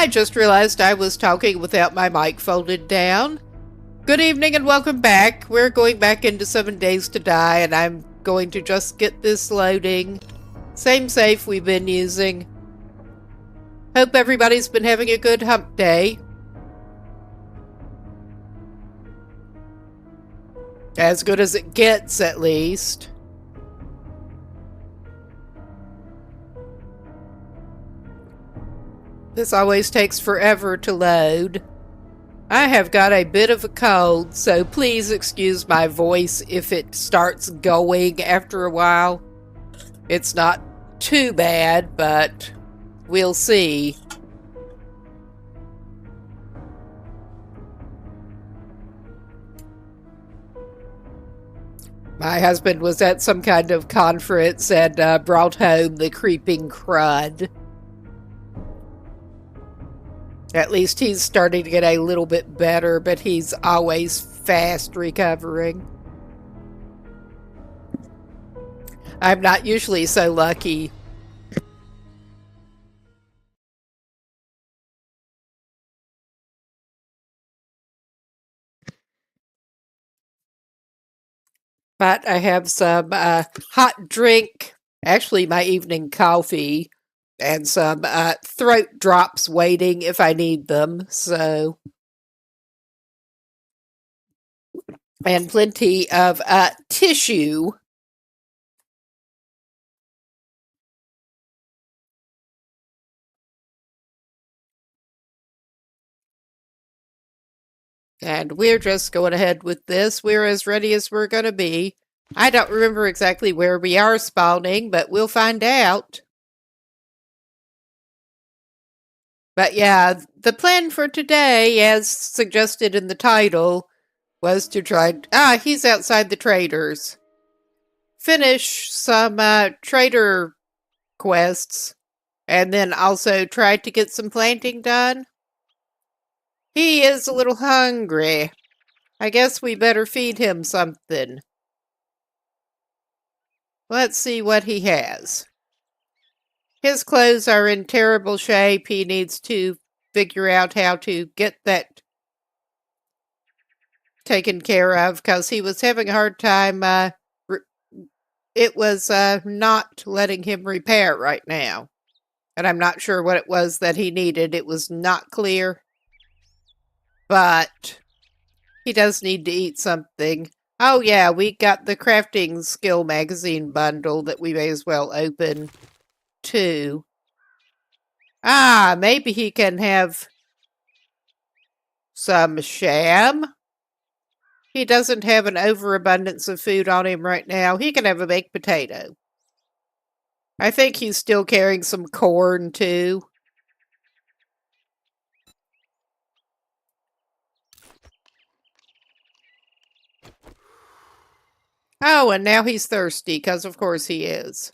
I just realized I was talking without my mic folded down. Good evening and welcome back. We're going back into 7 Days to Die, and I'm going to just get this loading. Same safe we've been using. Hope everybody's been having a good hump day. As good as it gets, at least. This always takes forever to load. I have got a bit of a cold, so please excuse my voice if it starts going after a while. It's not too bad, but we'll see. My husband was at some kind of conference and brought home the creeping crud. At least he's starting to get a little bit better, but he's always fast recovering. I'm not usually so lucky. But I have some hot drink, actually my evening coffee, and some throat drops waiting if I need them, so. And plenty of tissue. And we're just going ahead with this. We're as ready as we're going to be. I don't remember exactly where we are spawning, but we'll find out. But yeah, the plan for today, as suggested in the title, was to try... he's outside the traders. Finish some trader quests, and then also try to get some planting done. He is a little hungry. I guess we better feed him something. Let's see what he has. His clothes are in terrible shape. He needs to figure out how to get that taken care of because he was having a hard time. It was not letting him repair right now. And I'm not sure what it was that he needed. It was not clear. But he does need to eat something. Oh yeah, we got the crafting skill magazine bundle that we may as well open too. Maybe he can have some sham. He doesn't have an overabundance of food on him right now. He can have a baked potato. I think he's still carrying some corn too. Oh, and now he's thirsty, because of course he is.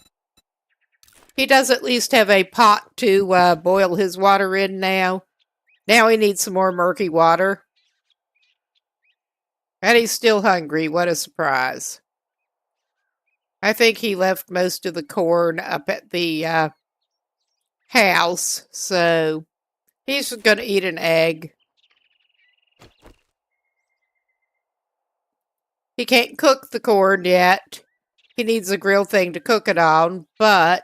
He does at least have a pot to boil his water in now. Now he needs some more murky water. And he's still hungry. What a surprise. I think he left most of the corn up at the house, so he's going to eat an egg. He can't cook the corn yet. He needs a grill thing to cook it on, but...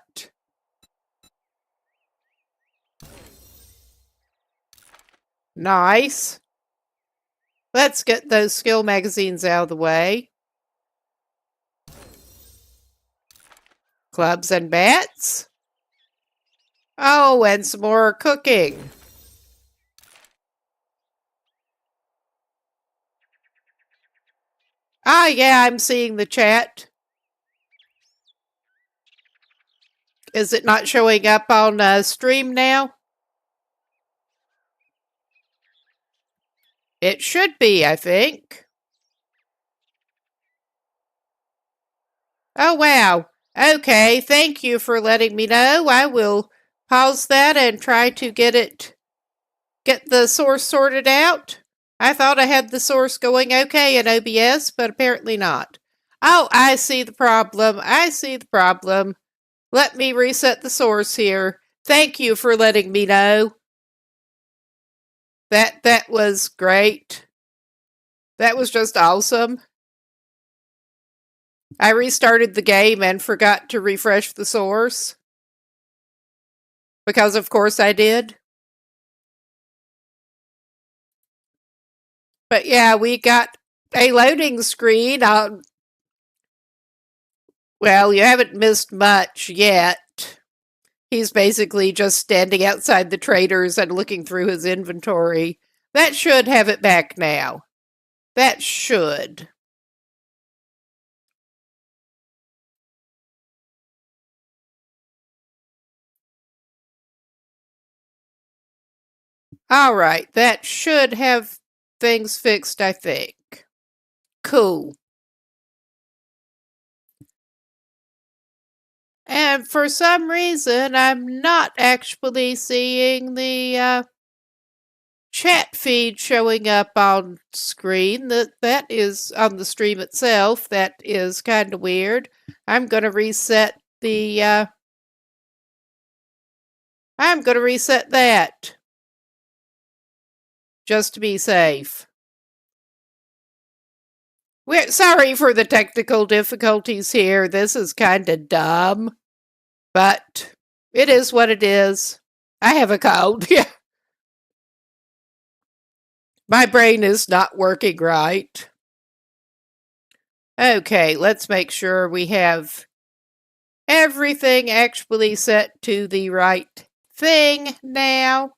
Nice. Let's get those skill magazines out of the way. Clubs and bats. Oh, and some more cooking. Yeah, I'm seeing the chat. Is it not showing up on stream now? It should be, I think. Oh, wow. Okay, thank you for letting me know. I will pause that and try to get the source sorted out. I thought I had the source going okay in OBS, but apparently not. Oh, I see the problem. I see the problem. Let me reset the source here. Thank you for letting me know. That was great. That was just awesome. I restarted the game and forgot to refresh the source. Because of course I did. But yeah, we got a loading screen. Well, you haven't missed much yet. He's basically just standing outside the traders and looking through his inventory. That should have it back now. That should. All right, that should have things fixed, I think. Cool. And for some reason, I'm not actually seeing the chat feed showing up on screen. That is on the stream itself. That is kind of weird. I'm going to reset the... I'm going to reset that. Just to be safe. We're sorry for the technical difficulties here. This is kind of dumb. But it is what it is. I have a cold. Yeah. My brain is not working right. Okay, let's make sure we have everything actually set to the right thing now.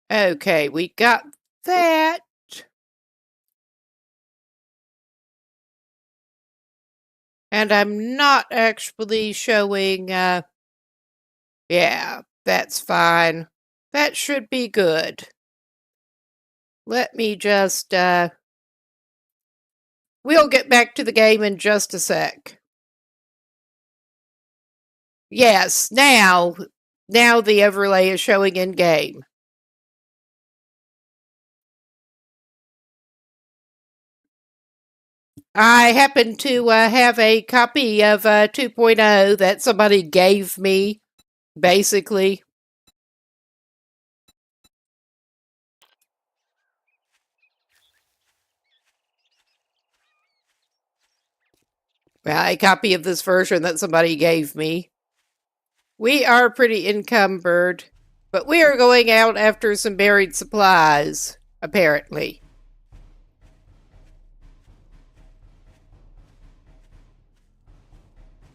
Okay, we got that. And I'm not actually showing, yeah, that's fine. That should be good. Let me just, we'll get back to the game in just a sec. Yes, now the overlay is showing in game. I happen to have a copy of 2.0 that somebody gave me, basically. Well, a copy of this version that somebody gave me. We are pretty encumbered, but we are going out after some buried supplies, apparently.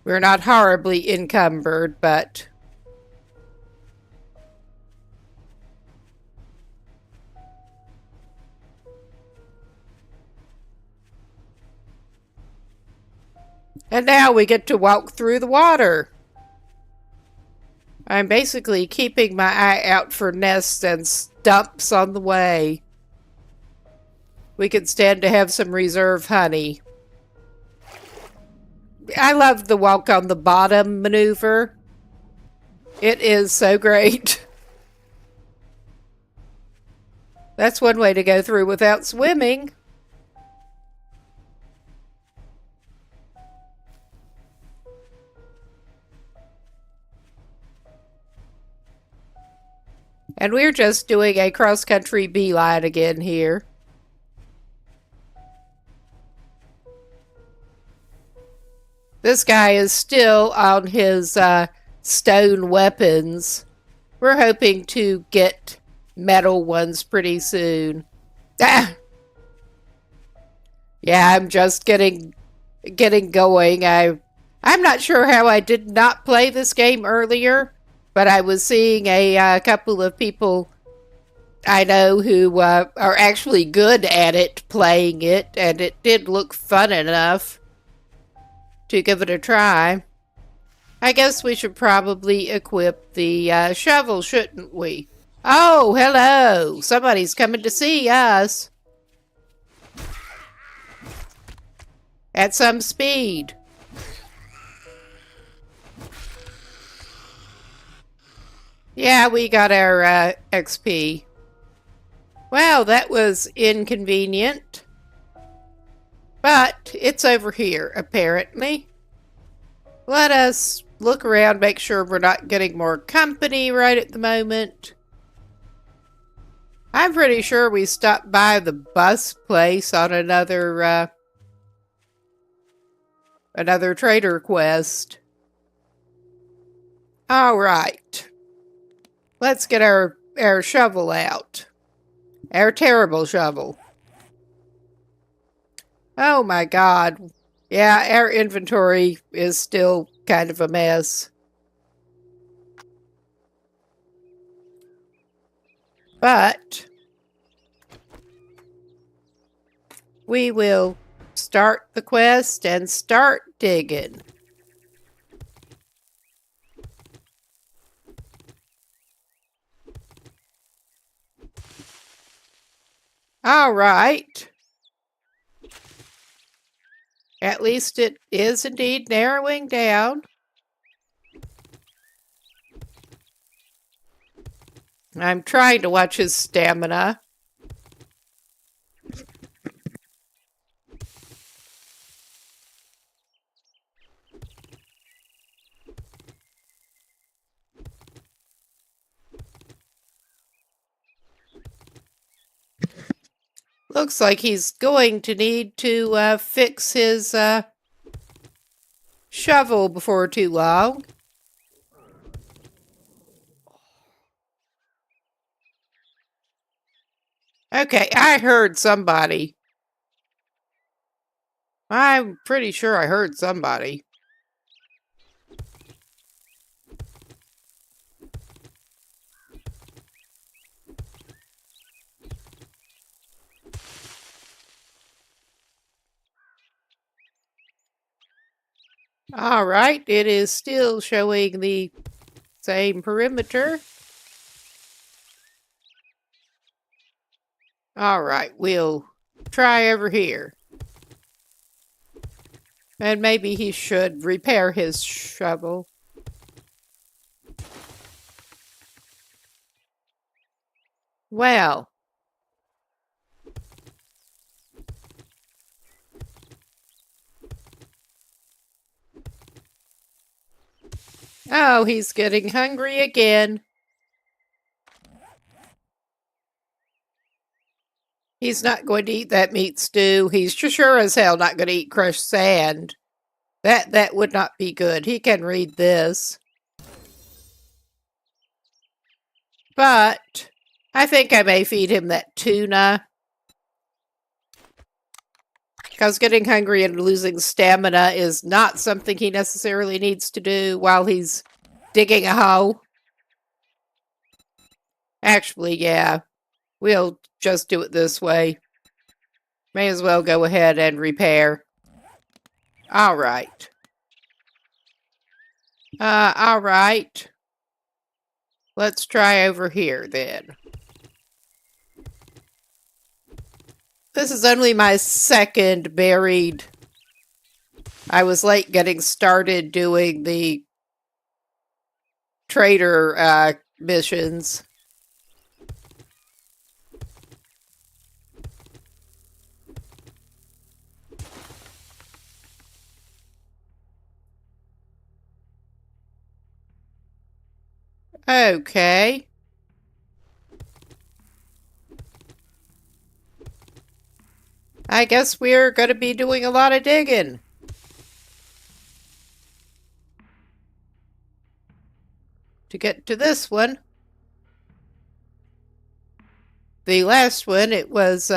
We're not horribly encumbered, but... And now we get to walk through the water. I'm basically keeping my eye out for nests and stumps on the way. We could stand to have some reserve honey. I love the walk on the bottom maneuver. It is so great. That's one way to go through without swimming. And we're just doing a cross-country beeline again here. This guy is still on his stone weapons. We're hoping to get metal ones pretty soon. Ah! Yeah, I'm just getting going. I'm not sure how I did not play this game earlier, but I was seeing a couple of people I know who are actually good at it, playing it, and it did look fun enough to give it a try. I guess we should probably equip the shovel, shouldn't we? Oh, hello! Somebody's coming to see us. At some speed. Yeah, we got our XP. Well, that was inconvenient. But it's over here, apparently. Let us look around, make sure we're not getting more company right at the moment. I'm pretty sure we stopped by the bus place on another trader quest. All right. Let's get our shovel out. Our terrible shovel. Oh my god. Yeah, our inventory is still kind of a mess. But we will start the quest and start digging. All right. At least it is indeed narrowing down. I'm trying to watch his stamina. Looks like he's going to need to fix his shovel before too long. Okay, I heard somebody. I'm pretty sure I heard somebody. All right, it is still showing the same perimeter. All right, we'll try over here. And maybe he should repair his shovel. Well. Oh, he's getting hungry again. He's not going to eat that meat stew. He's sure as hell not going to eat crushed sand. That would not be good. He can read this. But I think I may feed him that tuna. Because getting hungry and losing stamina is not something he necessarily needs to do while he's digging a hole. Actually, yeah. We'll just do it this way. May as well go ahead and repair. All right. All right. Let's try over here then. This is only my second buried. I was late getting started doing the trader missions. Okay. I guess we're going to be doing a lot of digging. To get to this one. The last one, it was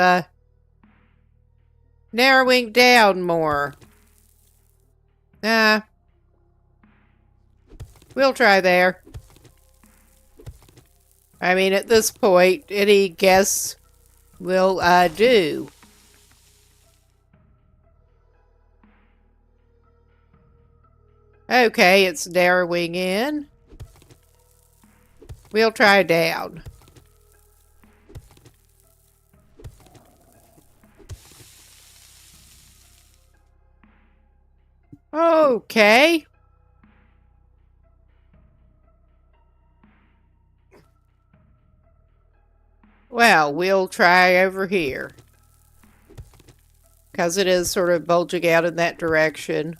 narrowing down more. We'll try there. I mean, at this point, any guess will do. Okay, it's narrowing in. We'll try down. Okay. Well, we'll try over here. because it is sort of bulging out in that direction.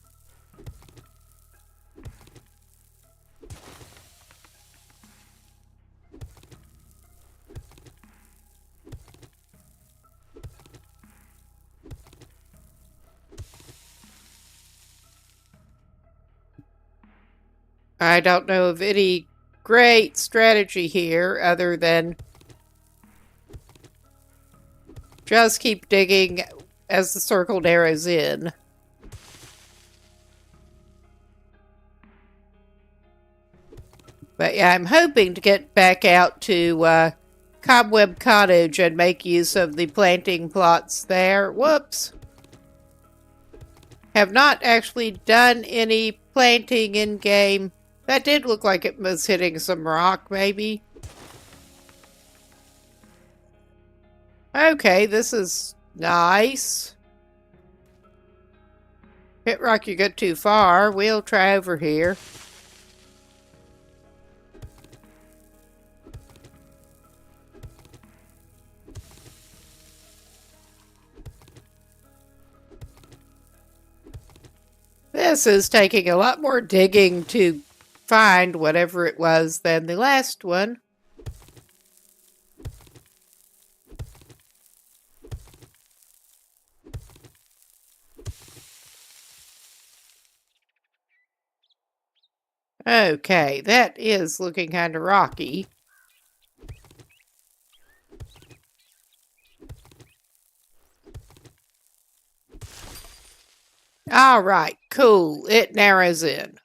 I don't know of any great strategy here other than just keep digging as the circle narrows in. But yeah, I'm hoping to get back out to Cobweb Cottage and make use of the planting plots there. Whoops. Have not actually done any planting in game. That did look like it was hitting some rock, maybe. Okay, this is nice. Hit rock, you get too far. We'll try over here. This is taking a lot more digging to find whatever it was than the last one. Okay, that is looking kind of rocky. All right, cool. It narrows in.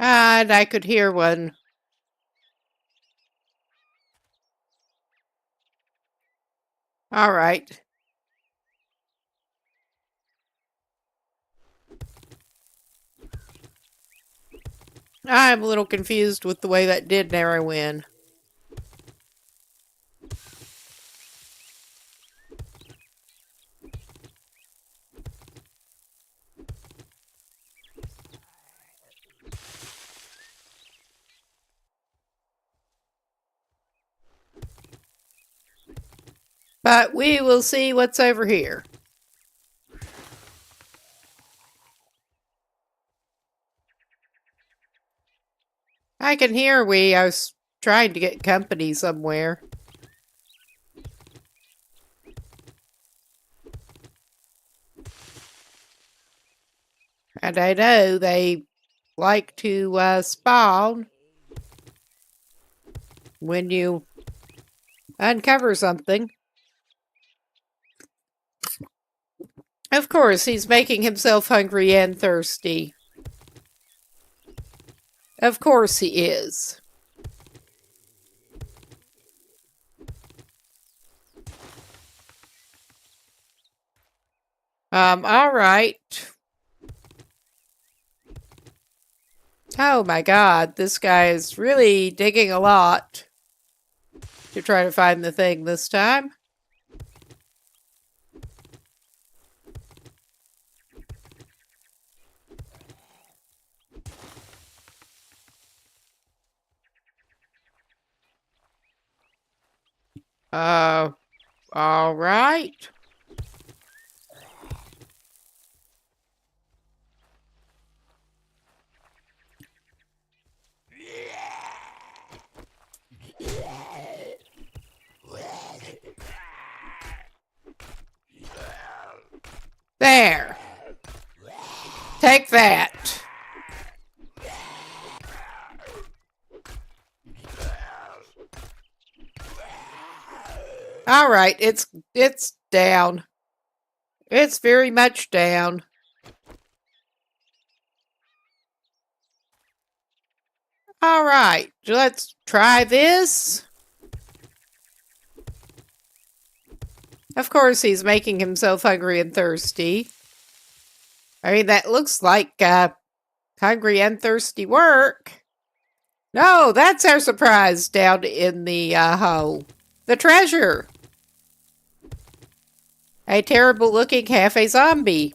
And I could hear one. All right. I'm a little confused with the way that did narrow in. But we will see what's over here. I can hear I was trying to get company somewhere. And I know they like to spawn when you uncover something. Of course, he's making himself hungry and thirsty. Of course he is. All right. Oh my god, this guy is really digging a lot to try to find the thing this time. All right. There. Take that. All right, it's down. It's very much down. All right, let's try this. Of course, he's making himself hungry and thirsty. I mean, that looks like hungry and thirsty work. No, that's our surprise down in the hole. The treasure. A terrible looking half a zombie.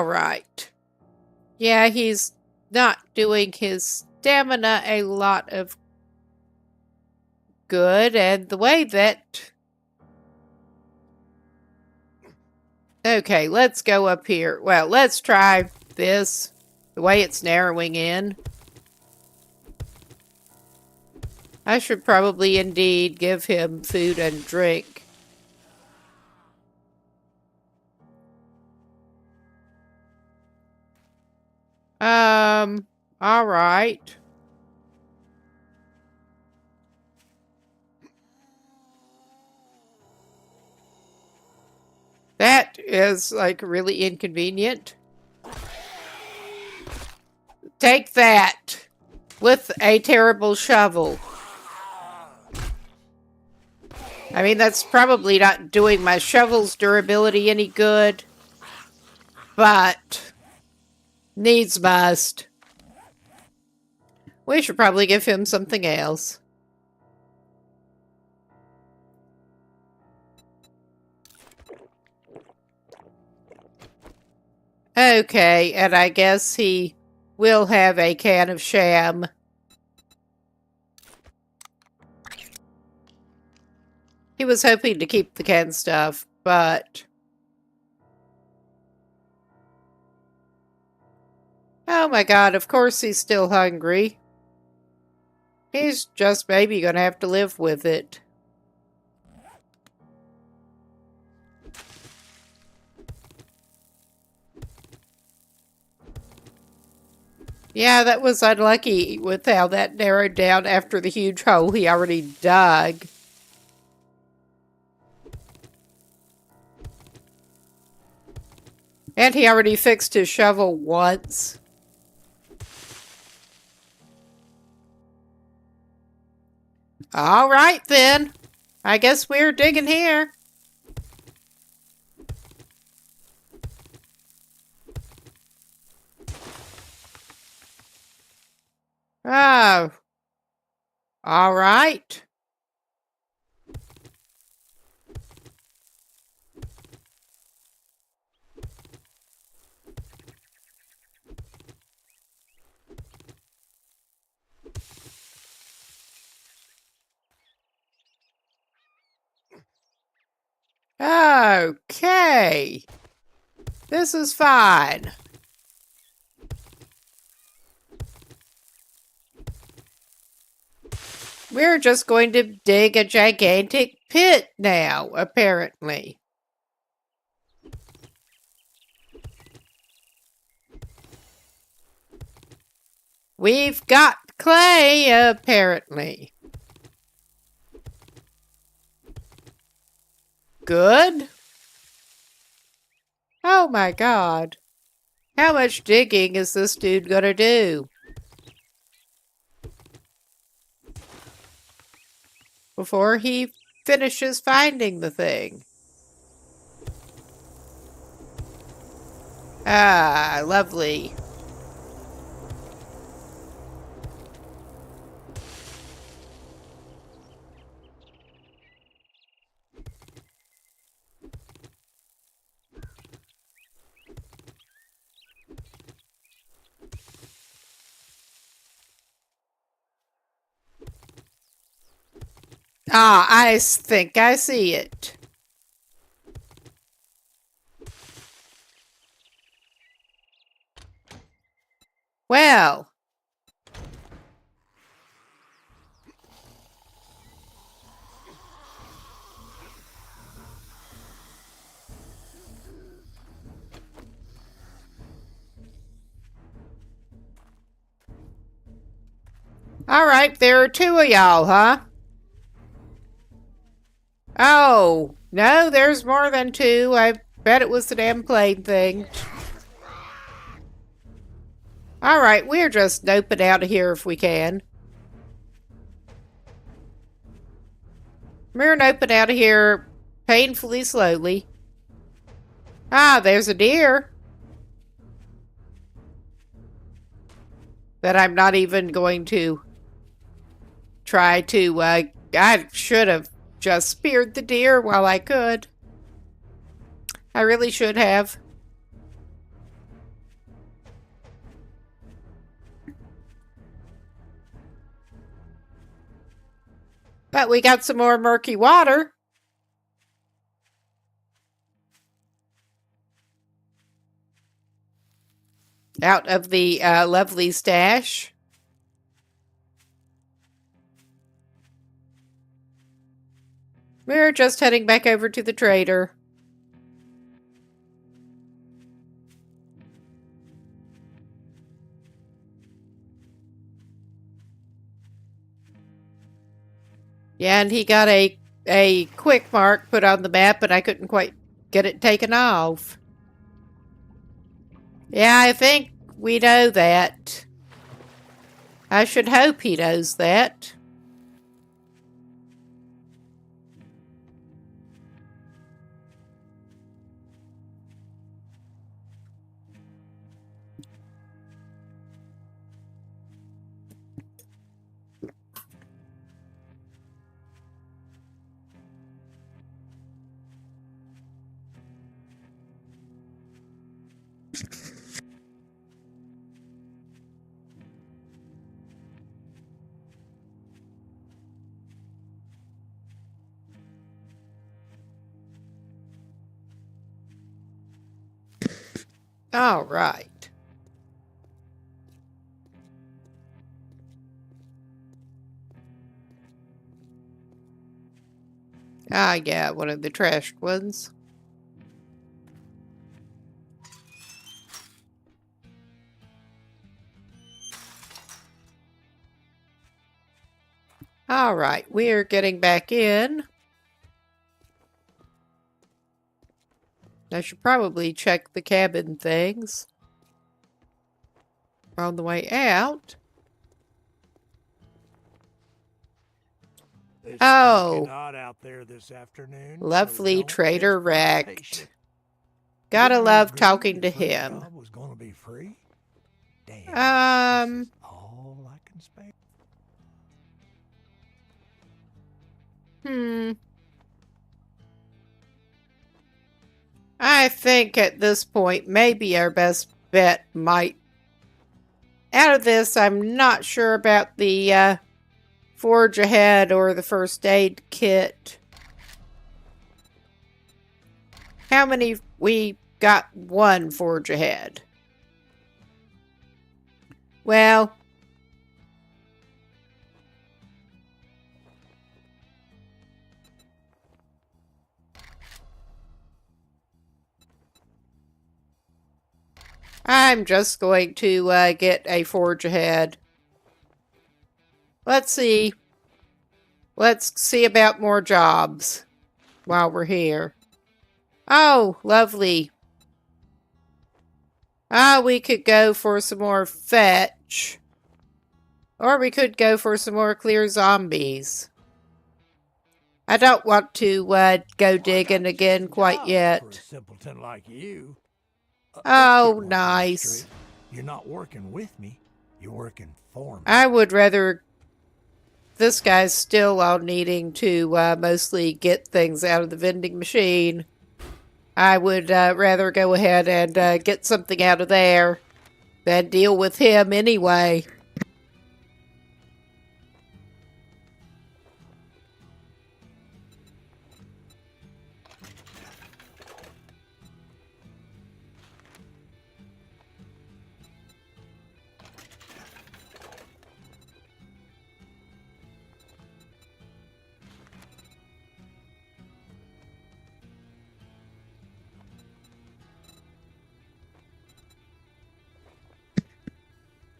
All right. Yeah, he's not doing his stamina a lot of good, and the way that... Okay, let's go up here. Well, let's try this. The way it's narrowing in. I should probably indeed give him food and drink. All right. That is, like, really inconvenient. Take that with a terrible shovel. I mean, that's probably not doing my shovel's durability any good, but needs must. We should probably give him something else. Okay, and I guess he will have a can of sham. He was hoping to keep the canned stuff, but... Oh my god, of course he's still hungry. He's just maybe gonna have to live with it. Yeah, that was unlucky with how that narrowed down after the huge hole he already dug. And he already fixed his shovel once. All right, then. I guess we're digging here. Oh. All right. Okay. This is fine. We're just going to dig a gigantic pit now, apparently. We've got clay, apparently. Good. Oh my god. How much digging is this dude gonna do? Before he finishes finding the thing. Ah, lovely. Ah, I think I see it. Well. All right, there are two of y'all, huh? Oh, no, there's more than two. I bet it was the damn plane thing. All right, we're just noping out of here if we can. We're noping out of here painfully slowly. Ah, there's a deer. That I'm not even going to try to, I should have just speared the deer while I could. I really should have. But we got some more murky water. Out of the lovely stash. We're just heading back over to the trader. Yeah, and he got a quick mark put on the map, but I couldn't quite get it taken off. Yeah, I think we know that. I should hope he knows that. All right. Ah, yeah, one of the trashed ones. All right, we're getting back in. I should probably check the cabin things on the way out. Oh, out there this afternoon, lovely so Trader Wrecked. Gotta love talking to him. Was gonna be free? Damn, all I can spare. I think at this point, maybe our best bet might... Out of this, I'm not sure about the Forge Ahead or the First Aid Kit. How many? We got one Forge Ahead. Well... I'm just going to get a Forge Ahead. Let's see. Let's see about more jobs while we're here. Oh, lovely. Ah, we could go for some more fetch. Or we could go for some more clear zombies. I don't want to go digging again quite yet. For a simpleton like you. Oh, nice. You're not working with me. You're working for me. I would rather... This guy's still all needing to mostly get things out of the vending machine. I would rather go ahead and get something out of there than deal with him anyway.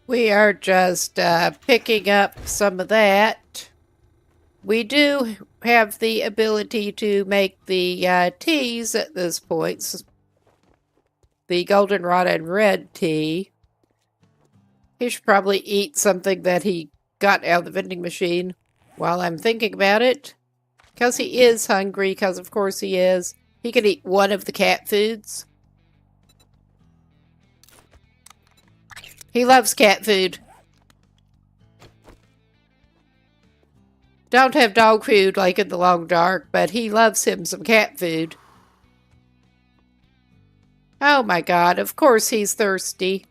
We are just picking up some of that. We do have the ability to make the teas at this point. The goldenrod and red tea. He should probably eat something that he got out of the vending machine while I'm thinking about it. Because he is hungry, because of course he is. He could eat one of the cat foods. He loves cat food. Don't have dog food like in the long dark, but he loves him some cat food. Oh my god, of course he's thirsty.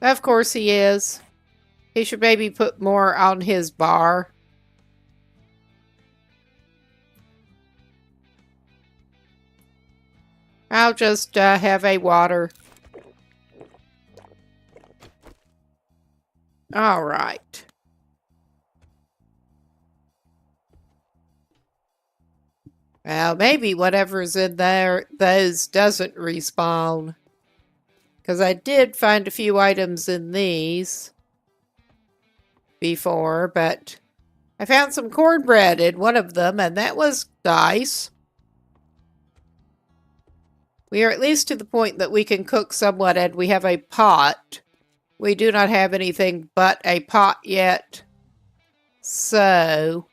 Of course he is. He should maybe put more on his bar. I'll just have a water. All right. Well, maybe whatever's in there, those doesn't respawn. Because I did find a few items in these before, but I found some cornbread in one of them, and that was nice. We are at least to the point that we can cook somewhat, and we have a pot. We do not have anything but a pot yet. So,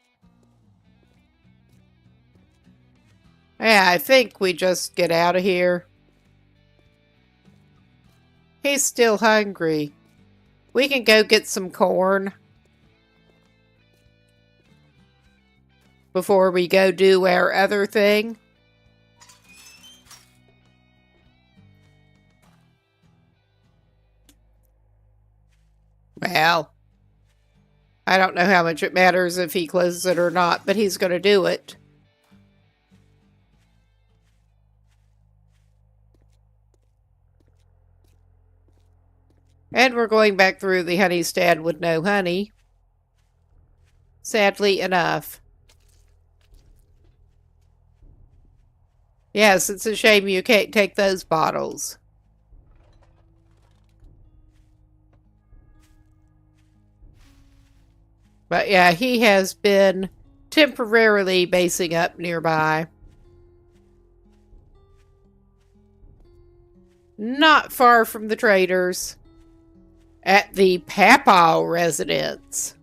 yeah, I think we just get out of here. He's still hungry. We can go get some corn before we go do our other thing. Well, I don't know how much it matters if he closes it or not, but he's going to do it. And we're going back through the honey stand with no honey. Sadly enough. Yes, it's a shame you can't take those bottles. But yeah, he has been temporarily basing up nearby. Not far from the traders. At the Papaw residence.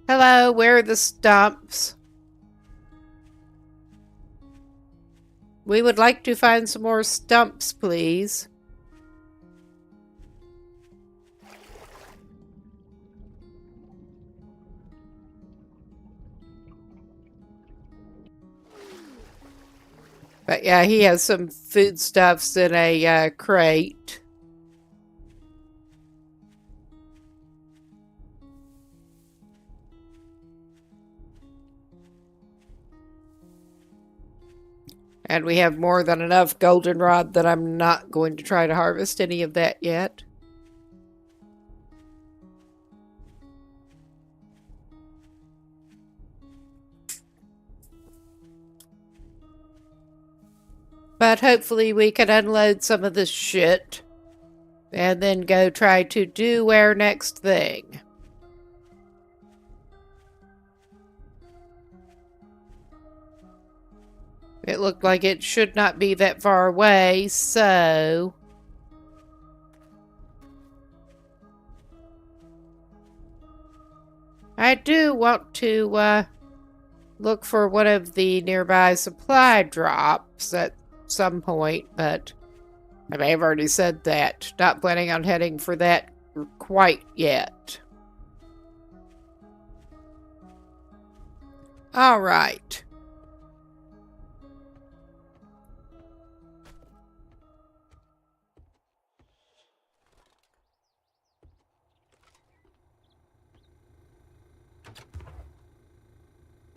Hello, where are the stumps? We would like to find some more stumps, please. But yeah, he has some foodstuffs in a crate. And we have more than enough goldenrod that I'm not going to try to harvest any of that yet. But hopefully we can unload some of this shit and then go try to do our next thing. It looked like it should not be that far away, so... I do want to look for one of the nearby supply drops at some point, but I may have already said that. Not planning on heading for that quite yet. All right.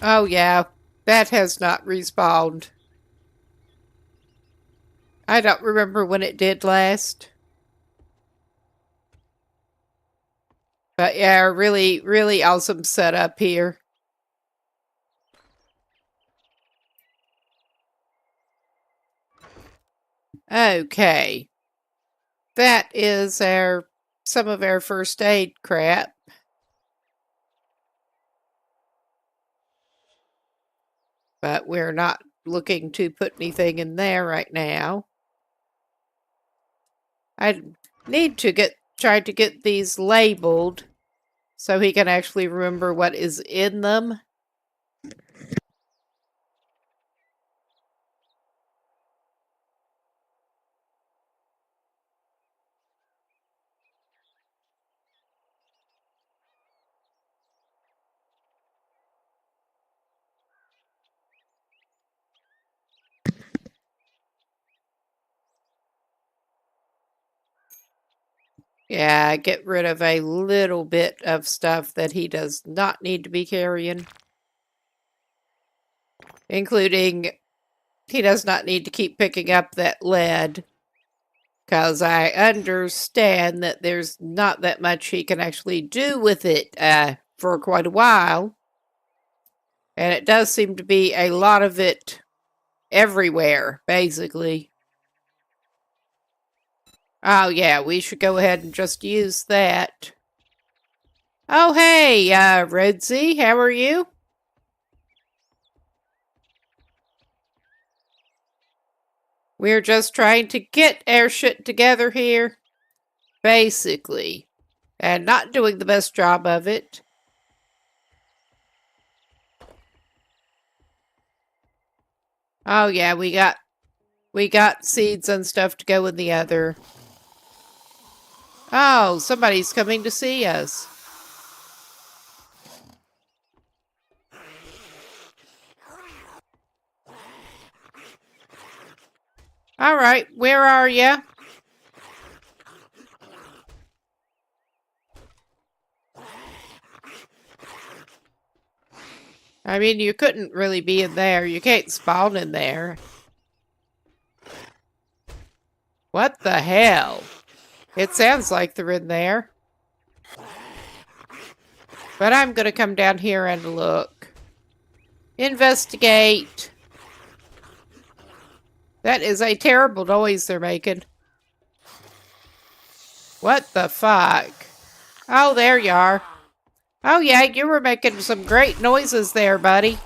Oh yeah, that has not respawned. I don't remember when it did last. But yeah, really, really awesome setup here. Okay. That is some of our first aid crap. But we're not looking to put anything in there right now. I need to try to get these labeled so he can actually remember what is in them. Yeah, get rid of a little bit of stuff that he does not need to be carrying. including he does not need to keep picking up that lead, because I understand that there's not that much he can actually do with it for quite a while. And it does seem to be a lot of it everywhere, basically. Oh, yeah, we should go ahead and just use that. Oh, hey, Rhodesy, how are you? We're just trying to get our shit together here, basically, and not doing the best job of it. Oh, yeah, we got seeds and stuff to go in the other. Oh, somebody's coming to see us. All right, where are you? I mean, you couldn't really be in there. You can't spawn in there. What the hell? It sounds like they're in there. But I'm going to come down here and look. Investigate. That is a terrible noise they're making. What the fuck? Oh, there you are. Oh, yeah, you were making some great noises there, buddy.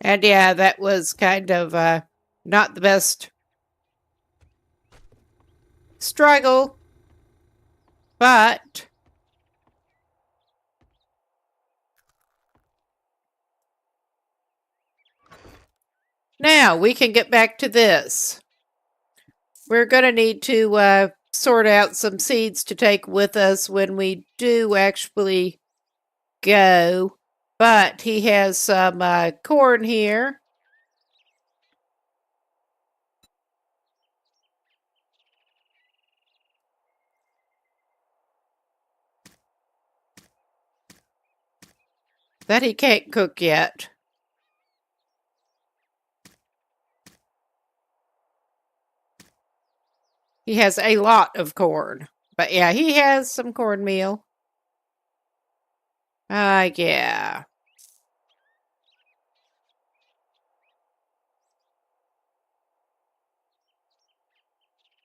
And yeah, that was kind of not the best struggle, but now we can get back to this. We're going to need to sort out some seeds to take with us when we do actually go. But he has some corn here. That he can't cook yet. He has a lot of corn. But yeah, he has some cornmeal. Yeah.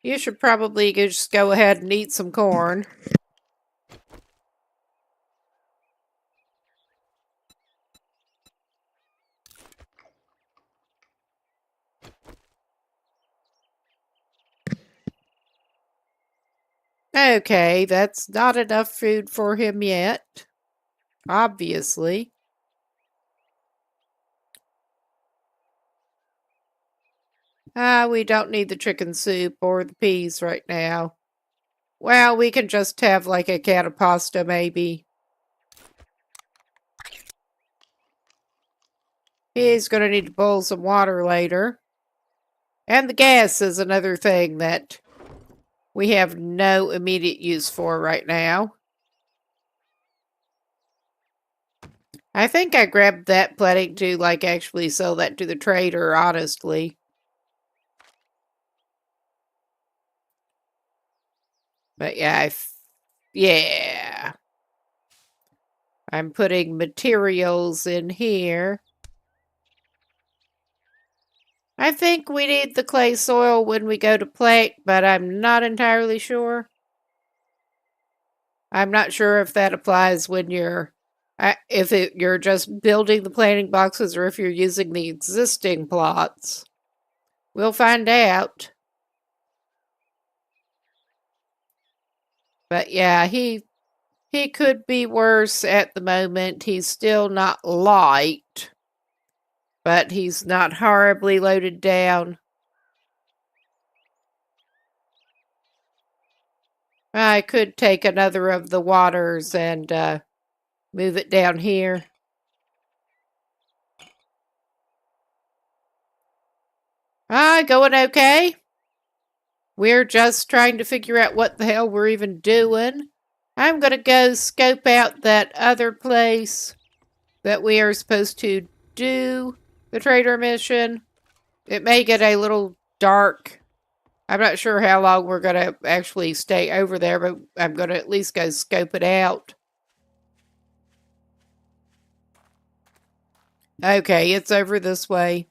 You should probably just go ahead and eat some corn. Okay, that's not enough food for him yet. Obviously. We don't need the chicken soup or the peas right now. Well, we can just have like a can of pasta, maybe. He's going to need to boil some water later. And the gas is another thing that we have no immediate use for right now. I think I grabbed that planning to like actually sell that to the trader, honestly. But yeah, yeah. I'm putting materials in here. I think we need the clay soil when we go to plant, but I'm not entirely sure. I'm not sure if that applies when you're you're just building the planting boxes or if you're using the existing plots. We'll find out. But yeah, he could be worse at the moment. He's still not light, but he's not horribly loaded down. I could take another of the waters and move it down here. Going okay? We're just trying to figure out what the hell we're even doing. I'm gonna go scope out that other place that we are supposed to do the trader mission. It may get a little dark. I'm not sure how long we're gonna actually stay over there, but I'm gonna at least go scope it out. Okay, it's over this way.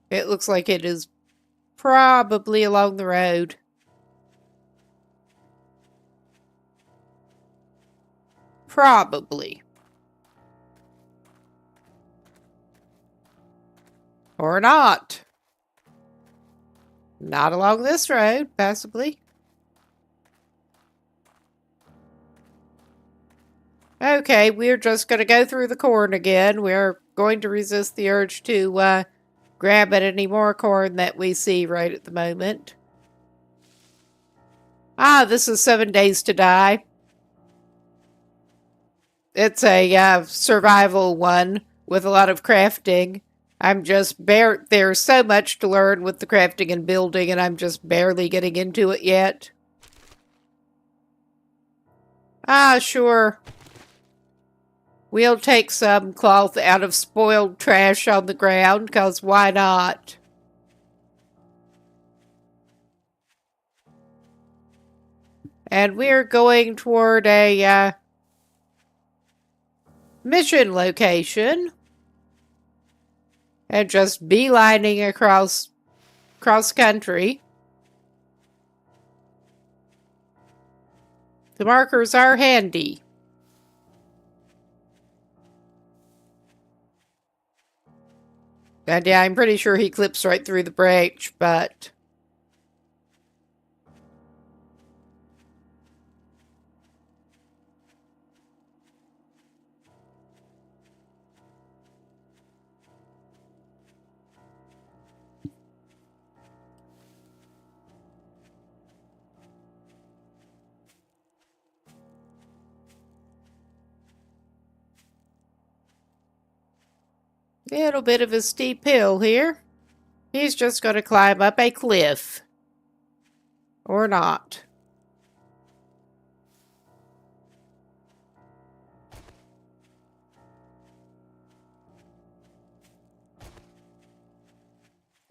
It looks like it is probably along the road. Probably. Or not. Not along this road, possibly. Okay, we're just going to go through the corn again. We're going to resist the urge to grab at any more corn that we see right at the moment. Ah, this is 7 Days to Die. It's a survival one with a lot of crafting. There's so much to learn with the crafting and building, and I'm just barely getting into it yet. Ah, sure. We'll take some cloth out of spoiled trash on the ground, 'cause why not? And we're going toward a mission location. And just beelining across country. The markers are handy. And yeah, I'm pretty sure he clips right through the branch, but... little bit of a steep hill here. He's just going to climb up a cliff. Or not.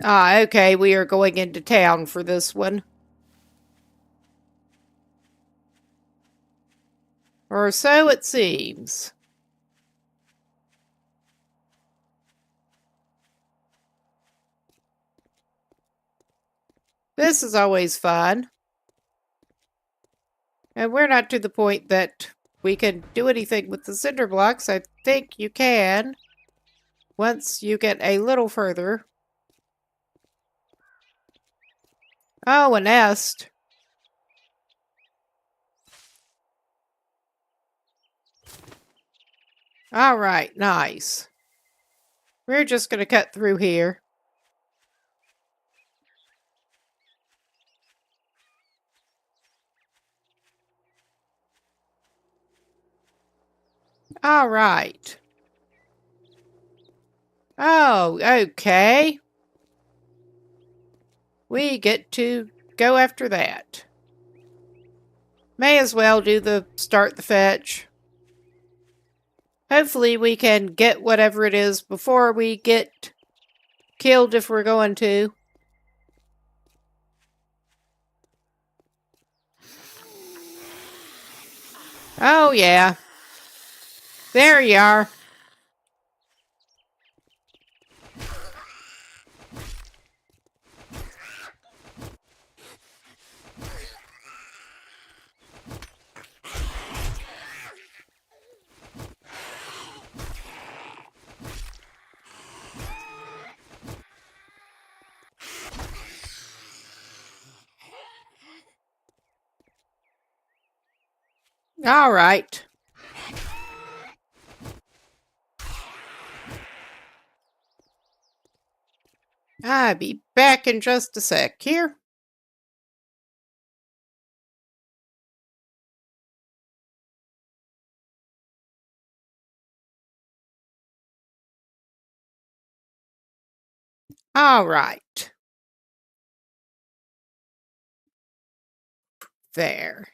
Ah, okay, we are going into town for this one. Or so it seems. This is always fun. And we're not to the point that we can do anything with the cinder blocks. I think you can. Once you get a little further. Oh, a nest. Alright, nice. We're just going to cut through here. Alright. Oh, okay. We get to go after that. May as well do the start the fetch. Hopefully we can get whatever it is before we get killed if we're going to. Oh, yeah. There you are. All right. I'll be back in just a sec here. All right. There.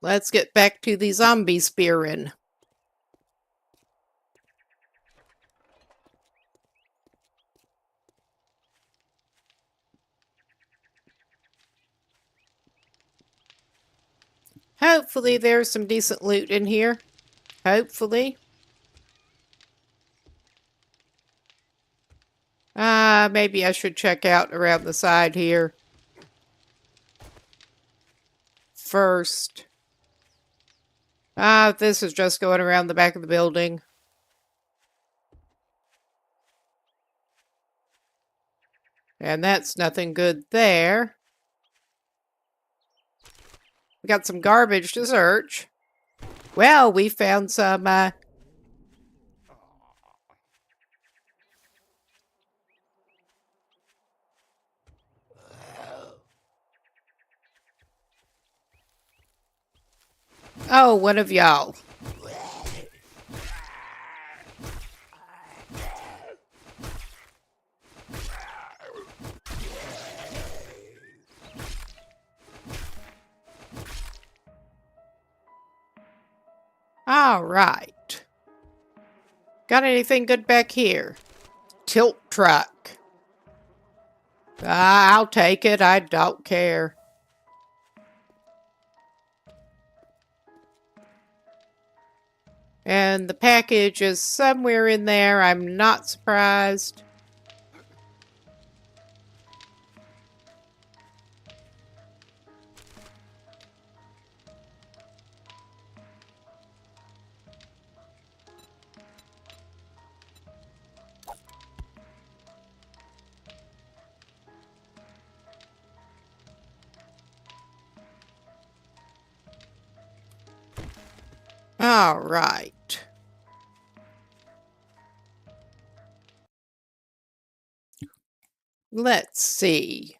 Let's get back to the zombie spearing. Hopefully there's some decent loot in here. Hopefully. Maybe I should check out around the side here first. This is just going around the back of the building. And that's nothing good there. We got some garbage to search. Well, we found some, Oh, one of y'all. All right. Got anything good back here? Tilt truck. I'll take it. I don't care. And the package is somewhere in there. I'm not surprised. All right. Let's see.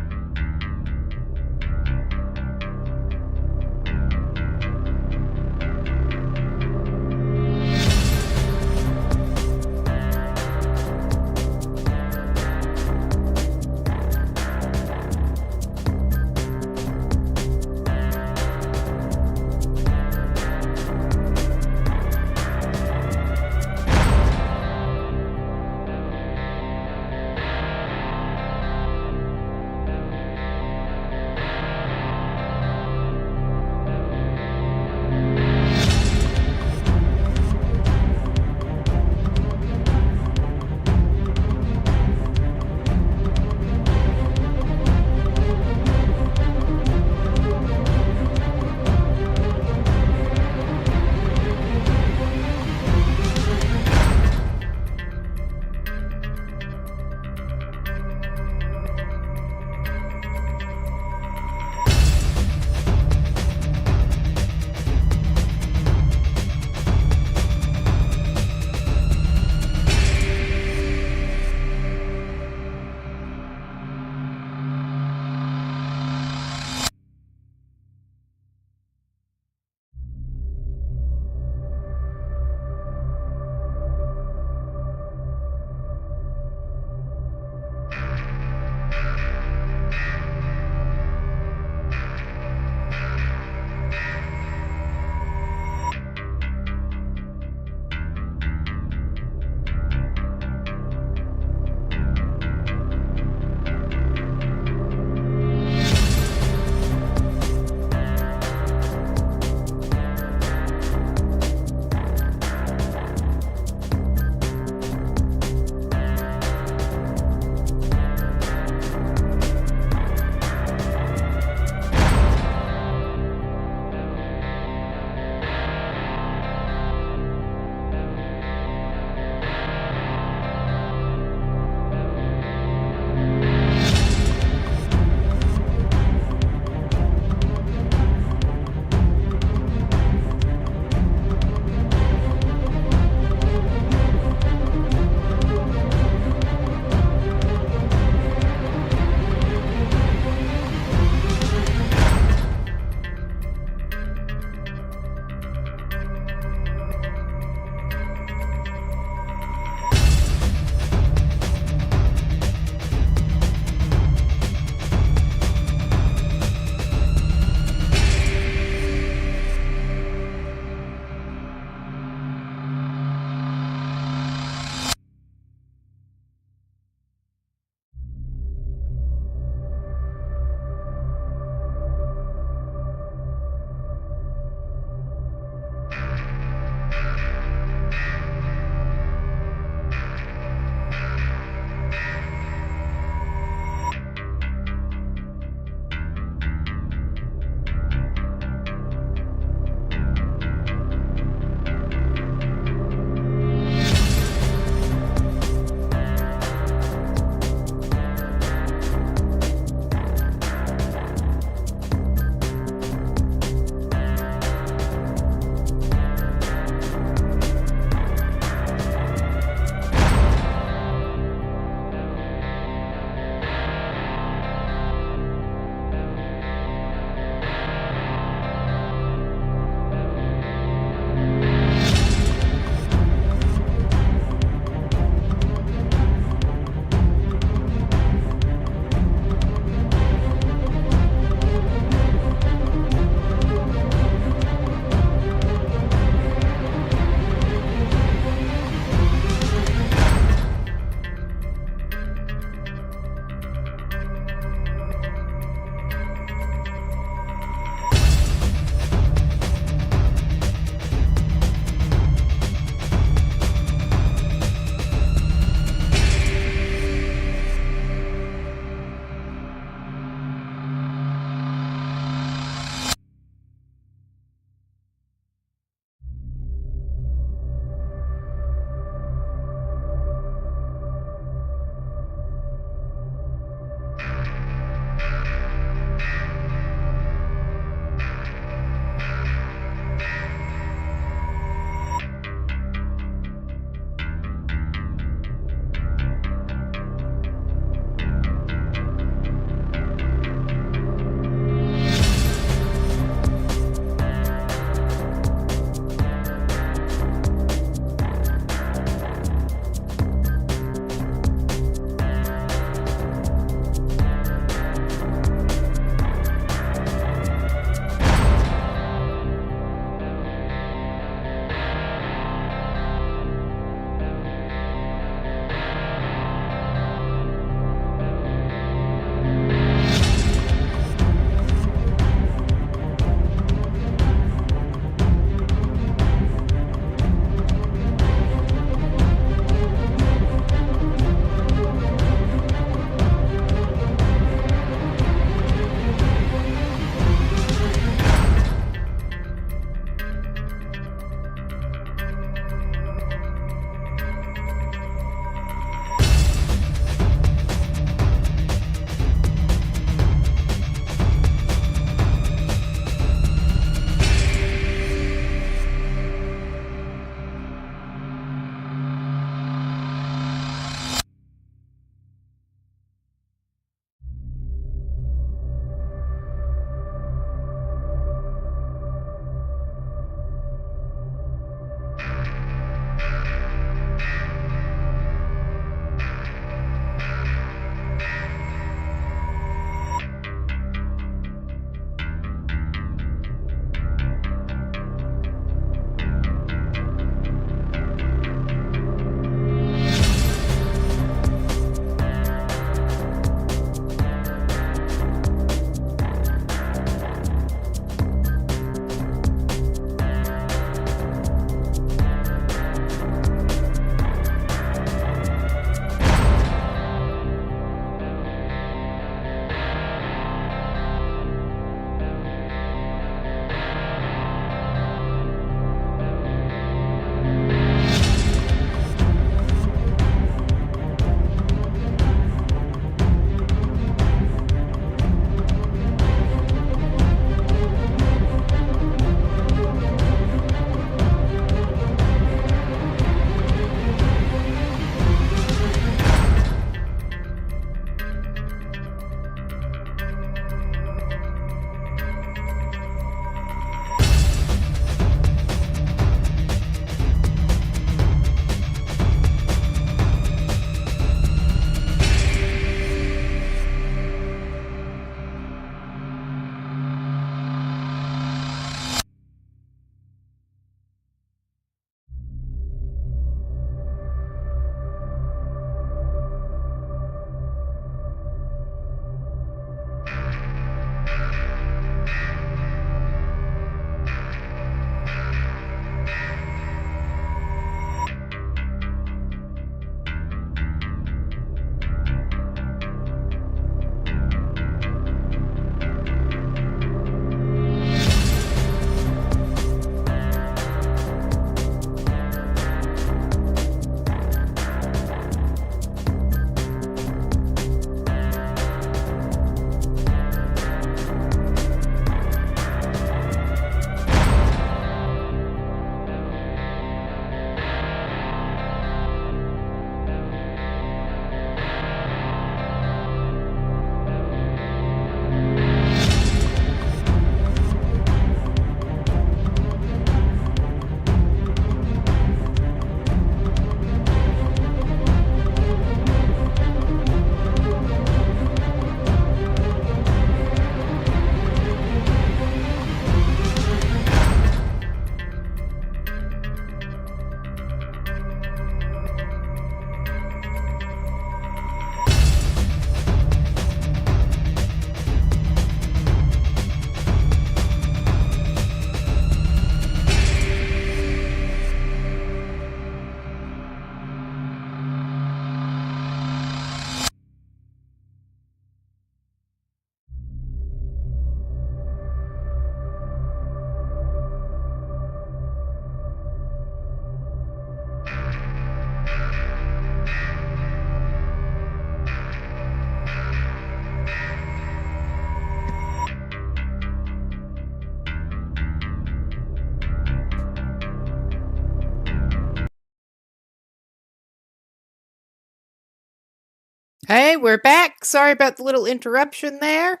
Hey, we're back. Sorry about the little interruption there.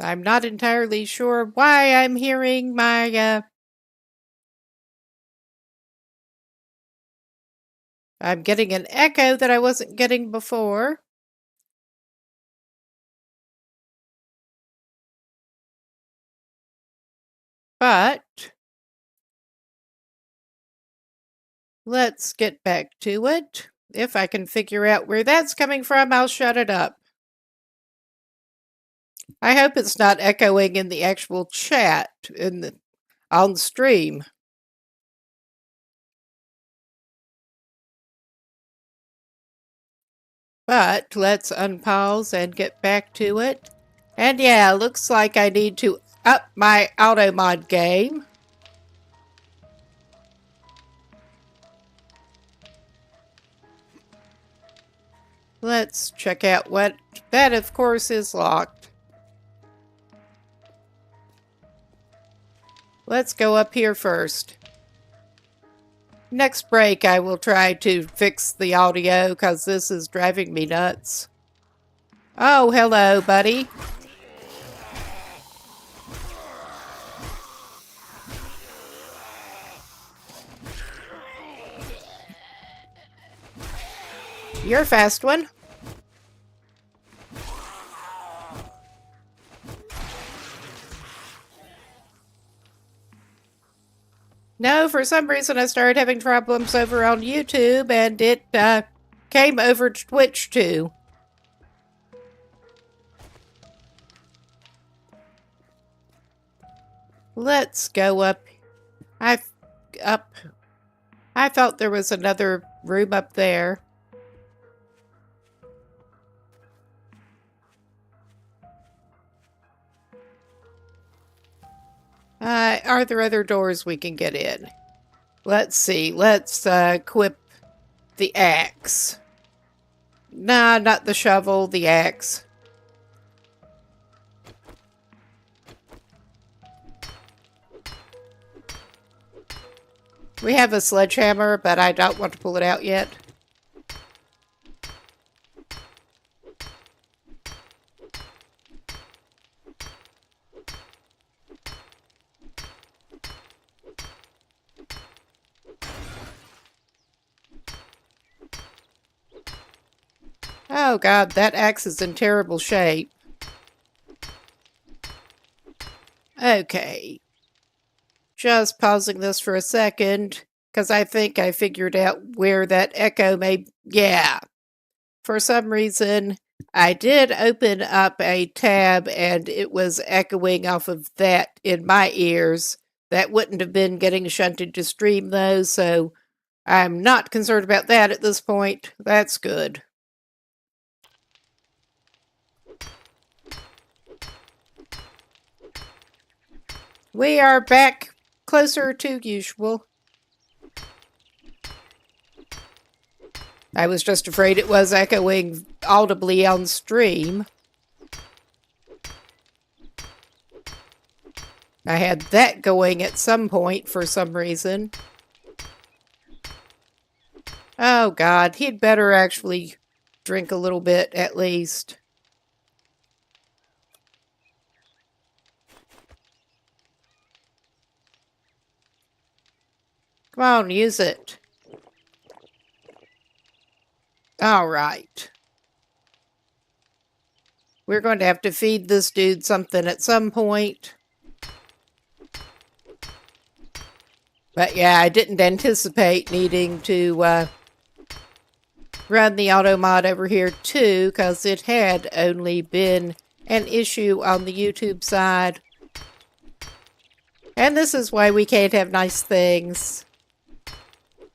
I'm not entirely sure why I'm hearing my, I'm getting an echo that I wasn't getting before. But let's get back to it. If I can figure out where that's coming from, I'll shut it up. I hope it's not echoing in the actual chat on stream. But let's unpause and get back to it. And yeah, looks like I need to up my auto mod game. Let's check out what... That, of course, is locked. Let's go up here first. Next break, I will try to fix the audio, because this is driving me nuts. Oh, hello, buddy. You're a fast one. No, for some reason I started having problems over on YouTube, and it came over to Twitch too. Let's go up. I thought there was another room up there. Are there other doors we can get in? Let's see. Let's equip the axe. Nah, not the shovel, the axe. We have a sledgehammer, but I don't want to pull it out yet. Oh god, that axe is in terrible shape. Okay. Just pausing this for a second, because I think I figured out where that echo may... Yeah. For some reason, I did open up a tab and it was echoing off of that in my ears. That wouldn't have been getting shunted to stream though, so I'm not concerned about that at this point. That's good. We are back closer to usual. I was just afraid it was echoing audibly on stream. I had that going at some point for some reason. Oh god, he'd better actually drink a little bit at least. Come on, use it. All right. We're going to have to feed this dude something at some point. But yeah, I didn't anticipate needing to run the auto mod over here too, because it had only been an issue on the YouTube side. And this is why we can't have nice things.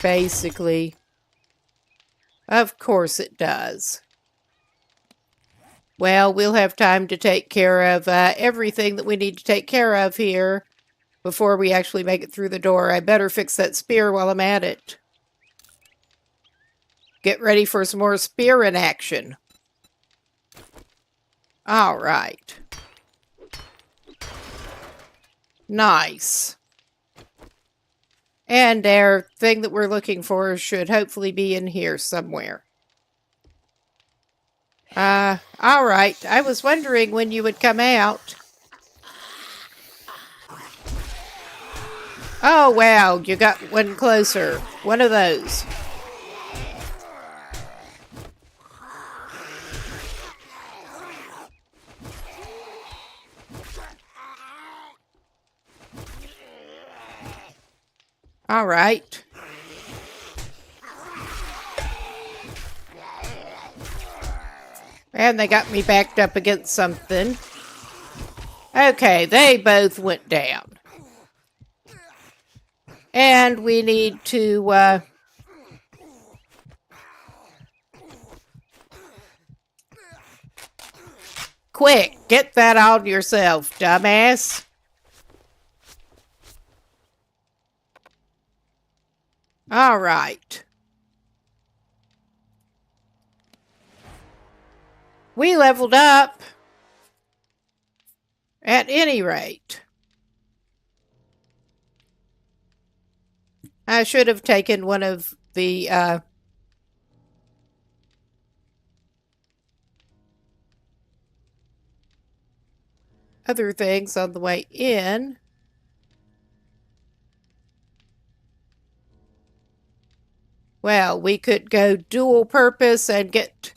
Basically. Of course it does. Well, we'll have time to take care of everything that we need to take care of here before we actually make it through the door. I better fix that spear while I'm at it. Get ready for some more spear in action. All right. Nice. And our thing that we're looking for should hopefully be in here somewhere. Alright. I was wondering when you would come out. Oh, wow. You got one closer. One of those. Alright. And they got me backed up against something. Okay, they both went down. And we need to, quick, get that on yourself, dumbass. Alright. We leveled up. At any rate. I should have taken one of the, other things on the way in. Well, we could go dual purpose and get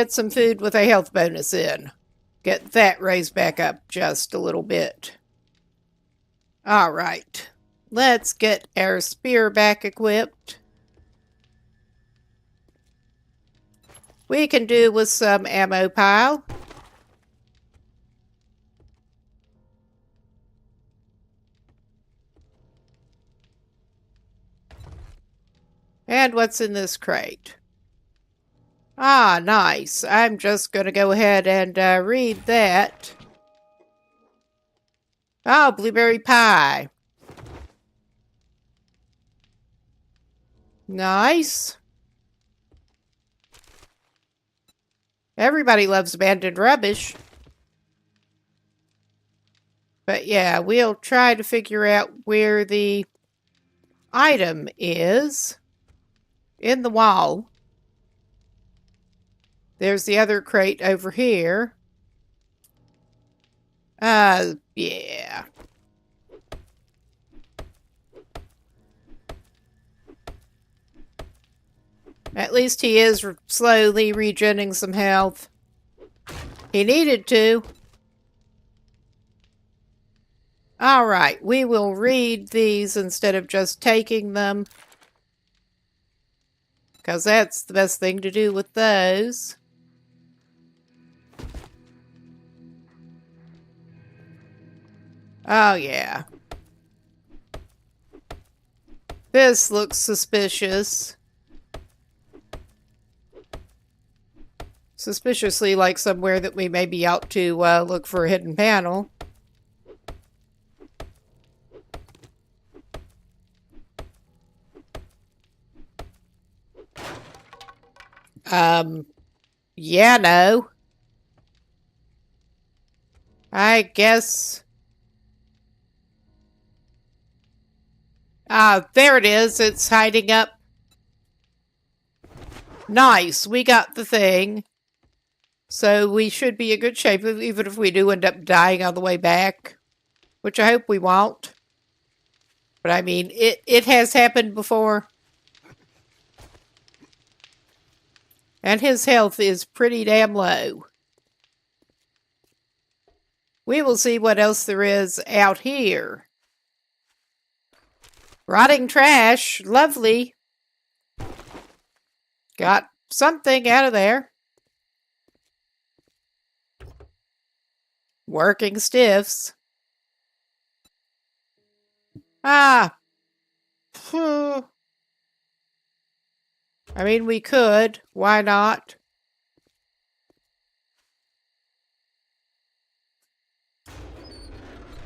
some food with a health bonus in. Get that raised back up just a little bit. Alright. Let's get our spear back equipped. We can do with some ammo pile. And what's in this crate? Ah, nice. I'm just going to go ahead and read that. Oh, blueberry pie. Nice. Everybody loves abandoned rubbish. But yeah, we'll try to figure out where the item is. In the wall. There's the other crate over here. Yeah. At least he is slowly regenerating some health. He needed to. Alright, we will read these instead of just taking them. Because that's the best thing to do with those. Oh, yeah. This looks suspicious. Suspiciously like somewhere that we may be out to look for a hidden panel. Yeah, no. I guess. There it is. It's hiding up. Nice. We got the thing. So we should be in good shape, even if we do end up dying on the way back. Which I hope we won't. But I mean, it has happened before. And his health is pretty damn low. We will see what else there is out here. Rotting trash. Lovely. Got something out of there. Working stiffs. Ah. Phew. I mean, we could. Why not?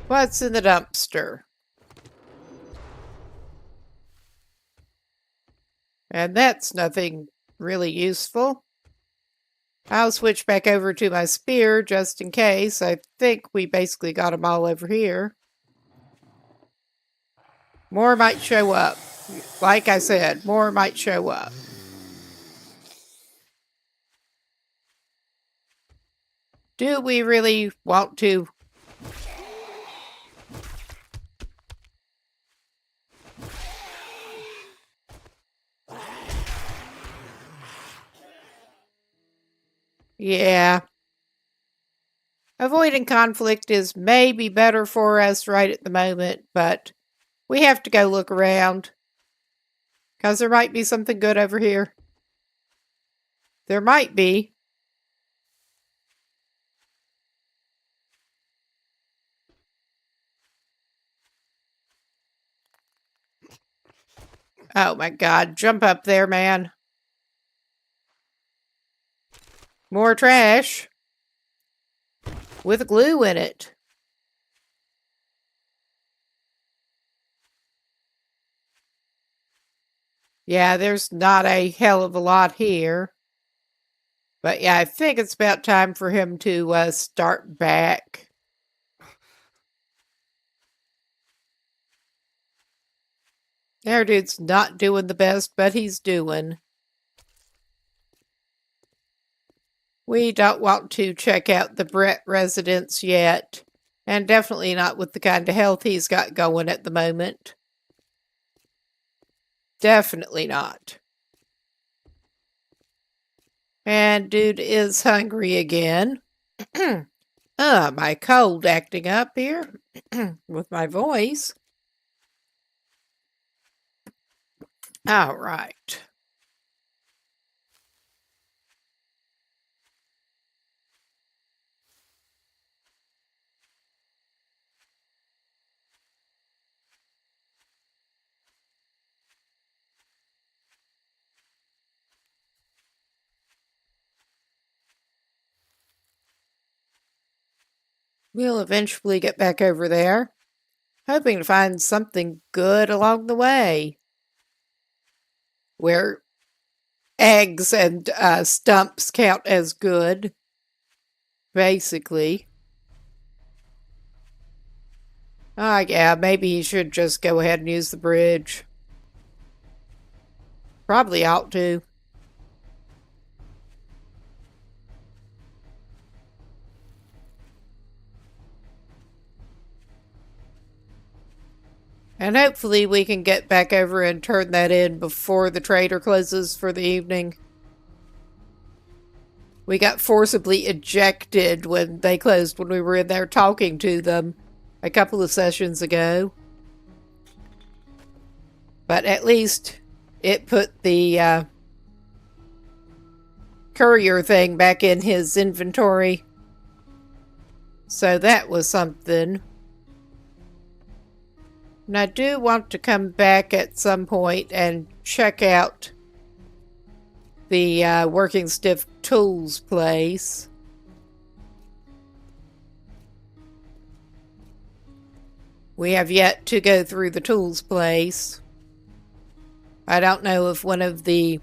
What's in the dumpster? And that's nothing really useful. I'll switch back over to my spear just in case. I think we basically got them all over here. More might show up. Like I said, more might show up. Do we really want to? Yeah. Avoiding conflict is maybe better for us right at the moment, but we have to go look around. Because there might be something good over here. There might be. Oh my god, jump up there, man. More trash. With glue in it. Yeah, there's not a hell of a lot here. But yeah, I think it's about time for him to start back. Our dude's not doing the best, but he's doing. We don't want to check out the Brett residence yet. And definitely not with the kind of health he's got going at the moment. Definitely not. And dude is hungry again. My cold acting up here with my voice. All right. We'll eventually get back over there, hoping to find something good along the way. Where eggs and stumps count as good, basically. Yeah, maybe he should just go ahead and use the bridge. Probably ought to. And hopefully we can get back over and turn that in before the trader closes for the evening. We got forcibly ejected when they closed when we were in there talking to them a couple of sessions ago. But at least it put the courier thing back in his inventory. So that was something. And I do want to come back at some point and check out the Working Stiff Tools place. We have yet to go through the tools place. I don't know if one of the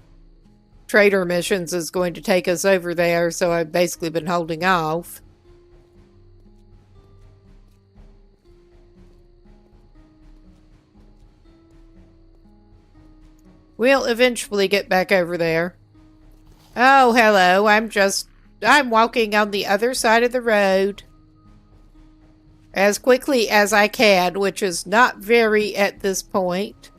trader missions is going to take us over there, so I've basically been holding off. We'll eventually get back over there. Oh, hello. I'm walking on the other side of the road as quickly as I can, which is not very at this point.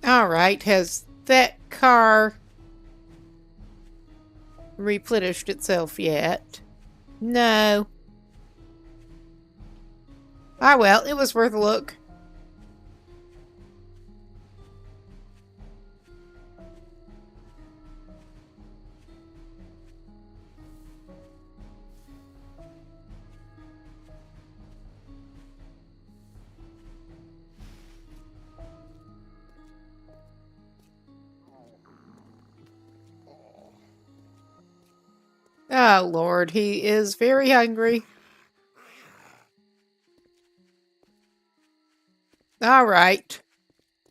All right, has that car replenished itself yet? No. Ah, well, it was worth a look. Oh, Lord, he is very hungry. All right.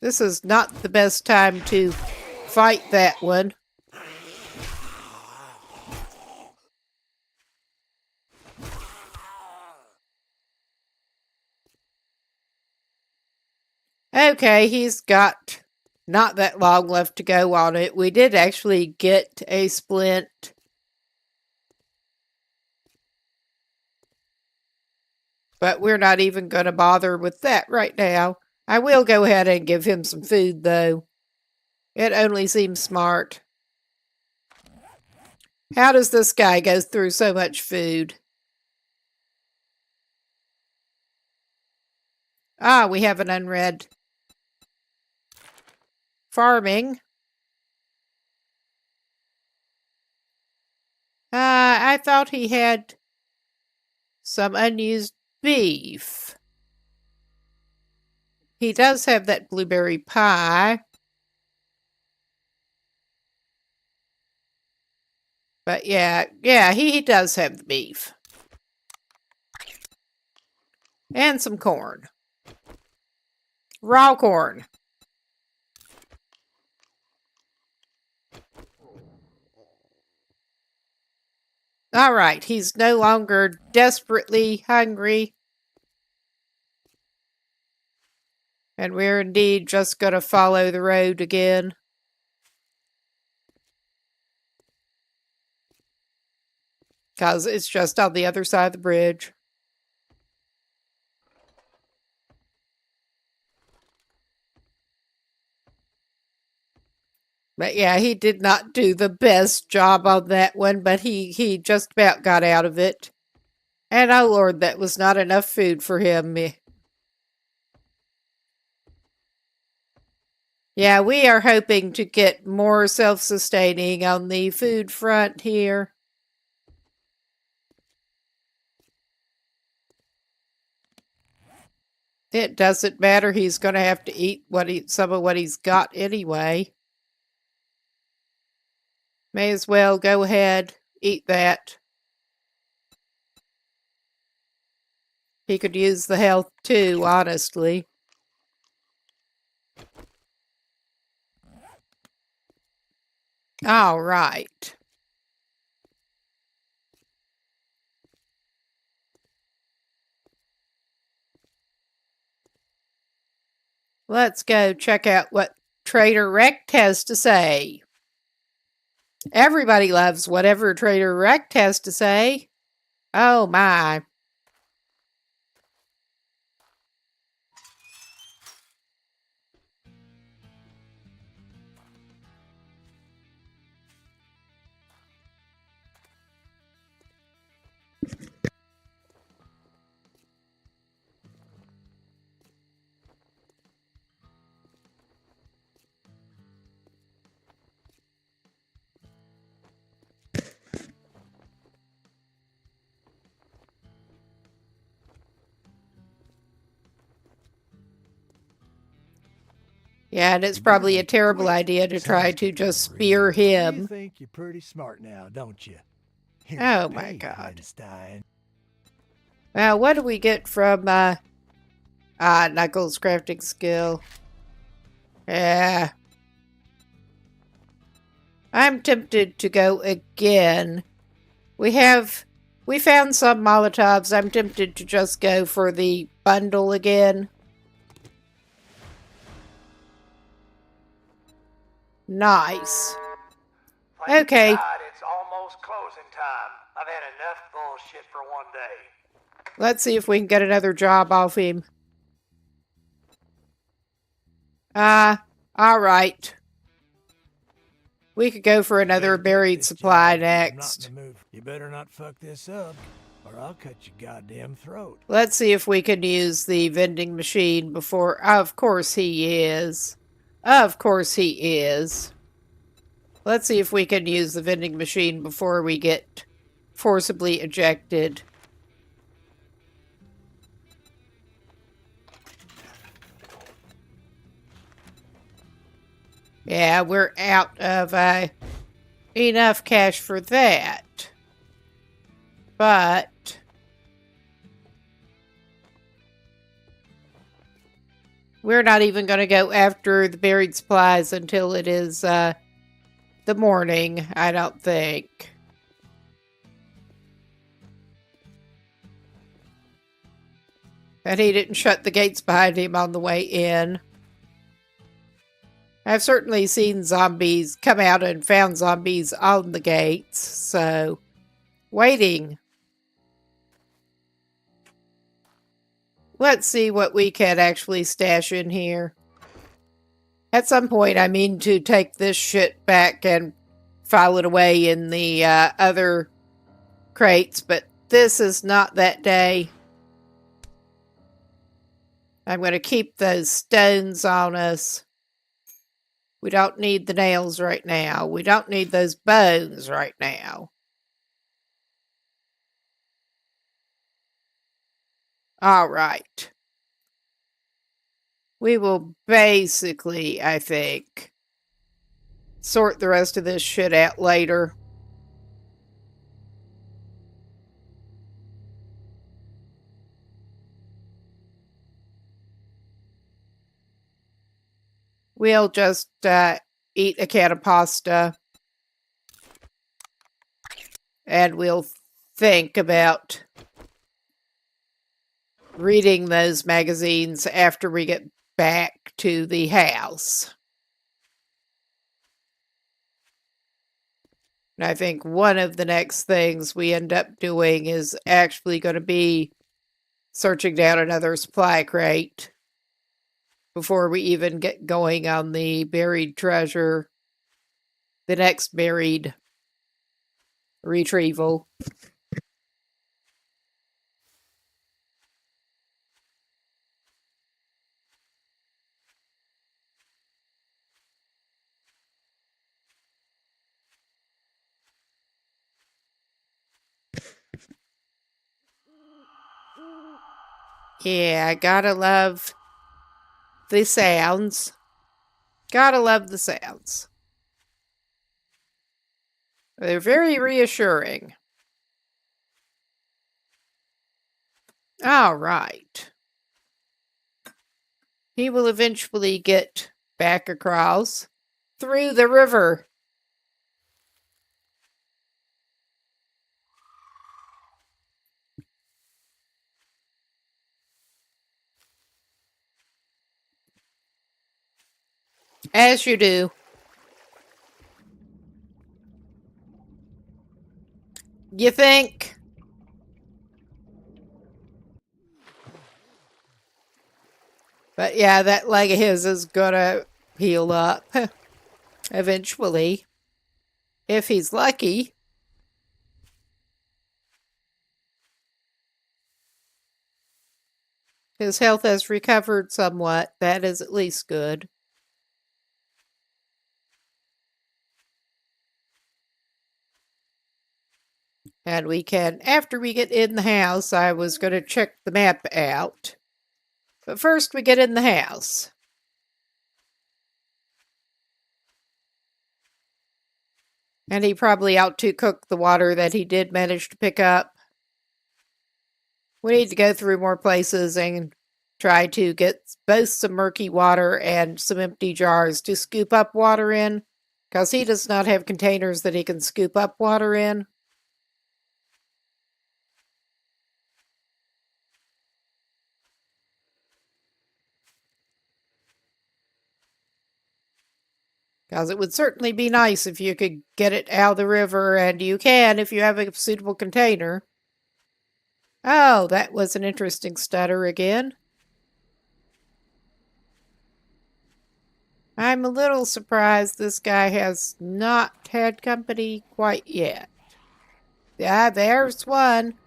This is not the best time to fight that one. Okay, he's got not that long left to go on it. We did actually get a splint. But we're not even going to bother with that right now. I will go ahead and give him some food, though. It only seems smart. How does this guy go through so much food? Ah, we have an unread. Farming. I thought he had some unused beef. He does have that blueberry pie. But yeah, he does have the beef. And some corn. Raw corn. All right, he's no longer desperately hungry. And we're indeed just going to follow the road again. Because it's just on the other side of the bridge. But yeah, he did not do the best job on that one, but he just about got out of it. And oh Lord, that was not enough food for him. Yeah, we are hoping to get more self-sustaining on the food front here. It doesn't matter. He's going to have to eat some of what he's got anyway. May as well go ahead, eat that. He could use the health too, honestly. All right. Let's go check out what Trader Recht has to say. Everybody loves whatever Trader Recht has to say. Oh my. Yeah, and it's probably a terrible idea to try to just spear You him. think you're pretty smart now, don't you? Here, Oh my pay, God. Einstein. Well, what do we get from Knuckles crafting skill? Yeah. I'm tempted to go again. We found some Molotovs. I'm tempted to just go for the bundle again. Nice. Thank Okay. God, it's almost closing time. I've had enough bullshit for one day. Let's see if we can get another job off him. Alright. We could go for another buried supply next. You better not fuck this up, or I'll cut your goddamn throat. Let's see if we can use the vending machine before... Of course he is. Of course he is. Let's see if we can use the vending machine before we get forcibly ejected. Yeah, we're out of enough cash for that. But We're not even going to go after the buried supplies until it is the morning, I don't think. And he didn't shut the gates behind him on the way in. I've certainly seen zombies come out and found zombies on the gates, so waiting. Let's see what we can actually stash in here. At some point, I mean to take this shit back and file it away in the other crates, but this is not that day. I'm going to keep those stones on us. We don't need the nails right now. We don't need those bones right now. All right. We will basically, I think, sort the rest of this shit out later. We'll just eat a can of pasta. And we'll think about reading those magazines after we get back to the house. And I think one of the next things we end up doing is actually going to be searching down another supply crate before we even get going on the buried treasure, the next buried retrieval. Yeah, I gotta love the sounds. Gotta love the sounds. They're very reassuring. All right. He will eventually get back across through the river. As you do. You think? But yeah, that leg of his is gonna heal up eventually. If he's lucky. His health has recovered somewhat. That is at least good. And we can, after we get in the house, I was going to check the map out. But first we get in the house. And he probably out to cook the water that he did manage to pick up. We need to go through more places and try to get both some murky water and some empty jars to scoop up water in. Because he does not have containers that he can scoop up water in. Because it would certainly be nice if you could get it out of the river, and you can if you have a suitable container. Oh, that was an interesting stutter again. I'm a little surprised this guy has not had company quite yet. Yeah, there's one.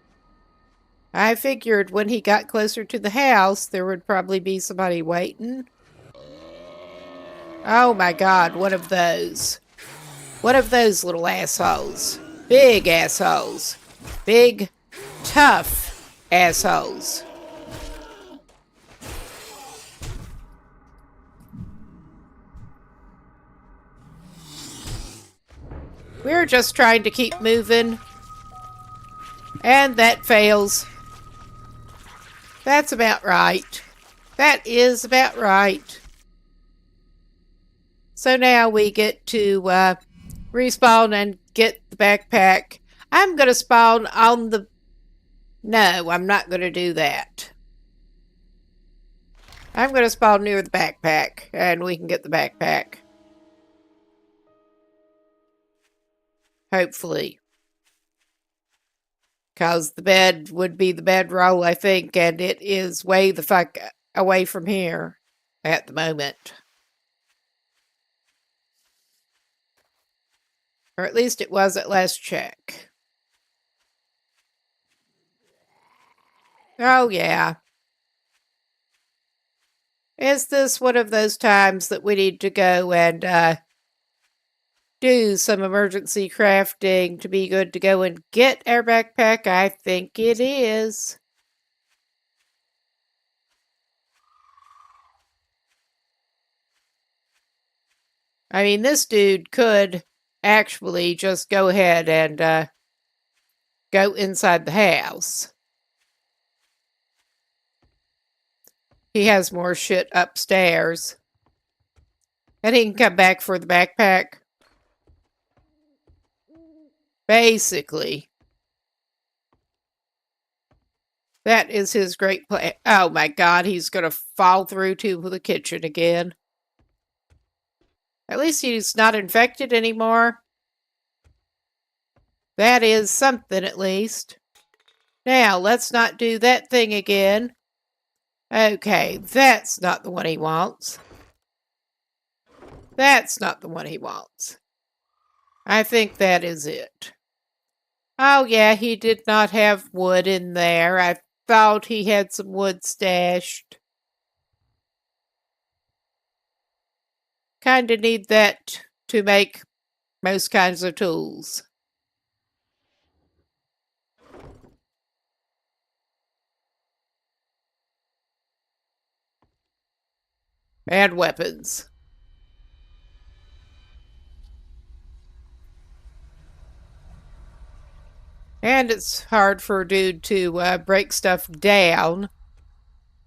I figured when he got closer to the house, there would probably be somebody waiting. Oh my god, one of those. One of those little assholes. Big assholes. Big, tough assholes. We're just trying to keep moving. And that fails. That's about right. That is about right. So now we get to respawn and get the backpack. I'm going to spawn on the... No, I'm not going to do that. I'm going to spawn near the backpack, and we can get the backpack. Hopefully. Because the bed would be the bedroll, I think, and it is way the fuck away from here at the moment. Or at least it was at last check. Oh, yeah. Is this one of those times that we need to go and do some emergency crafting to be good to go and get our backpack? I think it is. I mean, this dude could actually just go ahead and go inside the house. He has more shit upstairs. And he can come back for the backpack. Basically. That is his great plan. Oh my god, he's going to fall through to the kitchen again. At least he's not infected anymore. That is something at least. Now, let's not do that thing again. Okay, that's not the one he wants. That's not the one he wants. I think that is it. Oh yeah, he did not have wood in there. I thought he had some wood stashed. Kinda need that to make most kinds of tools. And weapons. And it's hard for a dude to break stuff down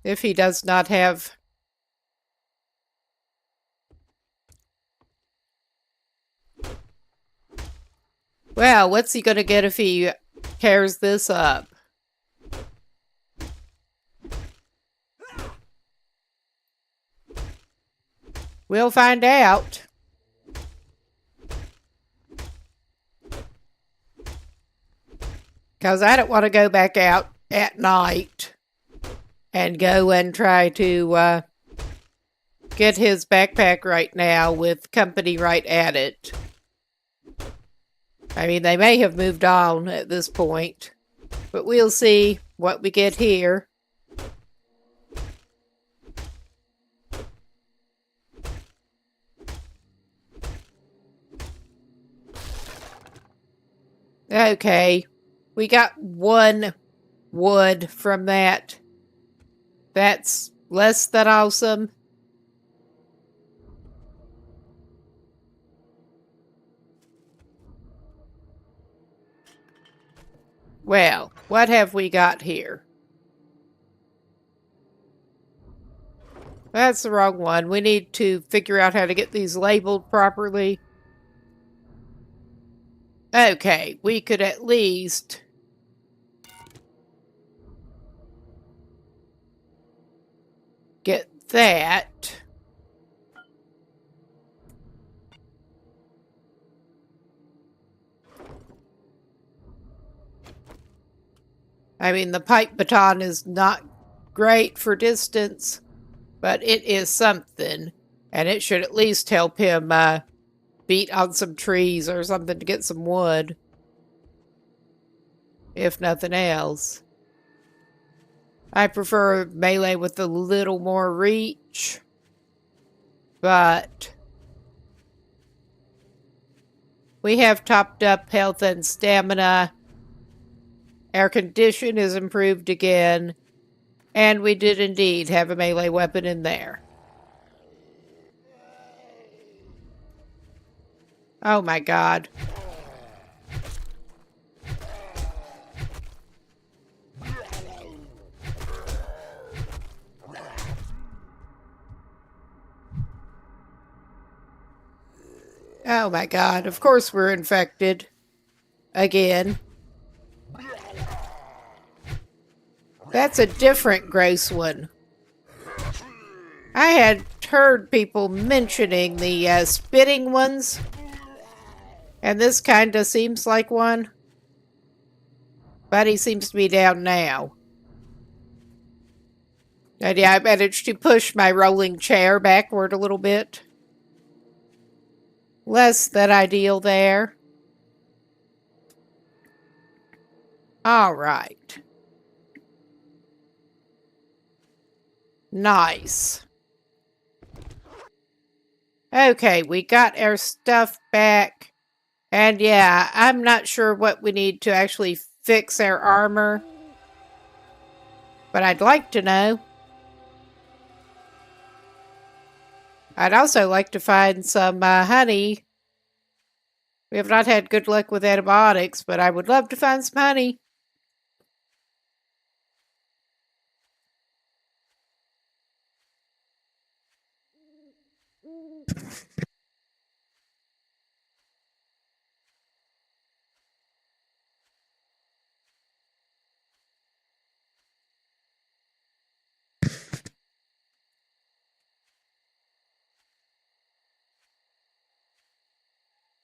if he does not have... Well, what's he gonna get if he tears this up? We'll find out. Because I don't want to go back out at night and go and try to get his backpack right now with company right at it. I mean, they may have moved on at this point, but we'll see what we get here. Okay, we got 1 wood from that. That's less than awesome. Well, what have we got here? That's the wrong one. We need to figure out how to get these labeled properly. Okay, we could at least get that. I mean, the pipe baton is not great for distance, but it is something. And it should at least help him beat on some trees or something to get some wood. If nothing else. I prefer melee with a little more reach. But we have topped up health and stamina. Our condition is improved again. And we did indeed have a melee weapon in there. Oh my god. Oh my god, of course we're infected. Again. That's a different gross one. I had heard people mentioning the spitting ones. And this kinda seems like one. But he seems to be down now. And yeah, I managed to push my rolling chair backward a little bit. Less than ideal there. Alright. Nice. Okay, we got our stuff back. And yeah, I'm not sure what we need to actually fix our armor. But I'd like to know. I'd also like to find some honey. We have not had good luck with antibiotics, but I would love to find some honey.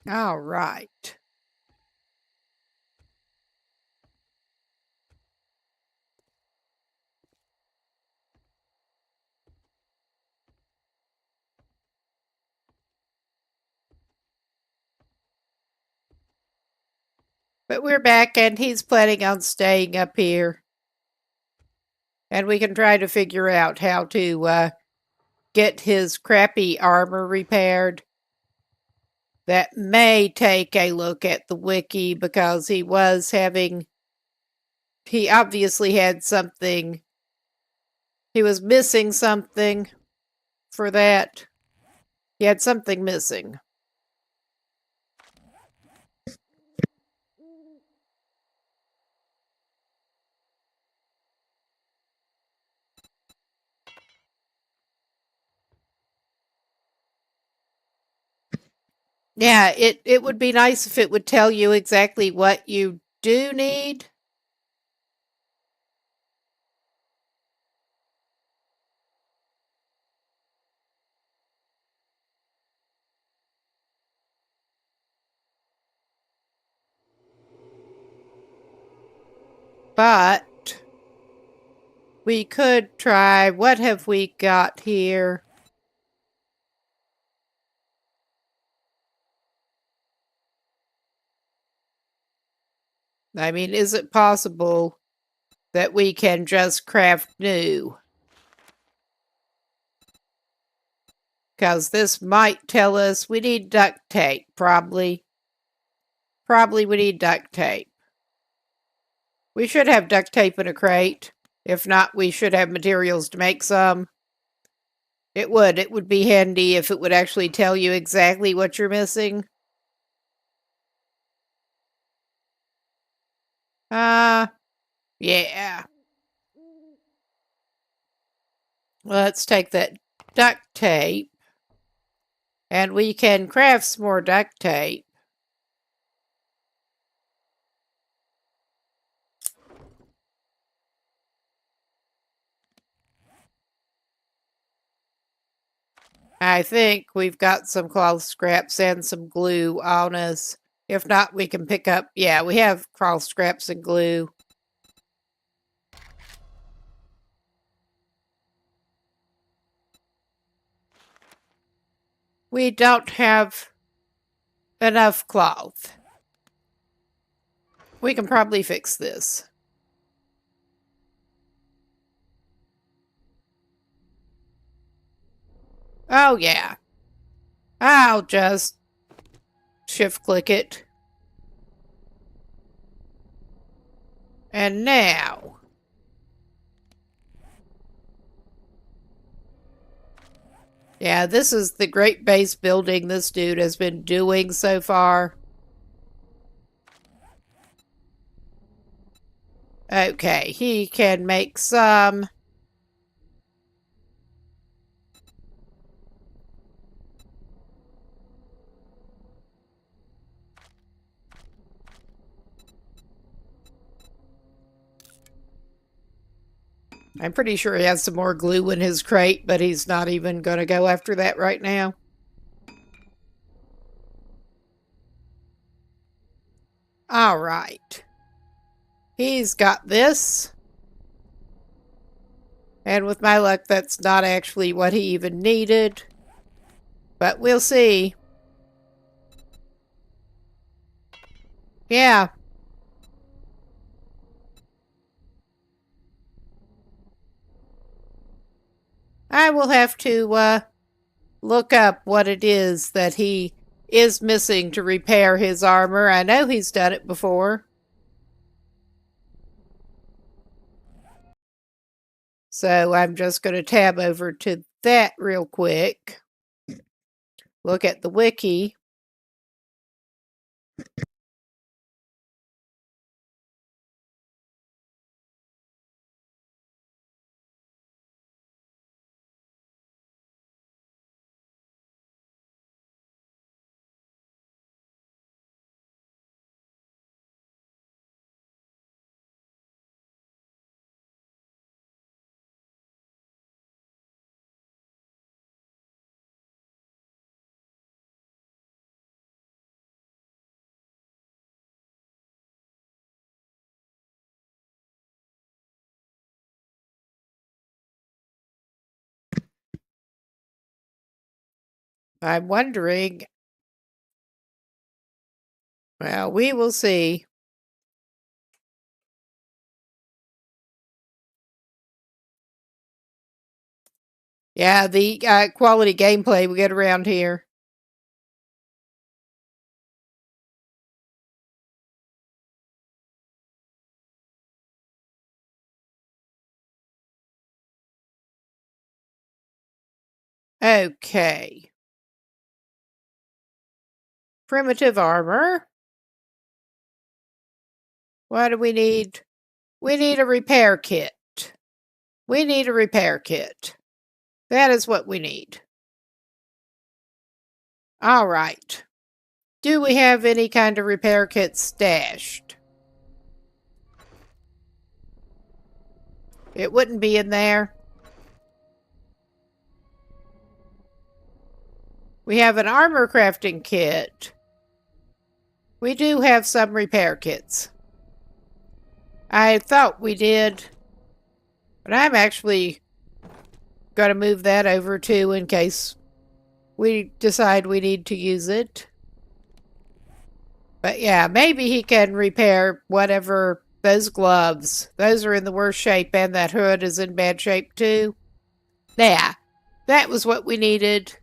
All right. But we're back and he's planning on staying up here. And we can try to figure out how to get his crappy armor repaired. That may take a look at the wiki because he obviously had something. He was missing something for that. He had something missing. Yeah, it would be nice if it would tell you exactly what you do need. But we could try, what have we got here? I mean, is it possible that we can just craft new? Because this might tell us we need duct tape, probably. Probably we need duct tape. We should have duct tape in a crate. If not, we should have materials to make some. It would be handy if it would actually tell you exactly what you're missing. Yeah. Let's take that duct tape. And we can craft some more duct tape. I think we've got some cloth scraps and some glue on us. If not, we can pick up... Yeah, we have cloth scraps and glue. We don't have enough cloth. We can probably fix this. Oh, yeah. I'll just shift-click it. And now... Yeah, this is the great base building this dude has been doing so far. Okay, he can make some... I'm pretty sure he has some more glue in his crate, but he's not even going to go after that right now. All right. He's got this. And with my luck, that's not actually what he even needed. But we'll see. Yeah. I will have to look up what it is that he is missing to repair his armor. I know he's done it before. So I'm just going to tab over to that real quick. Look at the wiki. I'm wondering. Well, we will see. Yeah, the quality gameplay we get around here. Okay. Primitive armor. What do we need? We need a repair kit. We need a repair kit. That is what we need. All right. Do we have any kind of repair kit stashed? It wouldn't be in there. We have an armor crafting kit. We do have some repair kits. I thought we did, but I'm actually going to move that over too in case we decide we need to use it. But yeah, maybe he can repair whatever those gloves. Those are in the worst shape, and that hood is in bad shape too. Yeah, that was what we needed.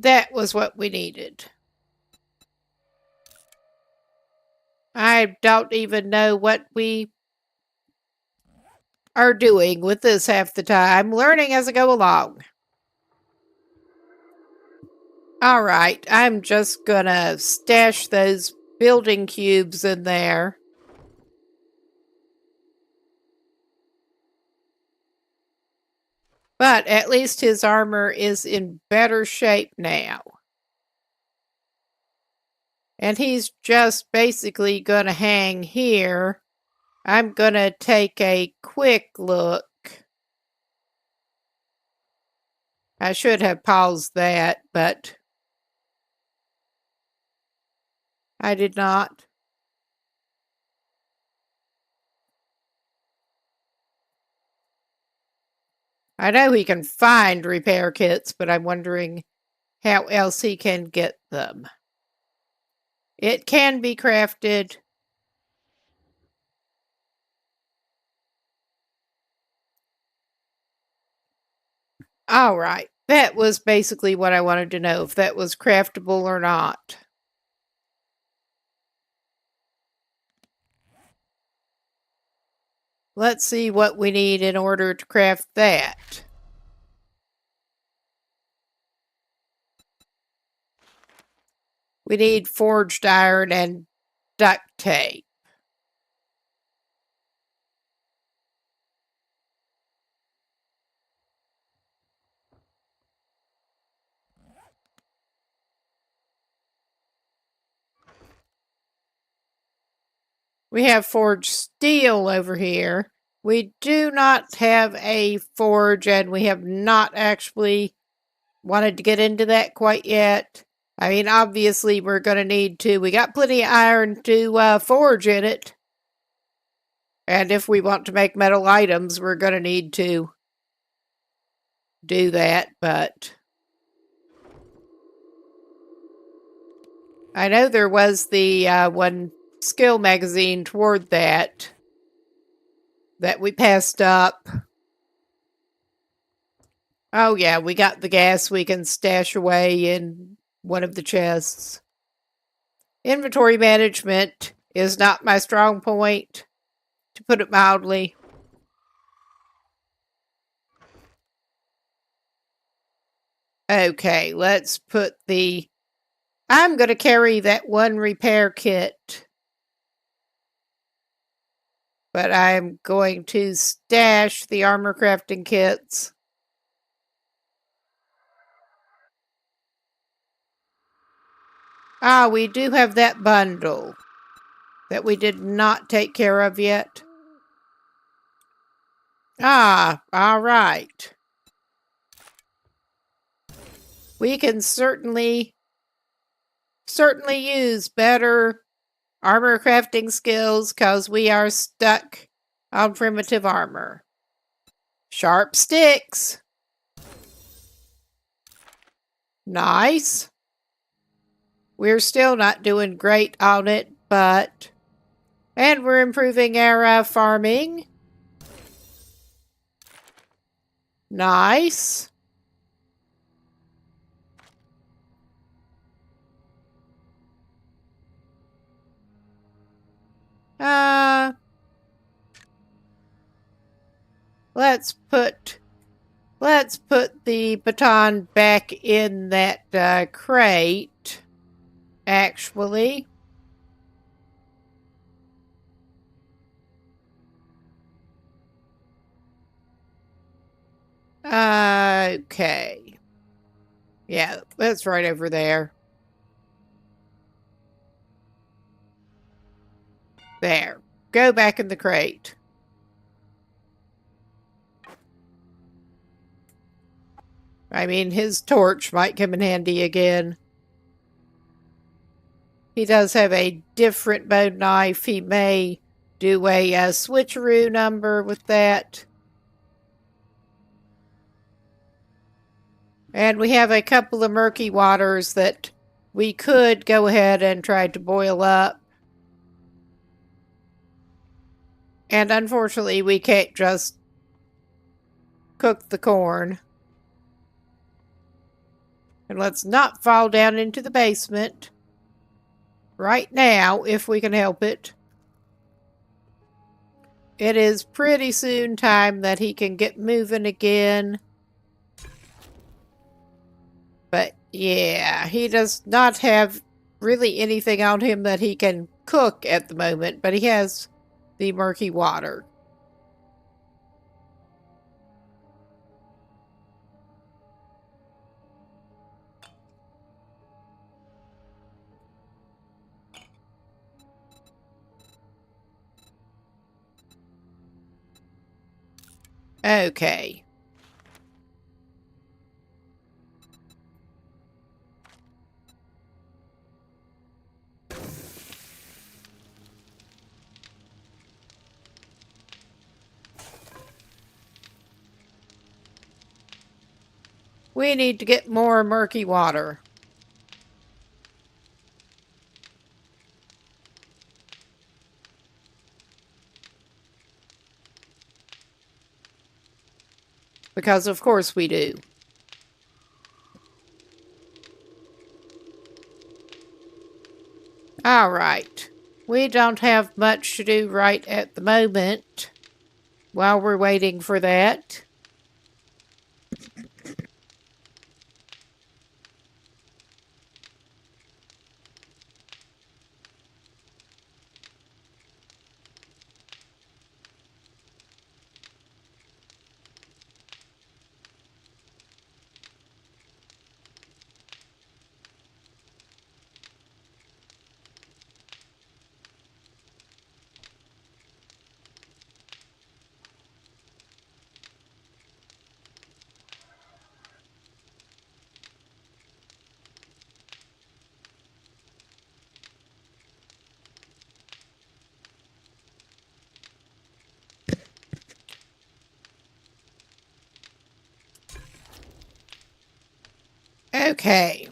That was what we needed. I don't even know what we are doing with this half the time. I'm learning as I go along. All right, I'm just gonna stash those building cubes in there. But at least his armor is in better shape now. And he's just basically gonna hang here. I'm gonna take a quick look. I should have paused that, but I did not. I know he can find repair kits, but I'm wondering how else he can get them. It can be crafted. All right. That was basically what I wanted to know, if that was craftable or not. Let's see what we need in order to craft that. We need forged iron and duct tape. We have forged steel over here. We do not have a forge, and we have not actually wanted to get into that quite yet. I mean, obviously, we're going to need to. We got plenty of iron to forge in it. And if we want to make metal items, we're going to need to do that, but I know there was the one skill magazine toward that we passed up. Oh yeah, we got the gas we can stash away in one of the chests. Inventory management is not my strong point, to put it mildly. Okay, let's put the... I'm going to carry that one repair kit. But I'm going to stash the armor crafting kits. Ah, we do have that bundle that we did not take care of yet. Ah, all right. We can certainly use better armor crafting skills because we are stuck on primitive armor. Sharp sticks. Nice. We're still not doing great on it, but... And we're improving our farming. Nice. Let's put the baton back in that crate, actually. Okay. Yeah, that's right over there. There. Go back in the crate. I mean, his torch might come in handy again. He does have a different bone knife. He may do a switcheroo number with that. And we have a couple of murky waters that we could go ahead and try to boil up. And unfortunately, we can't just cook the corn. And let's not fall down into the basement right now, if we can help it. It is pretty soon time that he can get moving again. But yeah, he does not have really anything on him that he can cook at the moment, but he has the murky water. Okay. We need to get more murky water. Because of course we do. Alright. We don't have much to do right at the moment while we're waiting for that. Okay.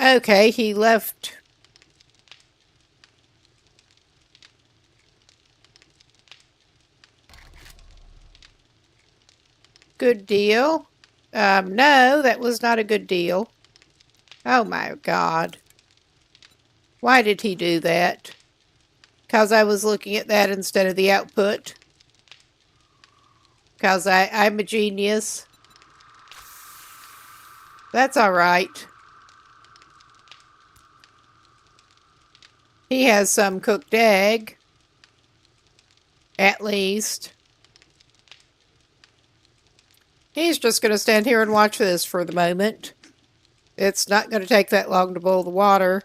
Okay, he left. Good deal. No, that was not a good deal. Oh my God. Why did he do that? Because I was looking at that instead of the output. Because I'm a genius. That's all right. He has some cooked egg. At least. He's just going to stand here and watch this for the moment. It's not going to take that long to boil the water.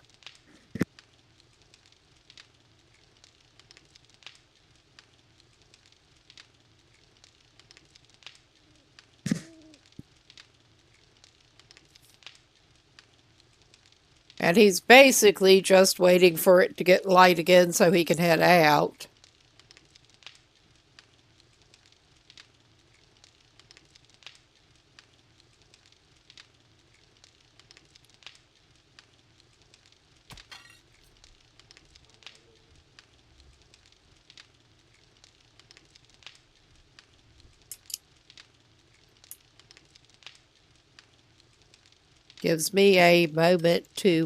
And he's basically just waiting for it to get light again so he can head out. Gives me a moment to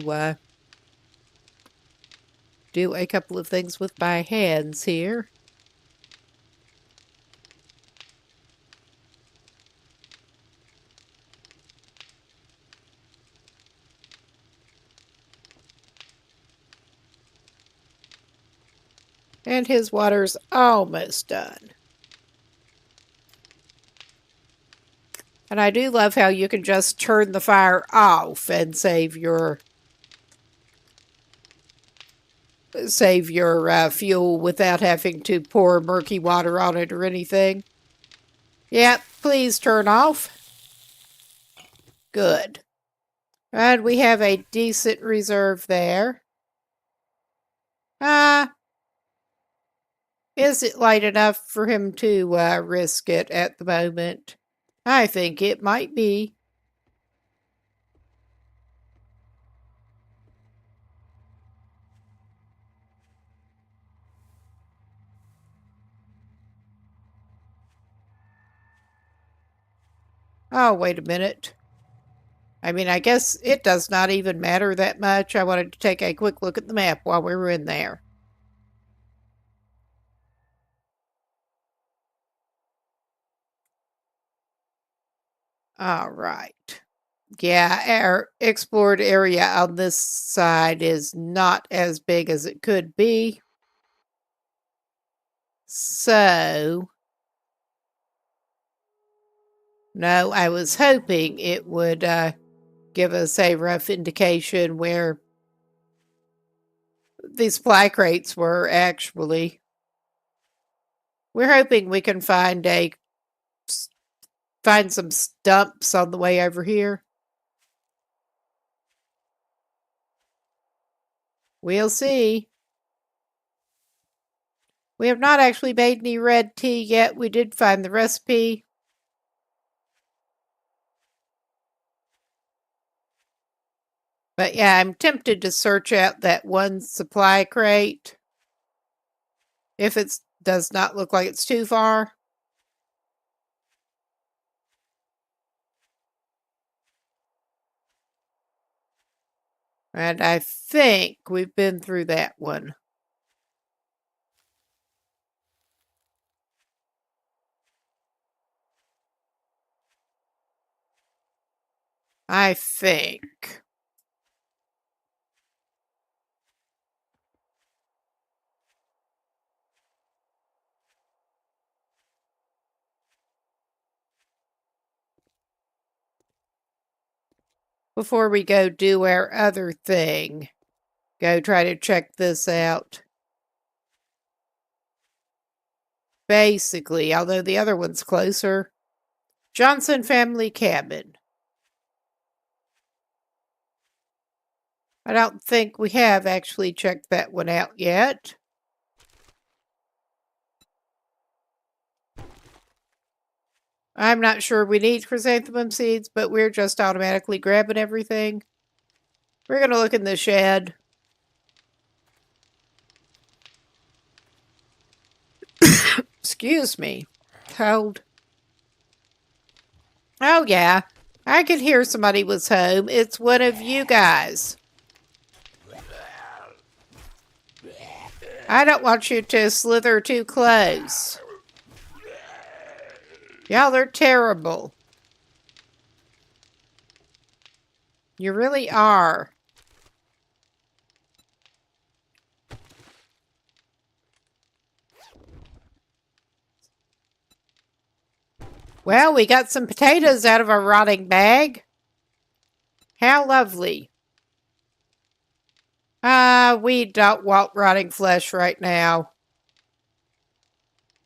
do a couple of things with my hands here. And his water's almost done. And I do love how you can just turn the fire off and save your fuel without having to pour murky water on it or anything. Yep, please turn off. Good. And we have a decent reserve there. Is it light enough for him to risk it at the moment? I think it might be. Oh, wait a minute. I mean, I guess it does not even matter that much. I wanted to take a quick look at the map while we were in there. All right. Yeah, our explored area on this side is not as big as it could be. So, no, I was hoping it would give us a rough indication where these supply crates were actually. We're hoping we can find some stumps on the way over here. We'll see. We have not actually made any red tea yet. We did find the recipe. But yeah, I'm tempted to search out that one supply crate. If it does not look like it's too far. And I think we've been through that one. I think. Before we go do our other thing, go try to check this out. Basically, although the other one's closer, Johnson Family Cabin. I don't think we have actually checked that one out yet. I'm not sure we need chrysanthemum seeds, but we're just automatically grabbing everything. We're going to look in the shed. Excuse me. Cold. Oh, yeah. I could hear somebody was home. It's one of you guys. I don't want you to slither too close. Y'all are terrible. You really are. Well, we got some potatoes out of our rotting bag. How lovely. We don't want rotting flesh right now.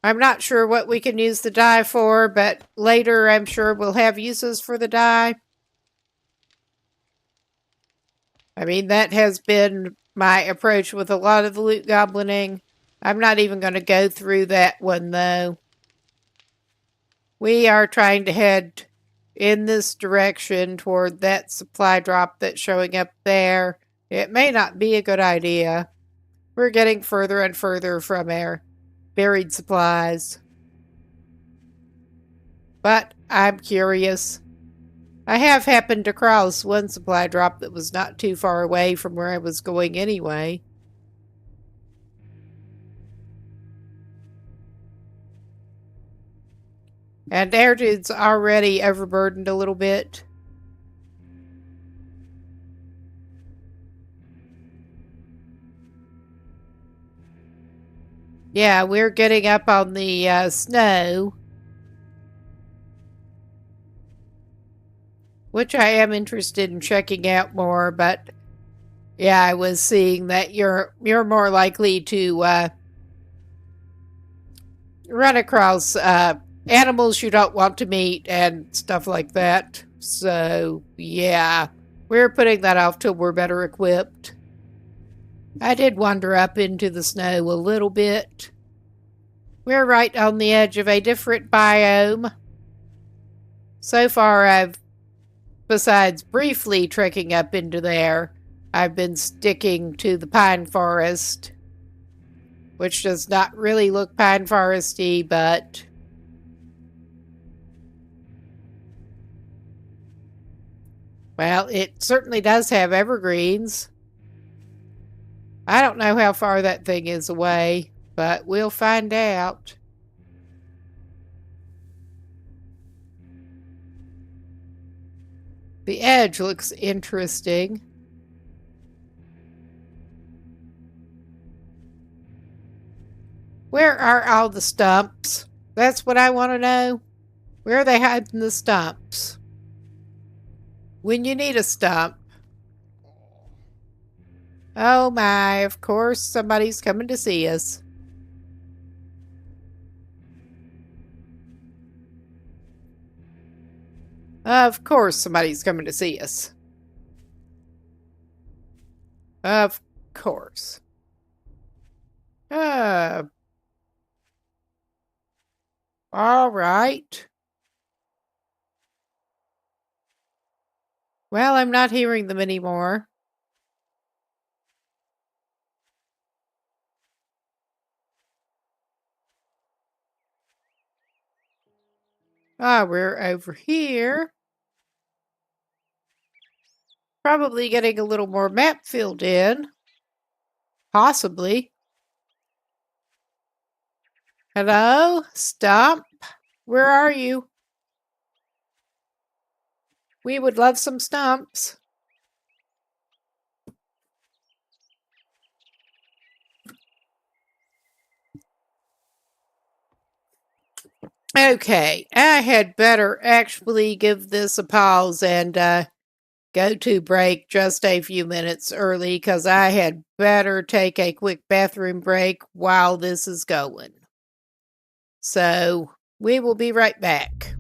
I'm not sure what we can use the dye for, but later I'm sure we'll have uses for the dye. I mean, that has been my approach with a lot of the loot goblining. I'm not even going to go through that one, though. We are trying to head in this direction toward that supply drop that's showing up there. It may not be a good idea. We're getting further and further from our buried supplies. But I'm curious. I have happened to cross one supply drop that was not too far away from where I was going anyway. And our dude's already overburdened a little bit. Yeah, we're getting up on the snow. Which I am interested in checking out more, but yeah, I was seeing that you're more likely to run across animals you don't want to meet and stuff like that. So, yeah, we're putting that off till we're better equipped. I did wander up into the snow a little bit. We're right on the edge of a different biome. So far, besides briefly trekking up into there, I've been sticking to the pine forest, which does not really look pine foresty, but well, it certainly does have evergreens. I don't know how far that thing is away, but we'll find out. The edge looks interesting. Where are all the stumps? That's what I want to know. Where are they hiding the stumps? When you need a stump. Oh my, of course somebody's coming to see us. Of course somebody's coming to see us. Of course. All right. Well, I'm not hearing them anymore. We're over here. Probably getting a little more map filled in. Possibly. Hello? Stump? Where are you? We would love some stumps. Okay, I had better actually give this a pause and go to break just a few minutes early because I had better take a quick bathroom break while this is going. So, we will be right back.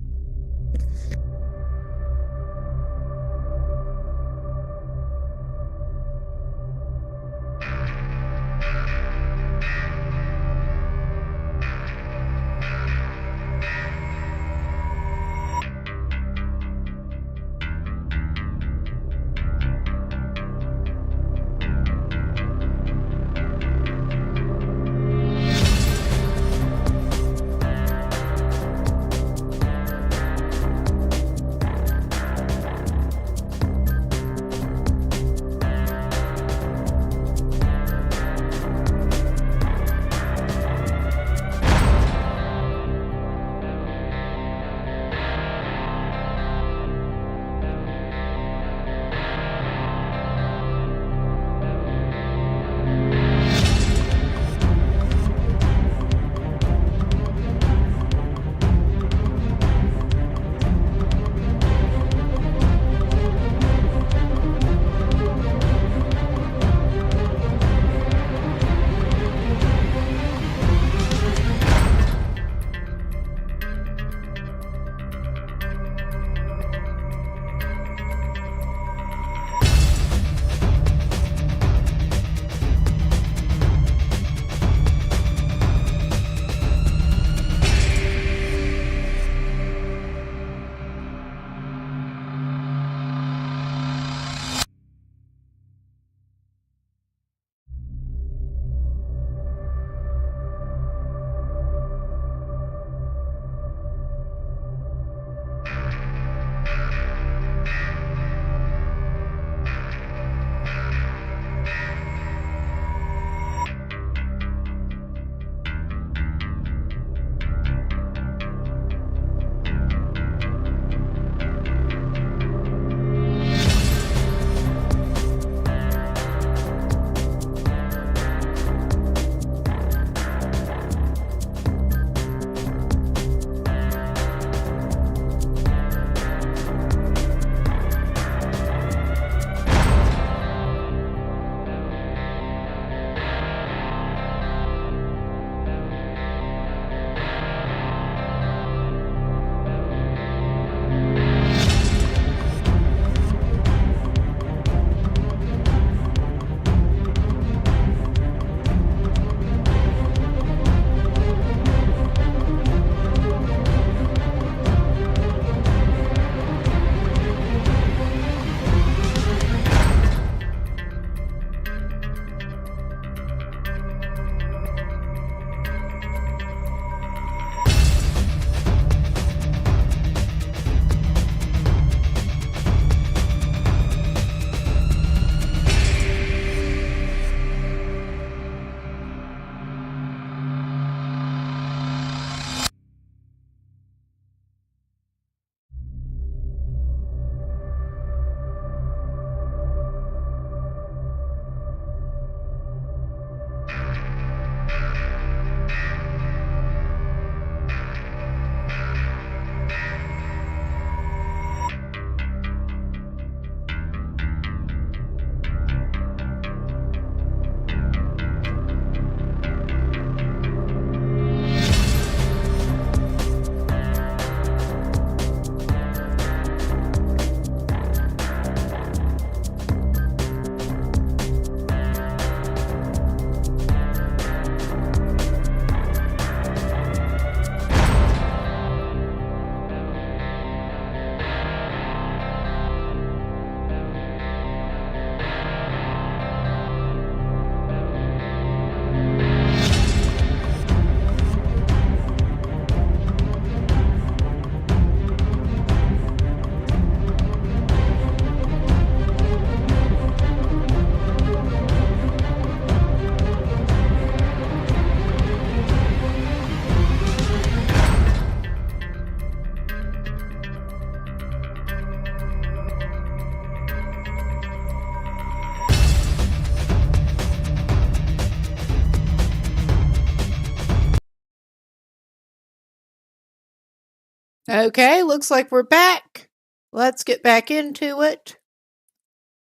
Okay, looks like we're back. Let's get back into it.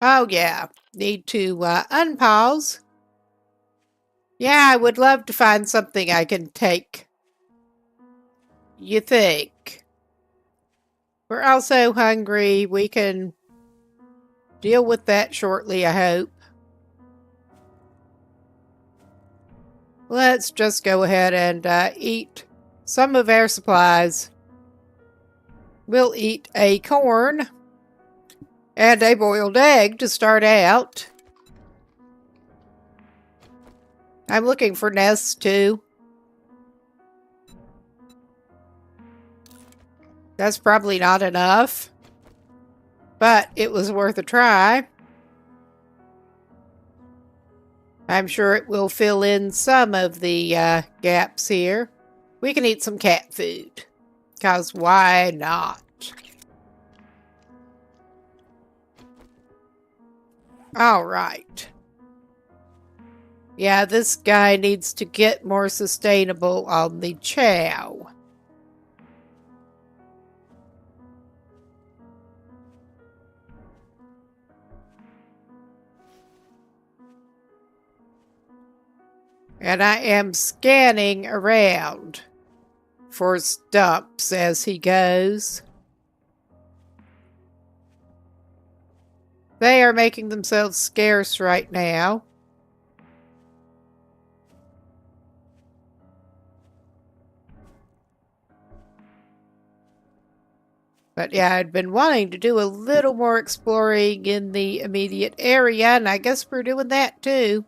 Oh, yeah. Need to unpause. Yeah, I would love to find something I can take. You think? We're also hungry. We can deal with that shortly, I hope. Let's just go ahead and eat some of our supplies. We'll eat a corn and a boiled egg to start out. I'm looking for nests too. That's probably not enough, but it was worth a try. I'm sure it will fill in some of the gaps here. We can eat some cat food, because why not? All right. Yeah, this guy needs to get more sustainable on the chow. And I am scanning around for stumps as he goes. They are making themselves scarce right now. But yeah, I'd been wanting to do a little more exploring in the immediate area, and I guess we're doing that too.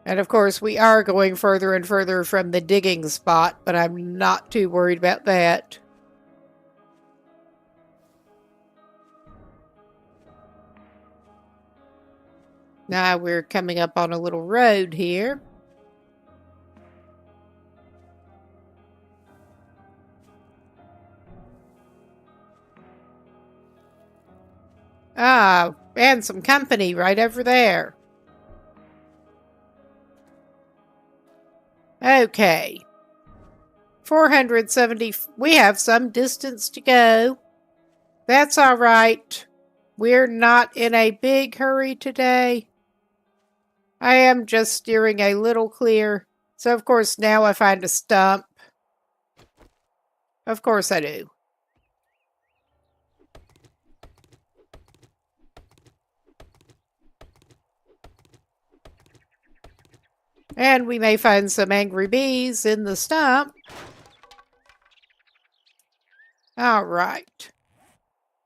And of course, we are going further and further from the digging spot, but I'm not too worried about that. Now we're coming up on a little road here. Ah, and some company right over there. Okay. 470. We have some distance to go. That's all right. We're not in a big hurry today. I am just steering a little clear. So, of course, now I find a stump. Of course I do. And we may find some angry bees in the stump. All right.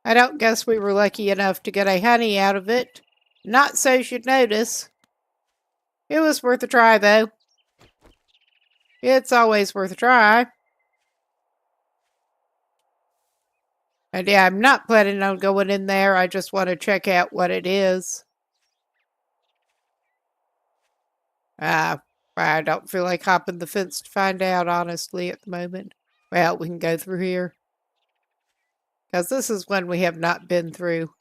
I don't guess we were lucky enough to get a honey out of it. Not so you'd notice. It was worth a try, though. It's always worth a try. And yeah, I'm not planning on going in there. I just want to check out what it is. I don't feel like hopping the fence to find out, honestly, at the moment. Well, we can go through here. Because this is one we have not been through.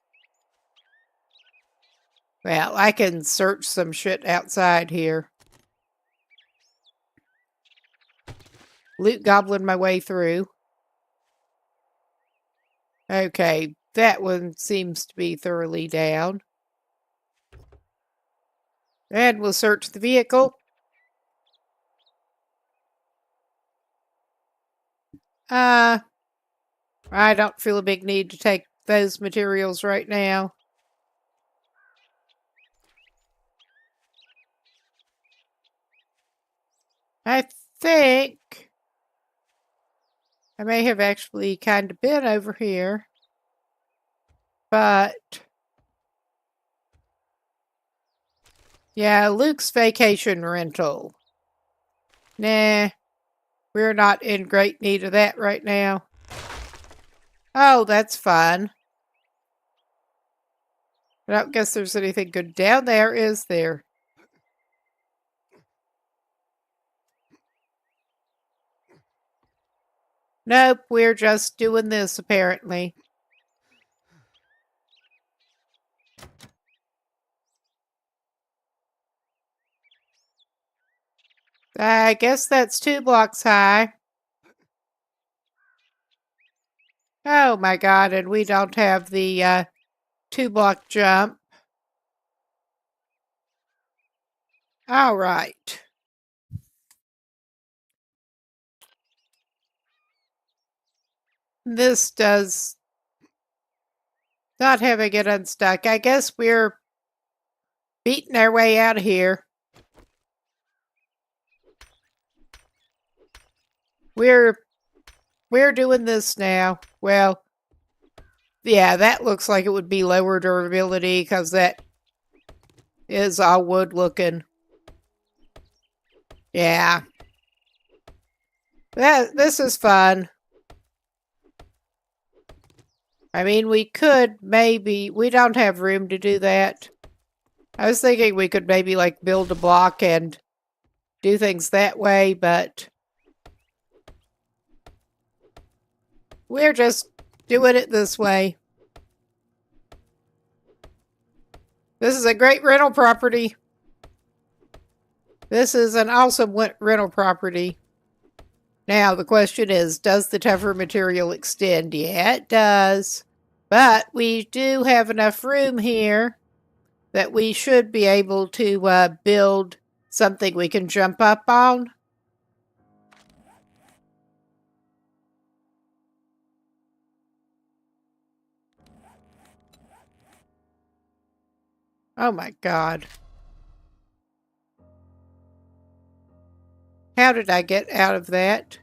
Well, I can search some shit outside here. Loot goblin my way through. Okay, that one seems to be thoroughly down. And we'll search the vehicle. I don't feel a big need to take those materials right now. I think I may have actually kind of been over here. But yeah, Luke's vacation rental. Nah, we're not in great need of that right now. Oh, that's fun. I don't guess there's anything good down there, is there? Nope, we're just doing this, apparently. I guess that's 2 blocks high. Oh my god, and we don't have the 2-block jump. All right. This does not having it unstuck. I guess we're beating our way out of here. We're doing this now. Well, yeah, that looks like it would be lower durability because that is all wood looking. Yeah. This is fun. I mean, we could maybe... We don't have room to do that. I was thinking we could maybe, like, build a block and do things that way, but... We're just doing it this way. This is a great rental property. This is an awesome rental property. Now, the question is, does the tougher material extend? Yeah, it does. But we do have enough room here that we should be able to build something we can jump up on. Oh my god. How did I get out of that?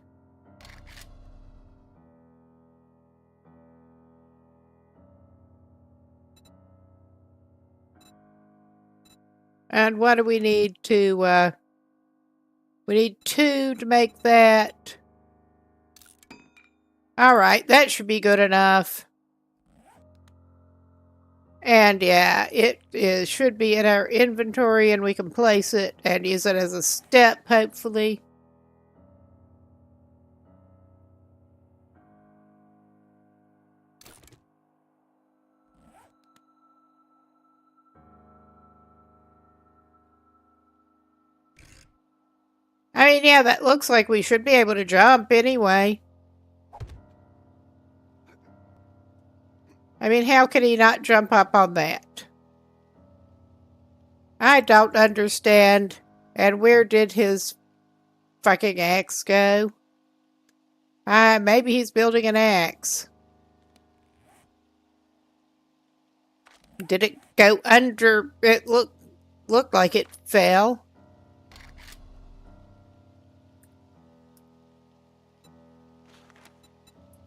And what do we need to, we need 2 to make that. Alright, that should be good enough. And yeah, it should be in our inventory and we can place it and use it as a step, hopefully. I mean, yeah, that looks like we should be able to jump anyway. I mean, how can he not jump up on that? I don't understand. And where did his fucking axe go? Maybe he's building an axe. Did it go under? It looked like it fell.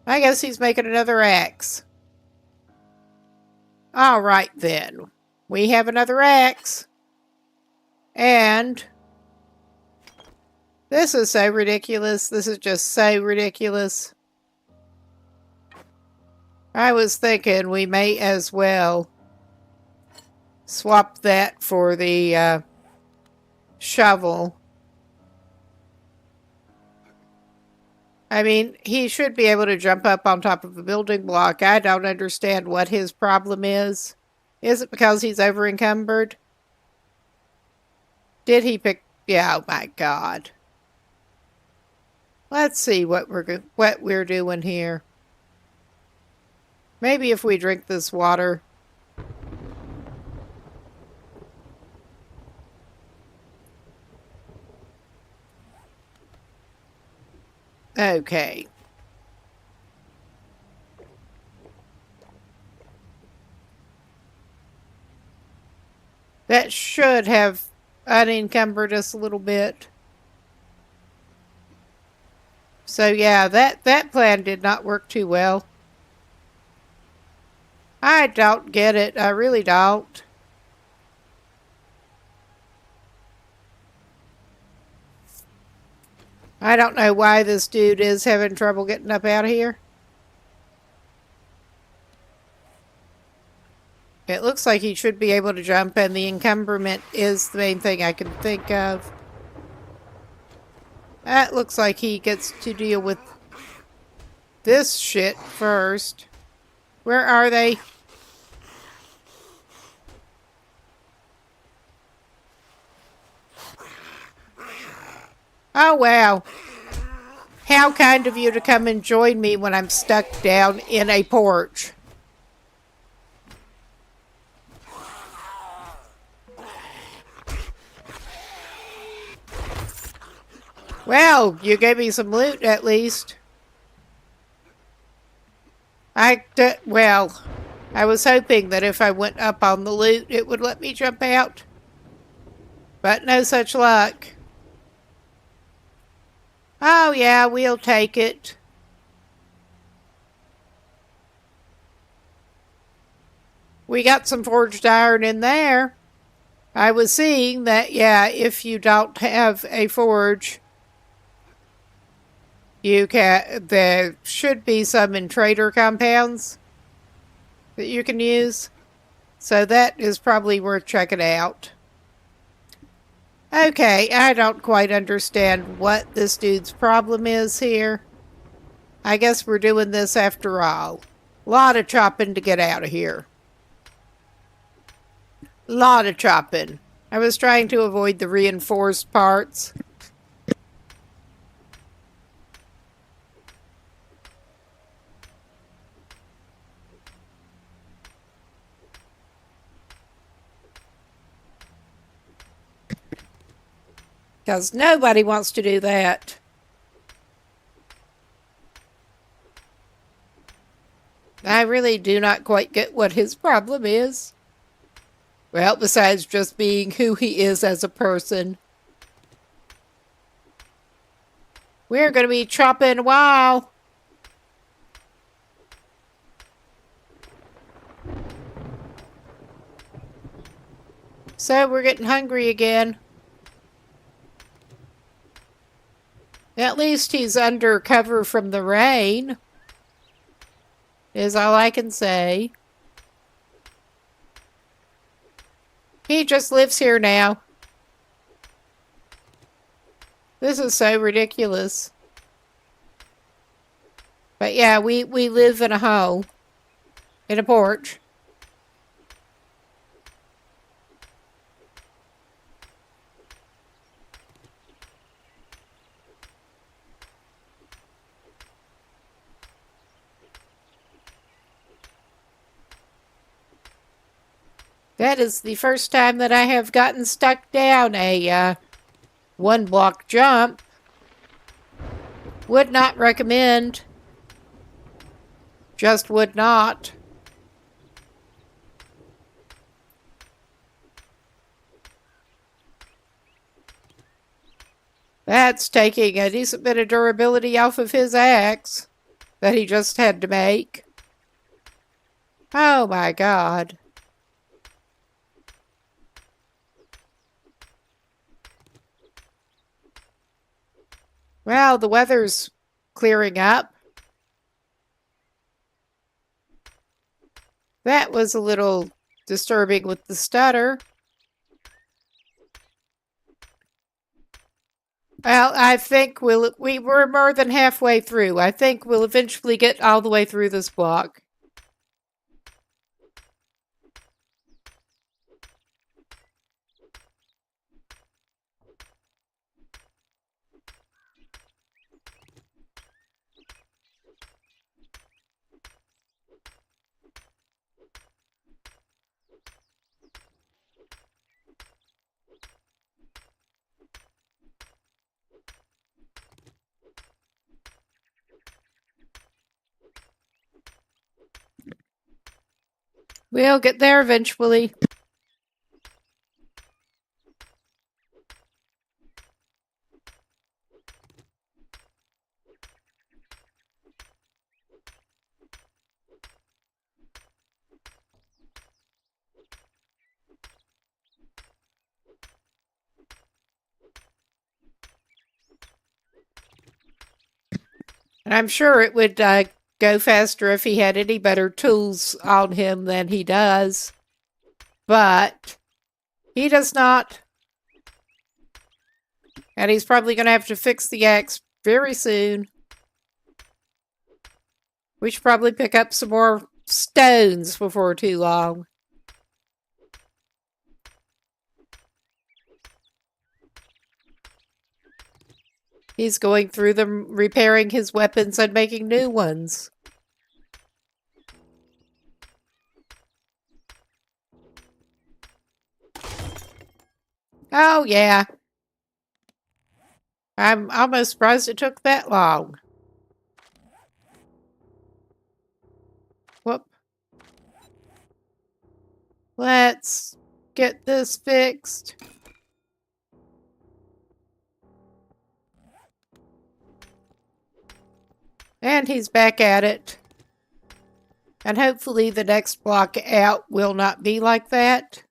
I guess he's making another axe. All right, then. We have another axe. And this is so ridiculous. This is just so ridiculous. I was thinking we may as well swap that for the shovel. I mean, he should be able to jump up on top of a building block. I don't understand what his problem is. Is it because he's over encumbered? Did he pick... Yeah, oh my god. Let's see what we're doing here. Maybe if we drink this water. Okay. That should have unencumbered us a little bit. So yeah, that plan did not work too well. I don't get it. I really don't. I don't know why this dude is having trouble getting up out of here. It looks like he should be able to jump, and the encumberment is the main thing I can think of. That looks like he gets to deal with this shit first. Where are they? Oh, wow. How kind of you to come and join me when I'm stuck down in a porch. Well, you gave me some loot at least. Well, I was hoping that if I went up on the loot, it would let me jump out. But no such luck. Oh, yeah, we'll take it. We got some forged iron in there. I was seeing that, yeah, if you don't have a forge, there should be some in trader compounds that you can use. So that is probably worth checking out. Okay, I don't quite understand what this dude's problem is here. I guess we're doing this after all. Lot of chopping to get out of here. Lot of chopping. I was trying to avoid the reinforced parts. Because nobody wants to do that. I really do not quite get what his problem is. Well, besides just being who he is as a person. We're going to be chopping a while. So we're getting hungry again. At least he's under cover from the rain, is all I can say. He just lives here now. This is so ridiculous. But yeah, we live in a hole. In a porch. That is the first time that I have gotten stuck down a one block jump. Would not recommend. Just would not. That's taking a decent bit of durability off of his axe that he just had to make. Oh my God. Well, the weather's clearing up. That was a little disturbing with the stutter. Well, I think we were more than halfway through. I think we'll eventually get all the way through this block. We'll get there eventually. And I'm sure it would go faster if he had any better tools on him than he does. But he does not. And he's probably going to have to fix the axe very soon. We should probably pick up some more stones before too long. He's going through them, repairing his weapons and making new ones. Oh, yeah. I'm almost surprised it took that long. Whoop. Let's get this fixed. And he's back at it. And hopefully the next block out will not be like that.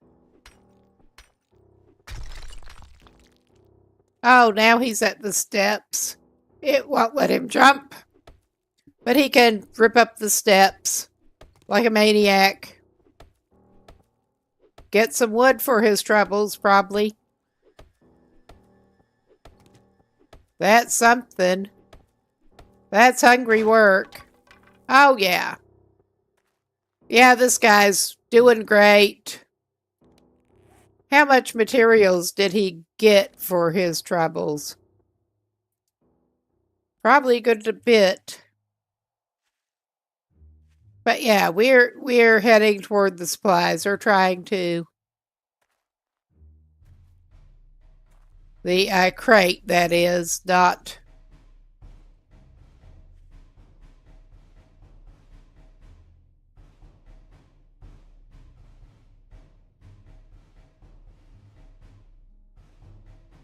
Oh, now he's at the steps. It won't let him jump. But he can rip up the steps like a maniac. Get some wood for his troubles, probably. That's something. That's hungry work. Oh, yeah. Yeah, this guy's doing great. How much materials did he get for his troubles? Probably a good bit. But yeah, we're heading toward the supplies, or trying to. The crate, that is, not...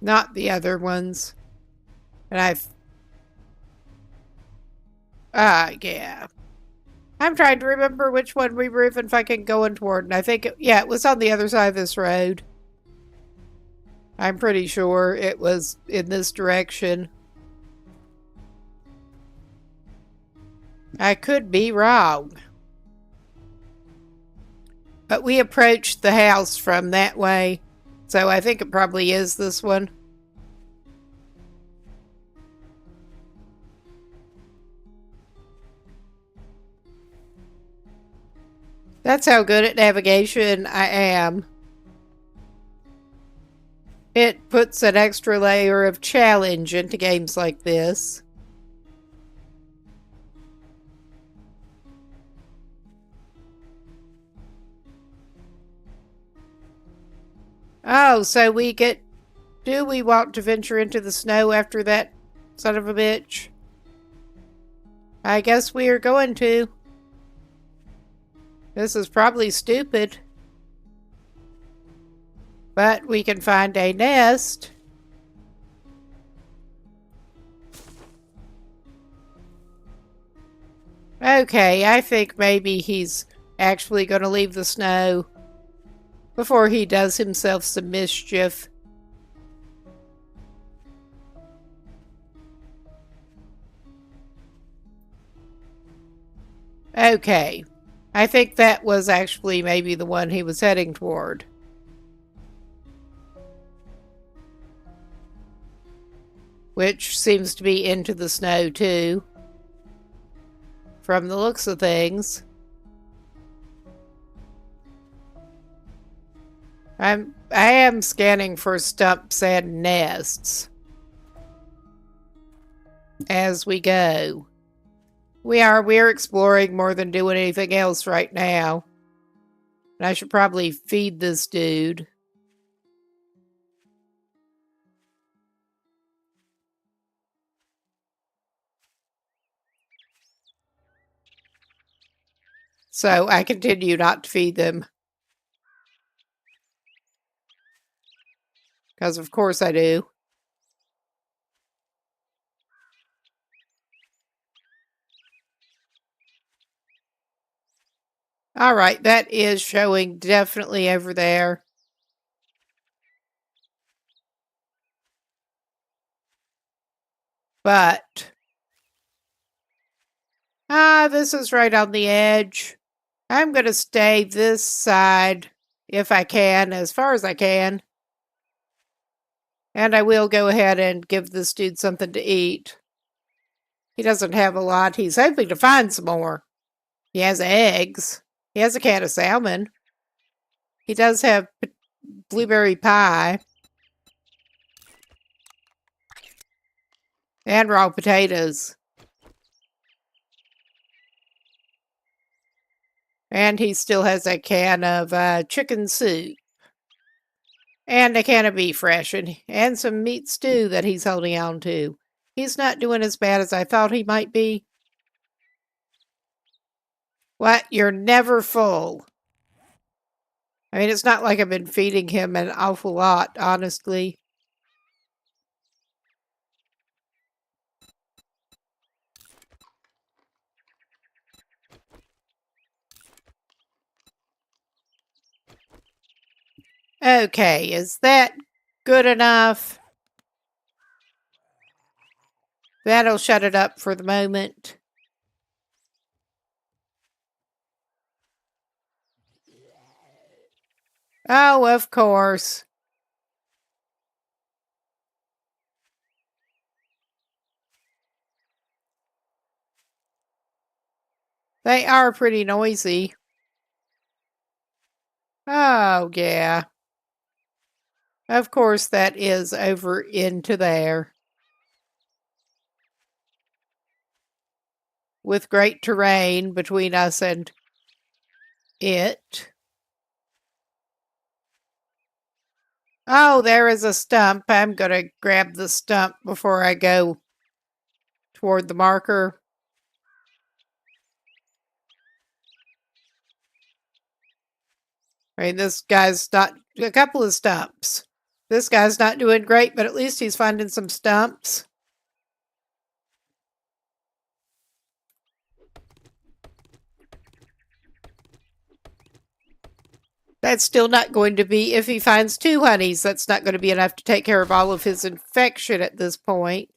Not the other ones. And yeah. I'm trying to remember which one we were even fucking going toward. And I think, it was on the other side of this road. I'm pretty sure it was in this direction. I could be wrong. But we approached the house from that way. So I think it probably is this one. That's how good at navigation I am. It puts an extra layer of challenge into games like this. Oh, so do we want to venture into the snow after that son of a bitch? I guess we are going to. This is probably stupid. But we can find a nest. Okay, I think maybe he's actually going to leave the snow before he does himself some mischief. Okay. I think that was actually maybe the one he was heading toward. Which seems to be into the snow too, from the looks of things. I am scanning for stumps and nests as we go. We're exploring more than doing anything else right now. And I should probably feed this dude. So I continue not to feed them. Because of course I do. Alright, that is showing definitely over there. But... this is right on the edge. I'm going to stay this side if I can, as far as I can. And I will go ahead and give this dude something to eat. He doesn't have a lot. He's hoping to find some more. He has eggs. He has a can of salmon. He does have blueberry pie. And raw potatoes. And he still has a can of chicken soup. And a can of beef ration. And some meat stew that he's holding on to. He's not doing as bad as I thought he might be. What? You're never full. I mean, it's not like I've been feeding him an awful lot, honestly. Okay, is that good enough? That'll shut it up for the moment. Oh, of course. They are pretty noisy. Oh, yeah. Of course, that is over into there. With great terrain between us and it. Oh, there is a stump. I'm going to grab the stump before I go toward the marker. I mean, this guy's not... A couple of stumps. This guy's not doing great, but at least he's finding some stumps. That's still not going to be, if he finds 2 honeys, that's not going to be enough to take care of all of his infection at this point.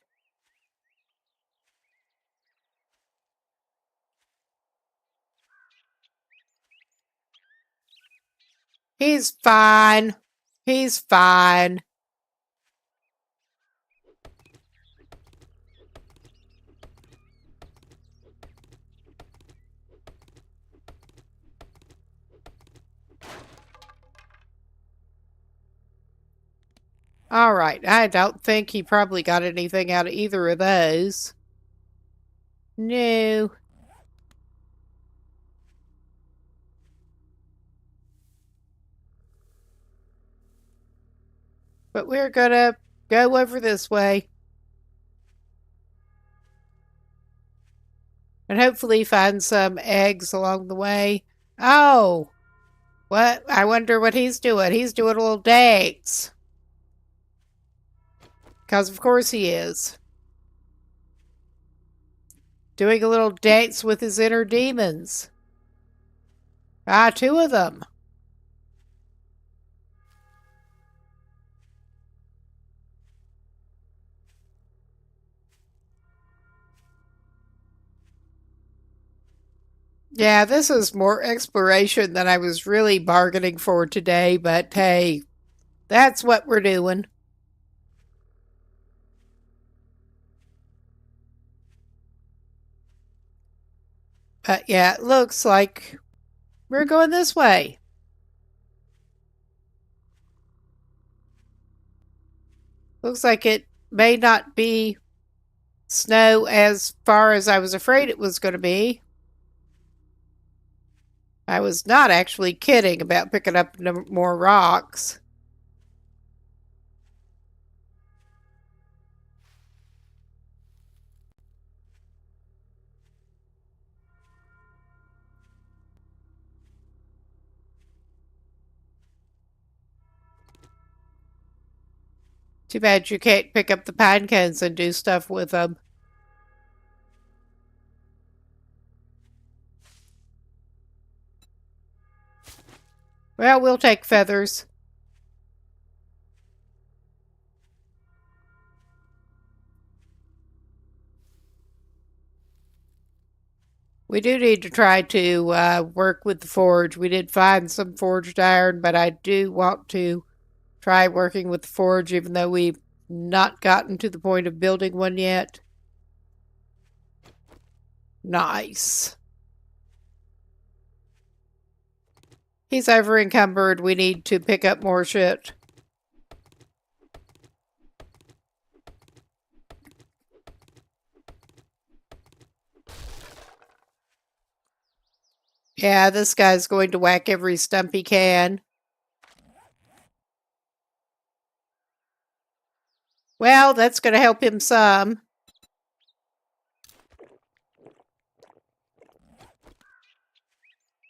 He's fine. He's fine. All right, I don't think he probably got anything out of either of those. No. But we're gonna go over this way. And hopefully find some eggs along the way. Oh! What? I wonder what he's doing. He's doing a little dance. Because of course he is. Doing a little dance with his inner demons. Ah, 2 of them. Yeah, this is more exploration than I was really bargaining for today, but hey, that's what we're doing. But yeah, it looks like we're going this way. Looks like it may not be snow as far as I was afraid it was going to be. I was not actually kidding about picking up more rocks. Too bad you can't pick up the pine cones and do stuff with them. Well, we'll take feathers. We do need to try to work with the forge. We did find some forged iron, but I do want to try working with the forge, even though we've not gotten to the point of building one yet. Nice. He's over encumbered. We need to pick up more shit. Yeah, this guy's going to whack every stump he can. Well, that's going to help him some.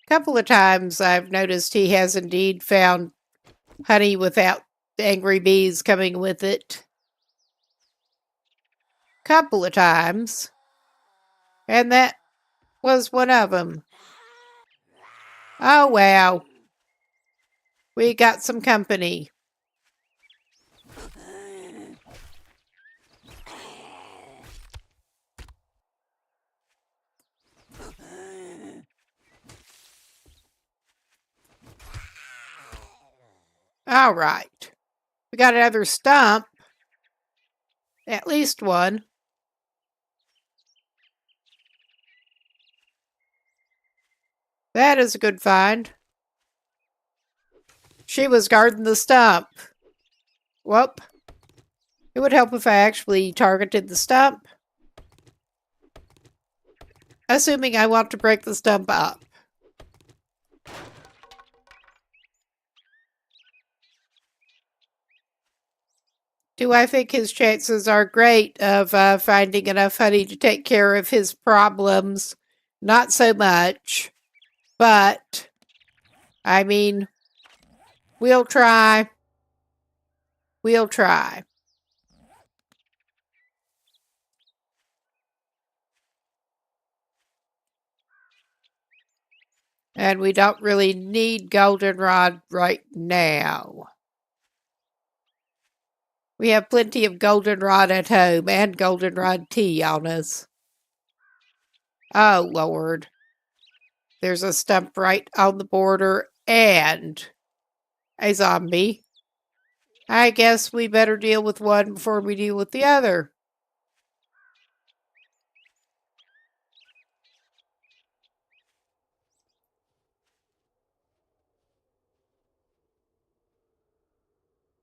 A couple of times I've noticed he has indeed found honey without angry bees coming with it. Couple of times. And that was one of them. Oh, wow. We got some company. All right. We got another stump. At least one. That is a good find. She was guarding the stump. Whoop. It would help if I actually targeted the stump. Assuming I want to break the stump up. Do I think his chances are great of finding enough honey to take care of his problems? Not so much. But, I mean, we'll try. We'll try. And we don't really need goldenrod right now. We have plenty of goldenrod at home and goldenrod tea on us. Oh, Lord. There's a stump right on the border and a zombie. I guess we better deal with one before we deal with the other.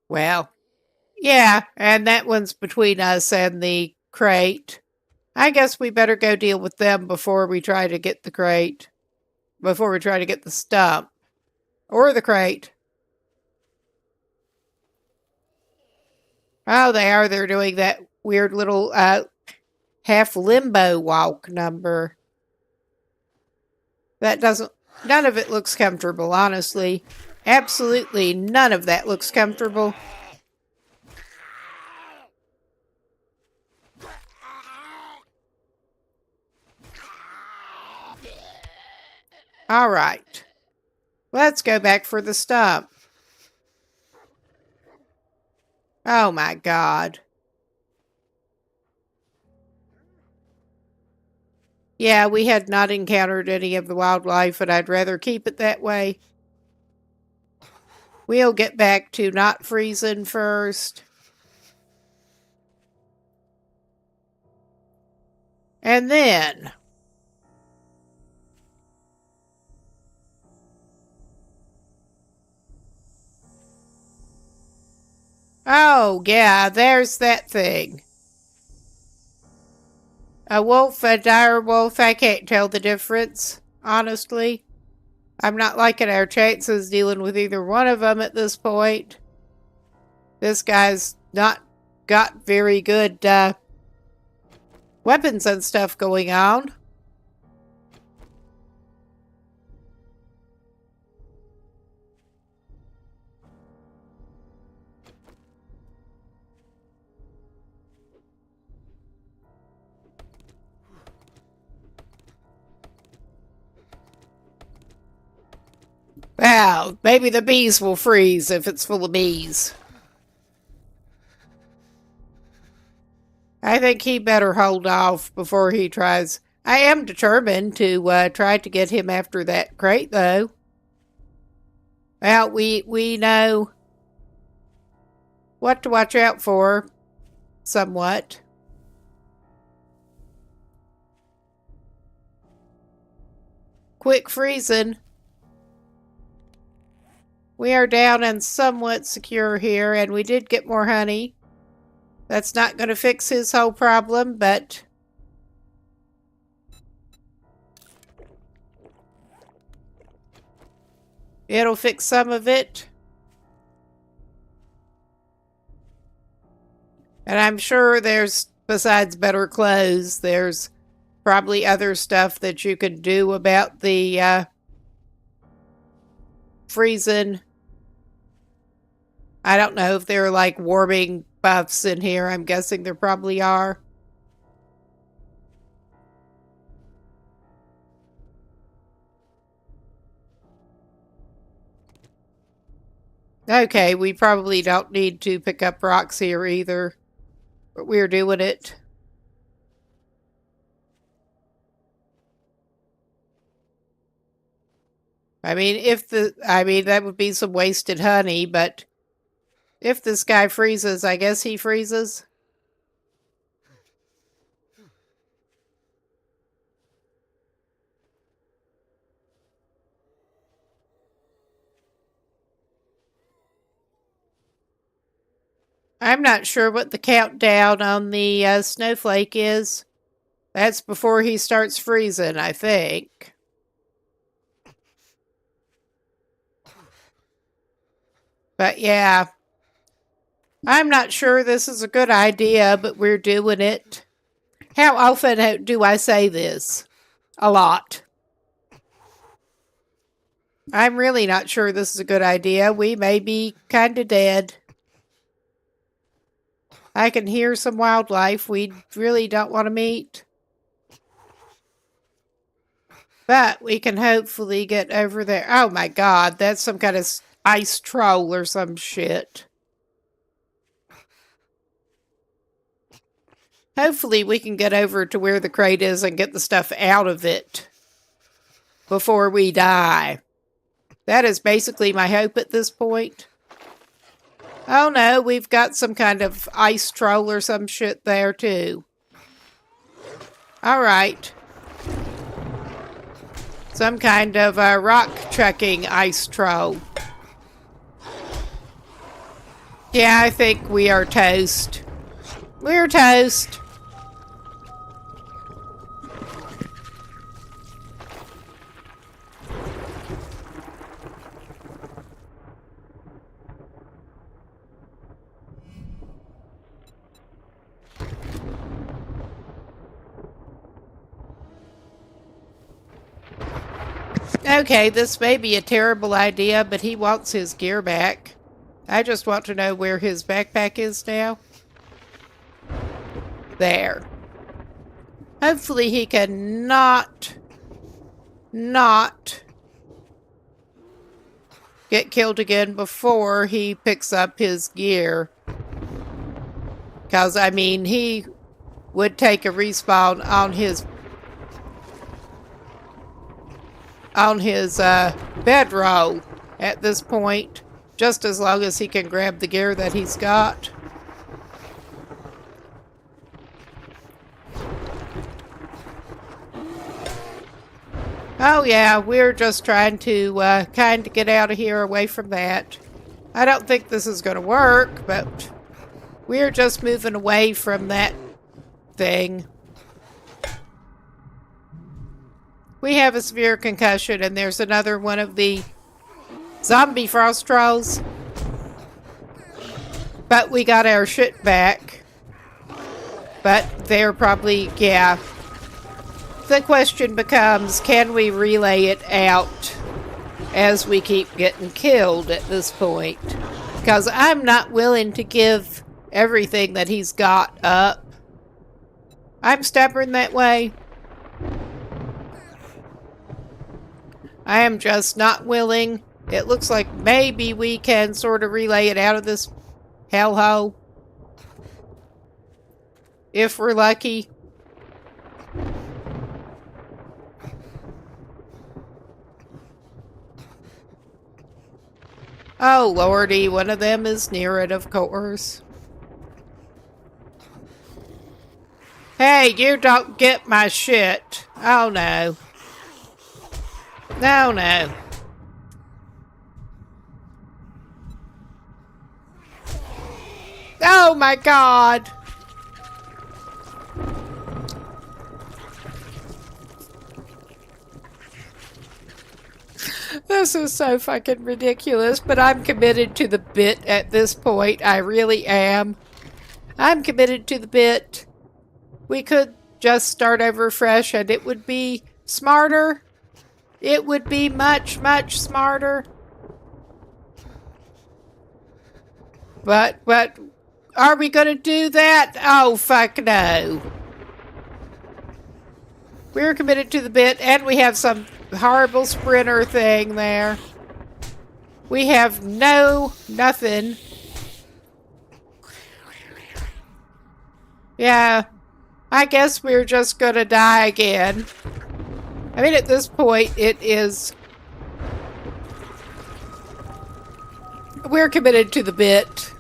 Well, yeah, and that one's between us and the crate. I guess we better go deal with them before we try to get the crate. Before we try to get the stump. Or the crate. Oh, they are. They're doing that weird little half limbo walk number. That doesn't... None of it looks comfortable, honestly. Absolutely none of that looks comfortable. All right. Let's go back for the stump. Oh my God. Yeah, we had not encountered any of the wildlife, and I'd rather keep it that way. We'll get back to not freezing first. And then... Oh, yeah, there's that thing. A wolf, a dire wolf, I can't tell the difference, honestly. I'm not liking our chances dealing with either one of them at this point. This guy's not got very good weapons and stuff going on. Well, maybe the bees will freeze if it's full of bees. I think he better hold off before he tries. I am determined to try to get him after that crate, though. Well, we know what to watch out for, somewhat. Quick freezing. We are down and somewhat secure here, and we did get more honey. That's not going to fix his whole problem, but... It'll fix some of it. And I'm sure there's, besides better clothes, there's probably other stuff that you could do about the freezing. I don't know if there are like warming buffs in here. I'm guessing there probably are. Okay, we probably don't need to pick up rocks here either. But we're doing it. I mean, that would be some wasted honey, but if this guy freezes, I guess he freezes. I'm not sure what the countdown on the snowflake is. That's before he starts freezing, I think. But yeah, I'm not sure this is a good idea, but we're doing it. How often do I say this? A lot. I'm really not sure this is a good idea. We may be kind of dead. I can hear some wildlife we really don't want to meet. But we can hopefully get over there. Oh my god, that's some kind of ice troll or some shit. Hopefully we can get over to where the crate is and get the stuff out of it before we die. That is basically my hope at this point. Oh no, we've got some kind of ice troll or some shit there too. Alright. Some kind of rock trekking ice troll. Yeah, I think we are toast. We're toast. Okay, this may be a terrible idea, but he wants his gear back. I just want to know where his backpack is now. There. Hopefully he can not get killed again before he picks up his gear. Because, I mean, he would take a respawn on his bedroll at this point, just as long as he can grab the gear that he's got. Oh yeah, we're just trying to kind of get out of here away from that. I don't think this is going to work, but we're just moving away from that thing. We have a severe concussion, and there's another one of the zombie frost trolls. But we got our shit back. But they're probably, yeah. The question becomes, can we relay it out as we keep getting killed at this point? Because I'm not willing to give everything that he's got up. I'm stubborn that way. I am just not willing. It looks like maybe we can sort of relay it out of this hellhole. If we're lucky. Oh, lordy, one of them is near it, of course. Hey, you don't get my shit. Oh, no. No, no. Oh, my God. This is so fucking ridiculous, but I'm committed to the bit at this point. I really am. I'm committed to the bit. We could just start over fresh and it would be smarter. It would be much, much smarter. But are we going to do that? Oh, fuck no. We're committed to the bit, and we have some horrible sprinter thing there. We have nothing. Yeah, I guess we're just going to die again. I mean, at this point, it is... We're committed to the bit.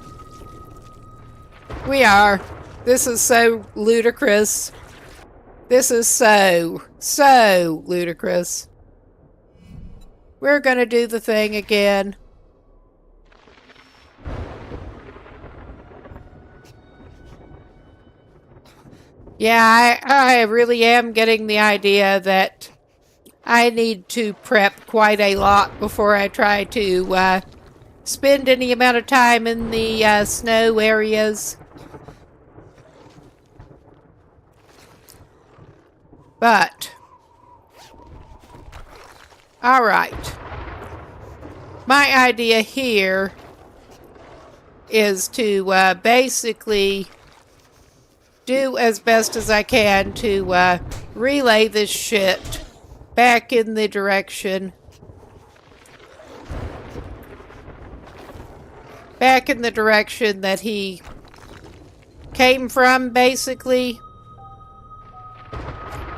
We are. This is so ludicrous. This is so ludicrous. We're gonna do the thing again. Yeah, I really am getting the idea that I need to prep quite a lot before I try to spend any amount of time in the snow areas. But, alright. My idea here is to basically do as best as I can to relay this shit back in the direction. Back in the direction that he came from, basically.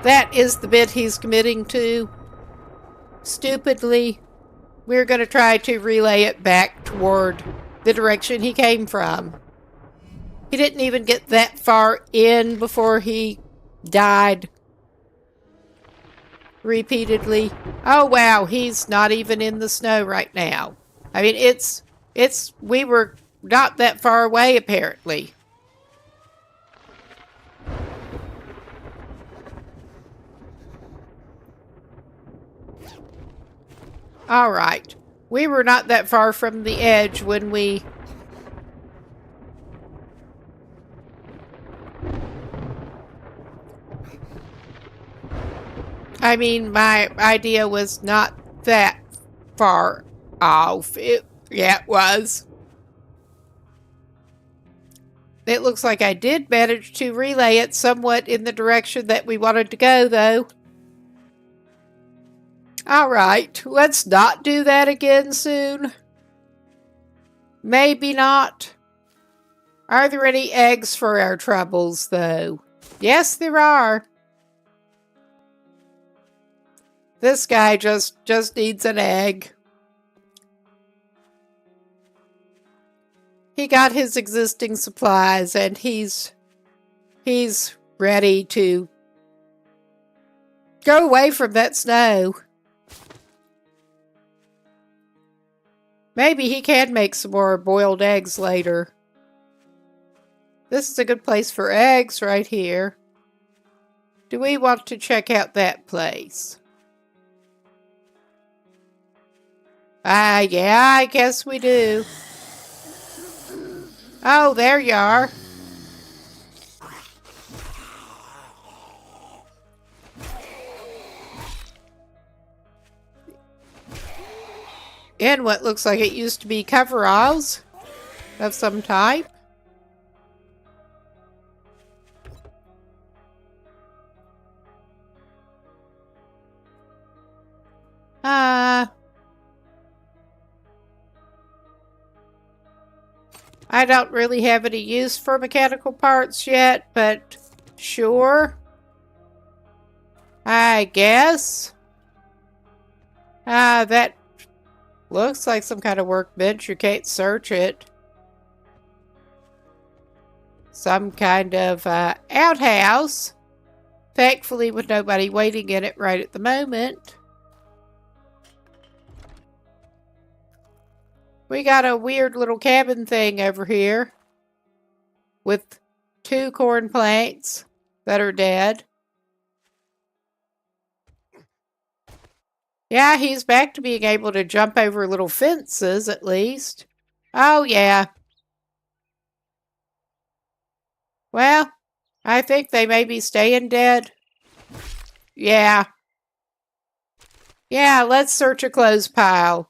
That is the bit he's committing to. Stupidly, we're going to try to relay it back toward the direction he came from. He didn't even get that far in before he died. Repeatedly. Oh wow, he's not even in the snow right now. I mean, we were not that far away apparently. Alright. We were not that far from the edge when we... I mean, my idea was not that far off. Yeah, it was. It looks like I did manage to relay it somewhat in the direction that we wanted to go, though. Alright, let's not do that again soon. Maybe not. Are there any eggs for our troubles, though? Yes, there are. This guy just needs an egg. He got his existing supplies and he's ready to go away from that snow. Maybe he can make some more boiled eggs later. This is a good place for eggs right here. Do we want to check out that place? Yeah, I guess we do. Oh, there you are. In what looks like it used to be coveralls of some type. I don't really have any use for mechanical parts yet, but sure. I guess. That looks like some kind of workbench. You can't search it. Some kind of outhouse. Thankfully, with nobody waiting in it right at the moment. We got a weird little cabin thing over here. With 2 corn plants that are dead. Yeah, he's back to being able to jump over little fences, at least. Oh, yeah. Well, I think they may be staying dead. Yeah. Yeah, let's search a clothes pile.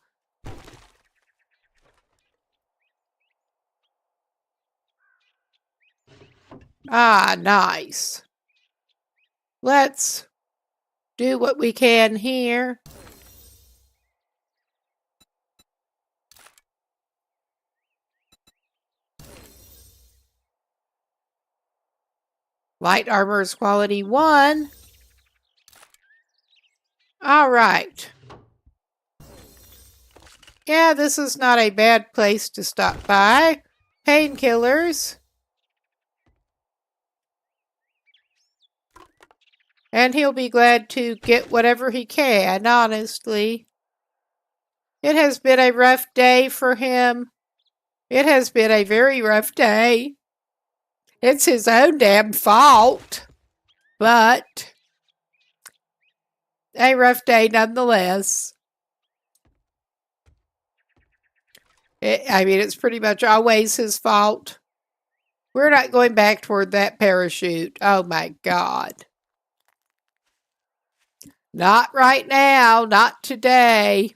Ah, nice. Let's do what we can here. Light armor is quality 1. All right. Yeah, this is not a bad place to stop by. Painkillers. And he'll be glad to get whatever he can, honestly. It has been a rough day for him. It has been a very rough day. It's his own damn fault. But a rough day nonetheless. It's pretty much always his fault. We're not going back toward that parachute. Oh my God. Not right now. Not today.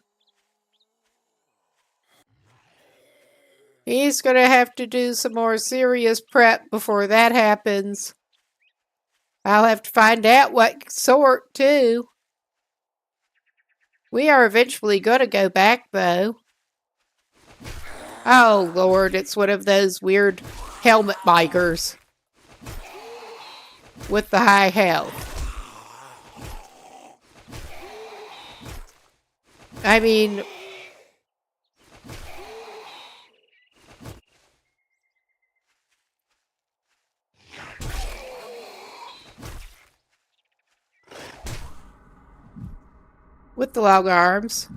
He's going to have to do some more serious prep before that happens. I'll have to find out what sort, too. We are eventually going to go back, though. Oh, Lord, it's one of those weird helmet bikers with the high health. I mean, with the long arms.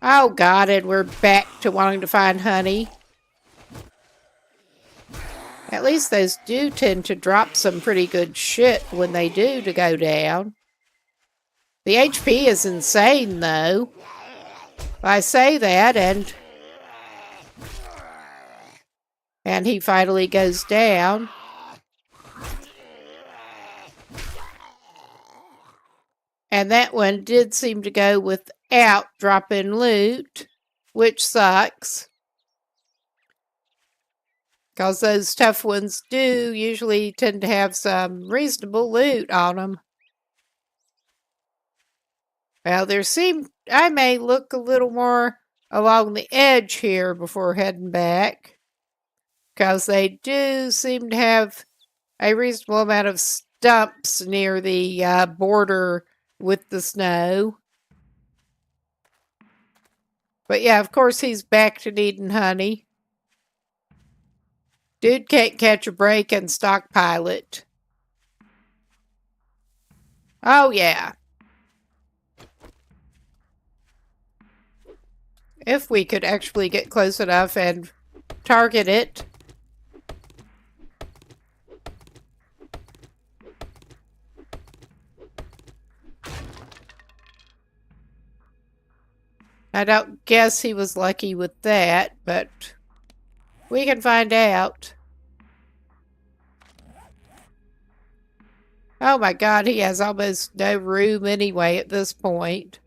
Oh, God, and we're back to wanting to find honey. At least those do tend to drop some pretty good shit when they do to go down. The HP is insane, though. I say that, and he finally goes down. And that one did seem to go without dropping loot, which sucks. Because those tough ones do usually tend to have some reasonable loot on them. Well, I may look a little more along the edge here before heading back. Because they do seem to have a reasonable amount of stumps near the border with the snow. But yeah, of course he's back to needing honey. Dude can't catch a break and stockpile it. Oh yeah. If we could actually get close enough and target it. I don't guess he was lucky with that, but we can find out. Oh my God, he has almost no room anyway at this point.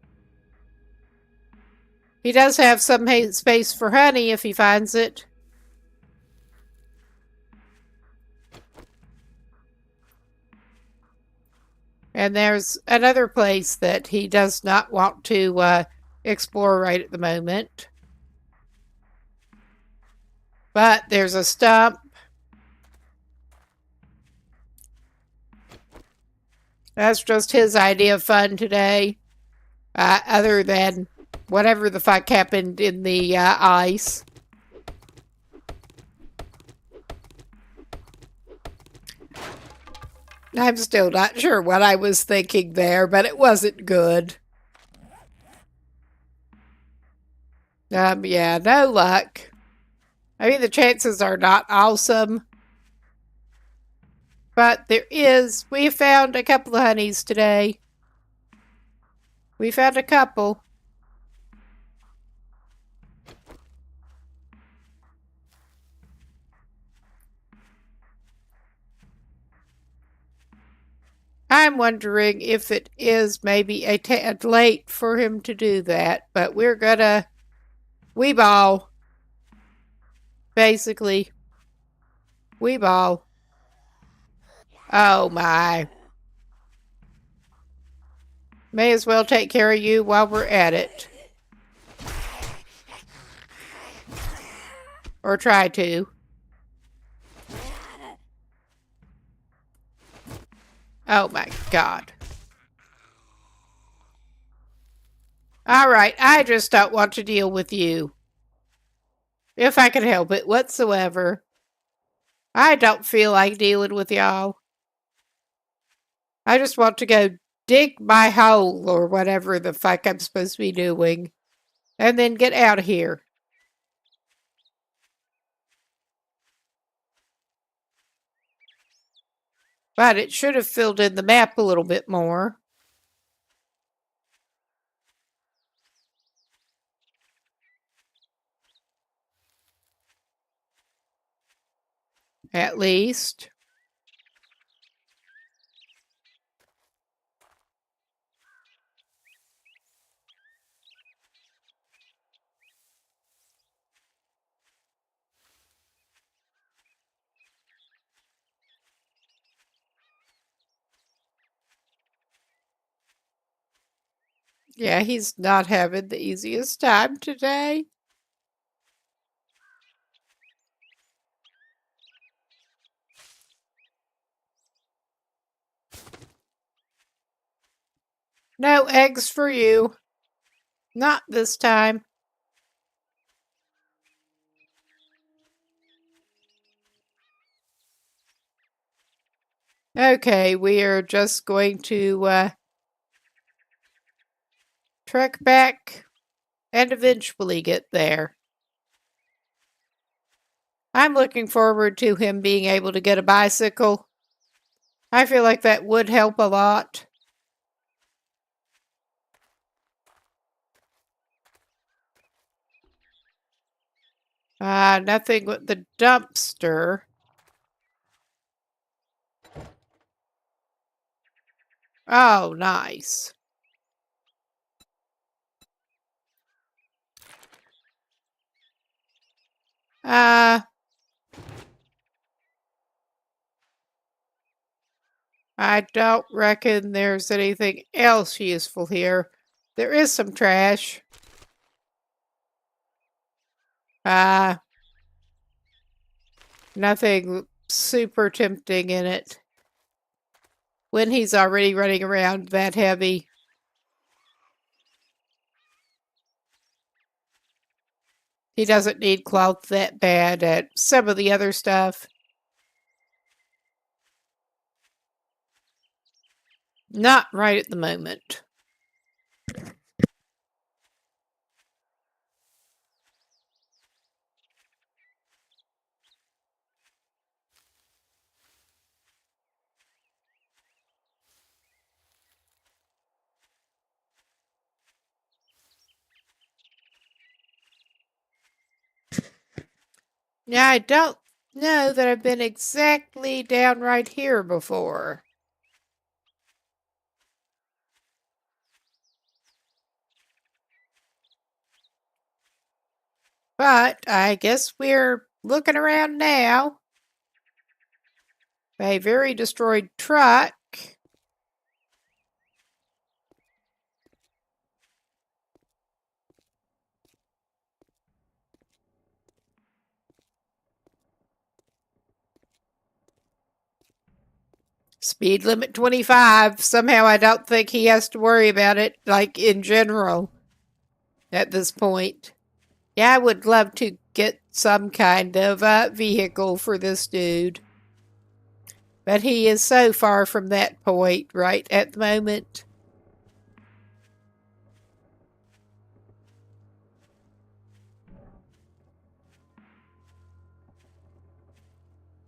He does have some space for honey if he finds it. And there's another place that he does not want to explore right at the moment. But there's a stump. That's just his idea of fun today. Other than whatever the fuck happened in the ice. I'm still not sure what I was thinking there, but it wasn't good. Yeah, no luck. I mean, the chances are not awesome. But we have found a couple of honeys today. We found a couple. I'm wondering if it is maybe a tad late for him to do that, but we're gonna weeball. Basically. Weeball. Oh my. May as well take care of you while we're at it. Or try to. Oh my god. Alright, I just don't want to deal with you. If I can help it whatsoever. I don't feel like dealing with y'all. I just want to go dig my hole or whatever the fuck I'm supposed to be doing. And then get out of here. But it should have filled in the map a little bit more. At least. Yeah, he's not having the easiest time today. No eggs for you. Not this time. Okay, we are just going to trek back and eventually get there. I'm looking forward to him being able to get a bicycle. I feel like that would help a lot. Nothing with the dumpster. Oh, nice. I don't reckon there's anything else useful here. There is some trash. Nothing super tempting in it. When he's already running around that heavy. He doesn't need cloth that bad at some of the other stuff. Not right at the moment. Yeah, I don't know that I've been exactly down right here before. But I guess we're looking around now. A very destroyed truck. Speed limit 25. Somehow I don't think he has to worry about it, like in general, at this point. Yeah, I would love to get some kind of vehicle for this dude. But he is so far from that point right at the moment.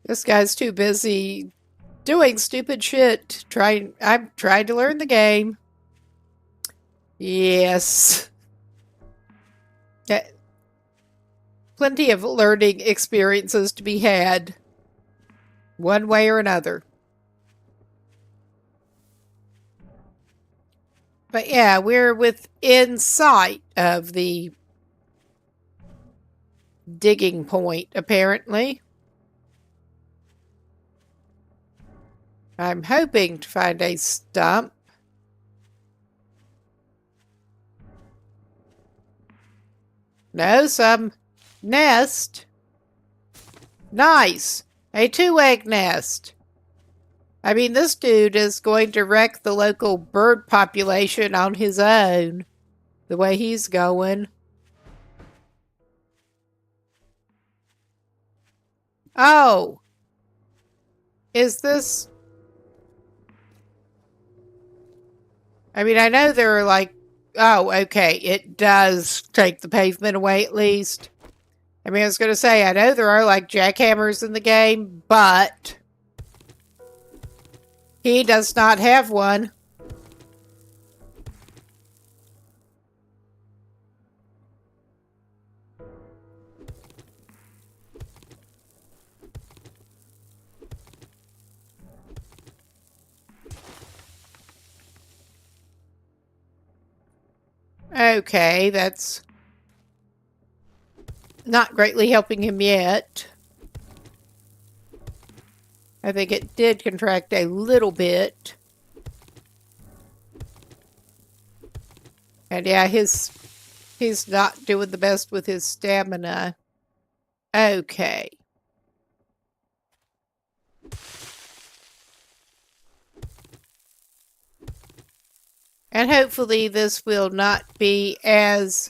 This guy's too busy doing stupid shit. I'm trying to learn the game. Yes. Plenty of learning experiences to be had, one way or another. But yeah, we're within sight of the digging point, apparently. I'm hoping to find a stump. No, some nest. Nice. A 2-egg nest. I mean, this dude is going to wreck the local bird population on his own, the way he's going. Oh. Is this... I mean, I know there are like... Oh, okay. It does take the pavement away at least. I mean, I was going to say, I know there are like jackhammers in the game, but he does not have one. Okay, that's not greatly helping him yet. I think it did contract a little bit. And yeah, he's not doing the best with his stamina. Okay. And hopefully this will not be as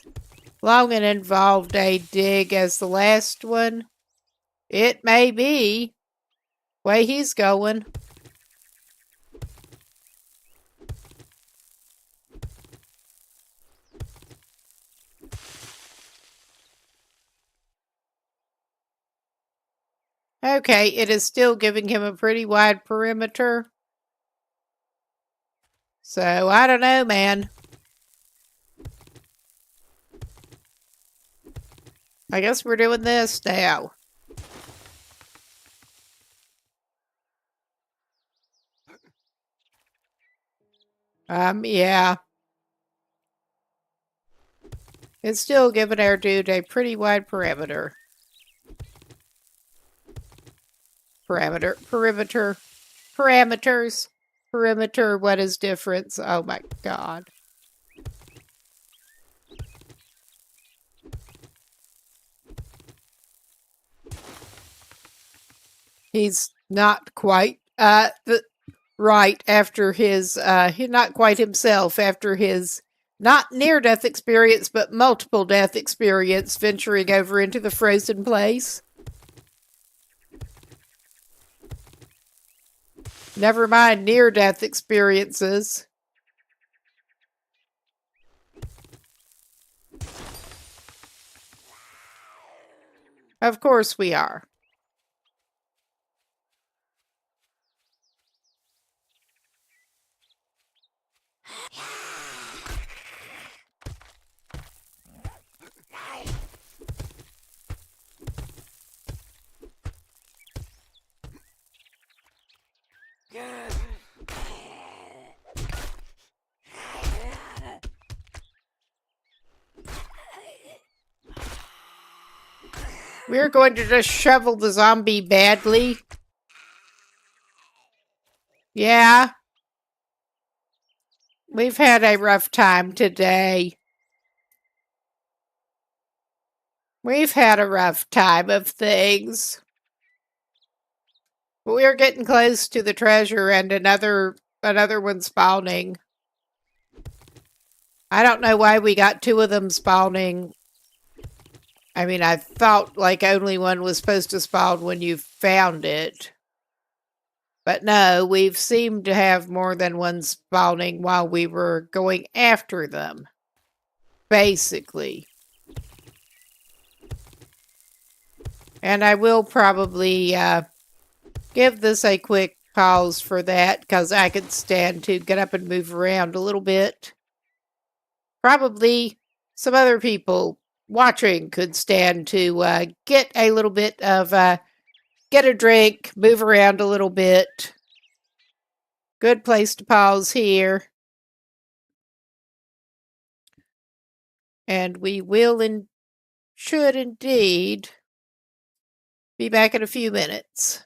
long and involved a dig as the last one. It may be. Way he's going. Okay, it is still giving him a pretty wide perimeter. So, I don't know, man. I guess we're doing this now. Yeah. It's still giving our dude a pretty wide perimeter. Perimeter. Parameters. Perimeter, what is difference? Oh my god. He's not quite right after his he's not quite himself after his not near-death experience but multiple death experience venturing over into the frozen place. Never mind near-death experiences. Of course we are. We're going to just shovel the zombie badly. Yeah. We've had a rough time today. We've had a rough time of things. We're getting close to the treasure and another one spawning. I don't know why we got 2 of them spawning. I mean, I thought like only one was supposed to spawn when you found it. But no, we've seemed to have more than one spawning while we were going after them. Basically. And I will probably give this a quick pause for that because I could stand to get up and move around a little bit. probably some other people watching could stand to get a little bit of get a drink, move around a little bit. Good place to pause here. And we will and should indeed be back in a few minutes.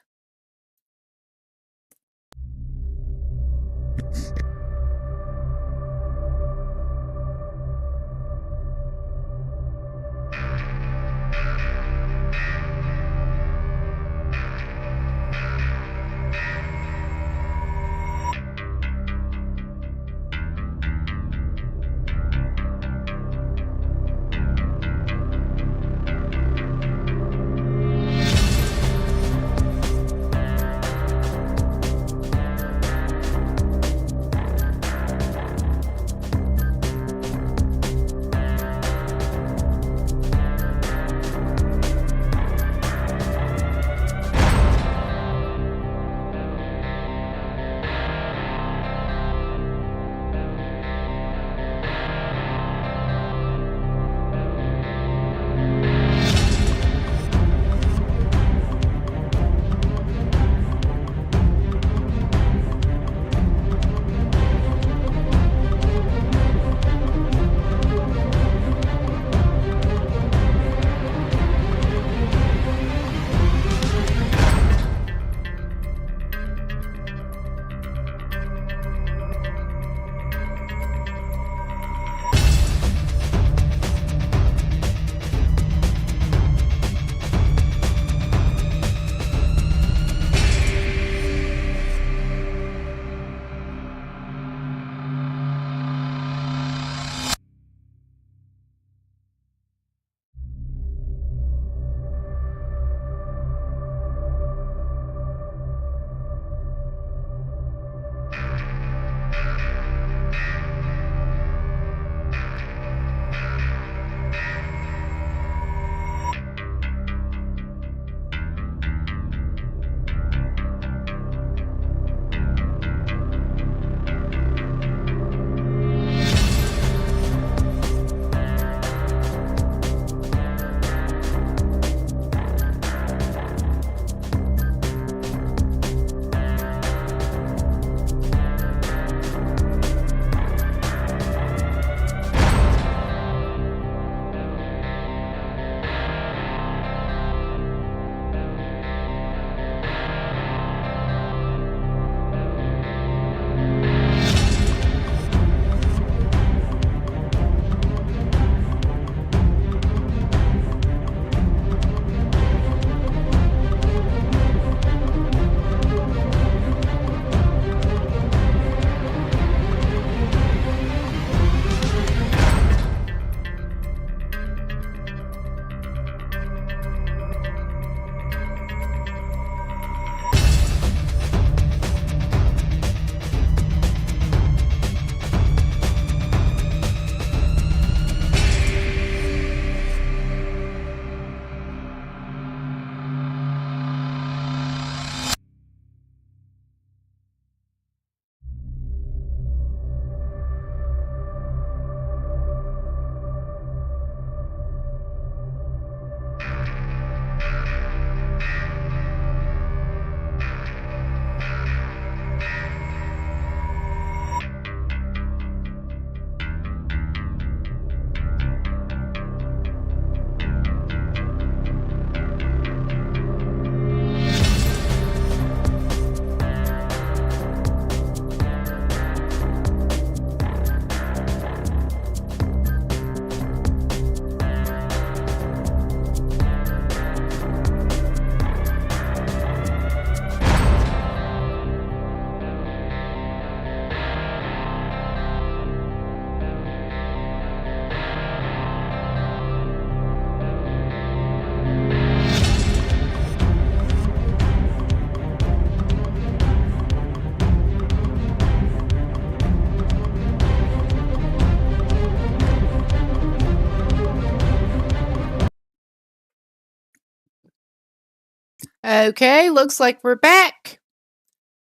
Okay, looks like we're back.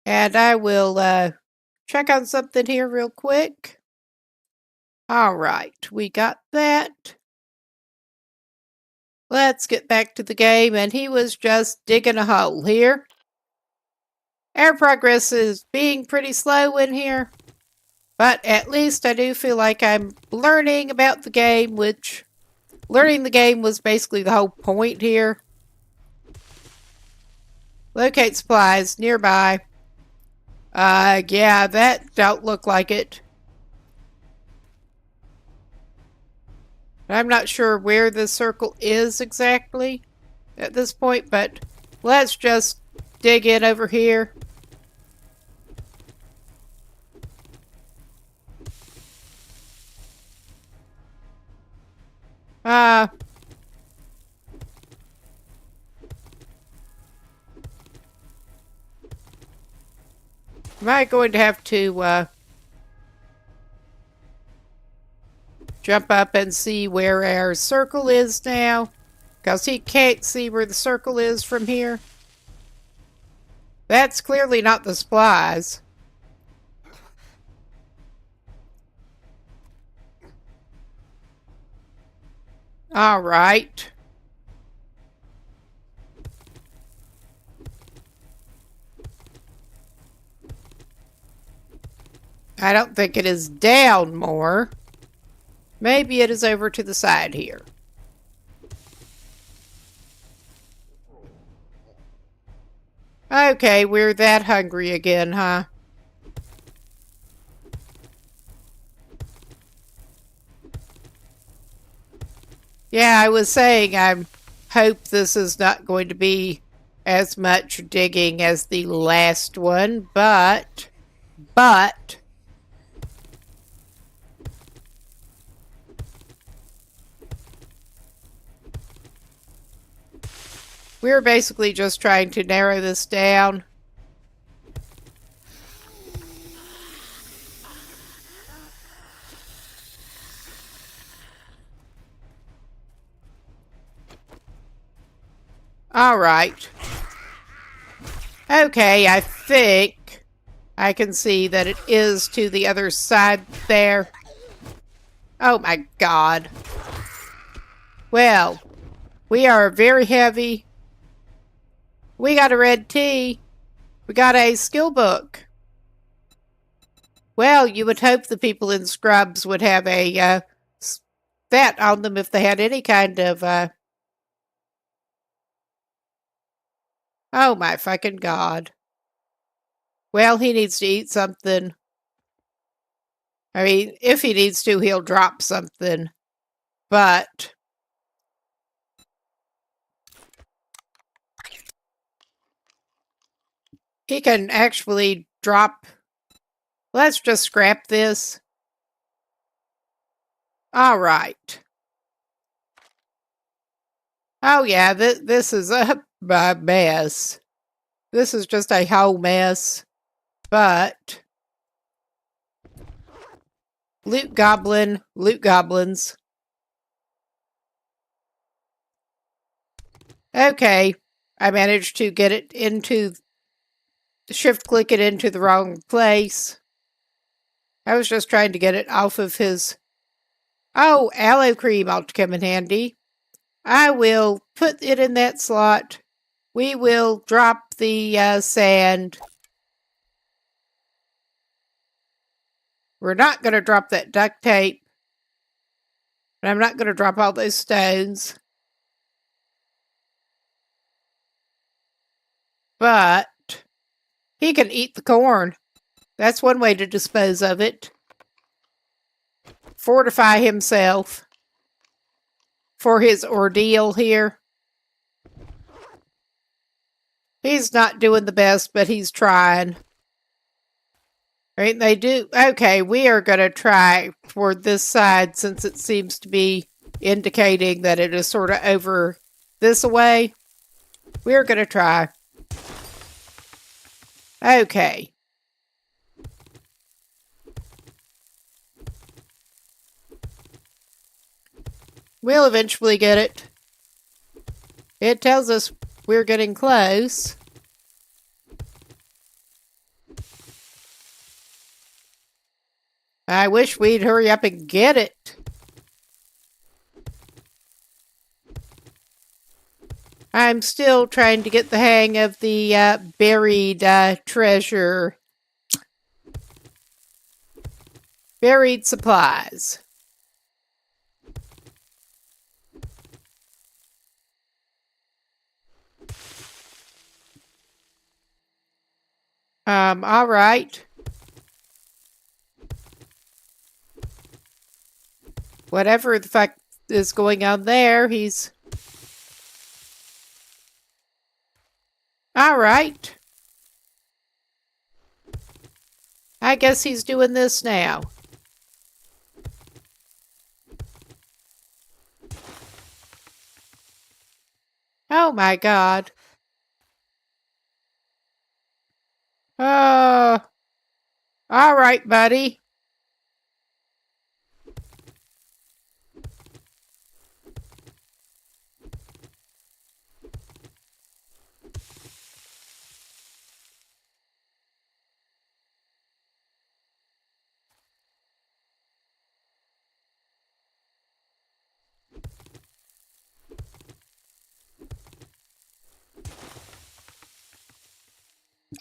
And I will check on something here real quick. All right, we got that. Let's get back to the game, and he was just digging a hole here. Our progress is being pretty slow in here, but at least I do feel like I'm learning about the game, which learning the game was basically the whole point here. Locate supplies nearby. Yeah, that don't look like it. I'm not sure where the circle is exactly at this point, but let's just dig in over here. Am I going to have to jump up and see where our circle is now? Because he can't see where the circle is from here. That's clearly not the supplies. All right. I don't think it is down more. Maybe it is over to the side here. Okay, we're that hungry again, huh? Yeah, I was saying I hope this is not going to be as much digging as the last one, but we're basically just trying to narrow this down. All right. Okay, I think I can see that it is to the other side there. Oh my God. Well, we are very heavy. We got a red tea. We got a skill book. Well, you would hope the people in Scrubs would have a that on them if they had any kind of oh my fucking God. Well, he needs to eat something. I mean, if he needs to, he'll drop something. But he can actually drop. Let's just scrap this. All right. Oh yeah, this is a mess. This is just a whole mess. But loot goblins. Okay, I managed to get it into, shift click it into the wrong place. I was just trying to get it off of his, oh, aloe cream ought to come in handy. I will put it in that slot. We will drop the sand. We're not going to drop that duct tape. And I'm not going to drop all those stones. But he can eat the corn. That's one way to dispose of it. Fortify himself for his ordeal here. He's not doing the best, but he's trying. Right, they do. Okay, we are going to try for this side since it seems to be indicating that it is sort of over this way. We're going to try. Okay. We'll eventually get it. It tells us we're getting close. I wish we'd hurry up and get it. I'm still trying to get the hang of the buried treasure. Buried supplies. All right. Whatever the fuck is going on there, he's... All right. I guess he's doing this now. Oh my God. All right, buddy.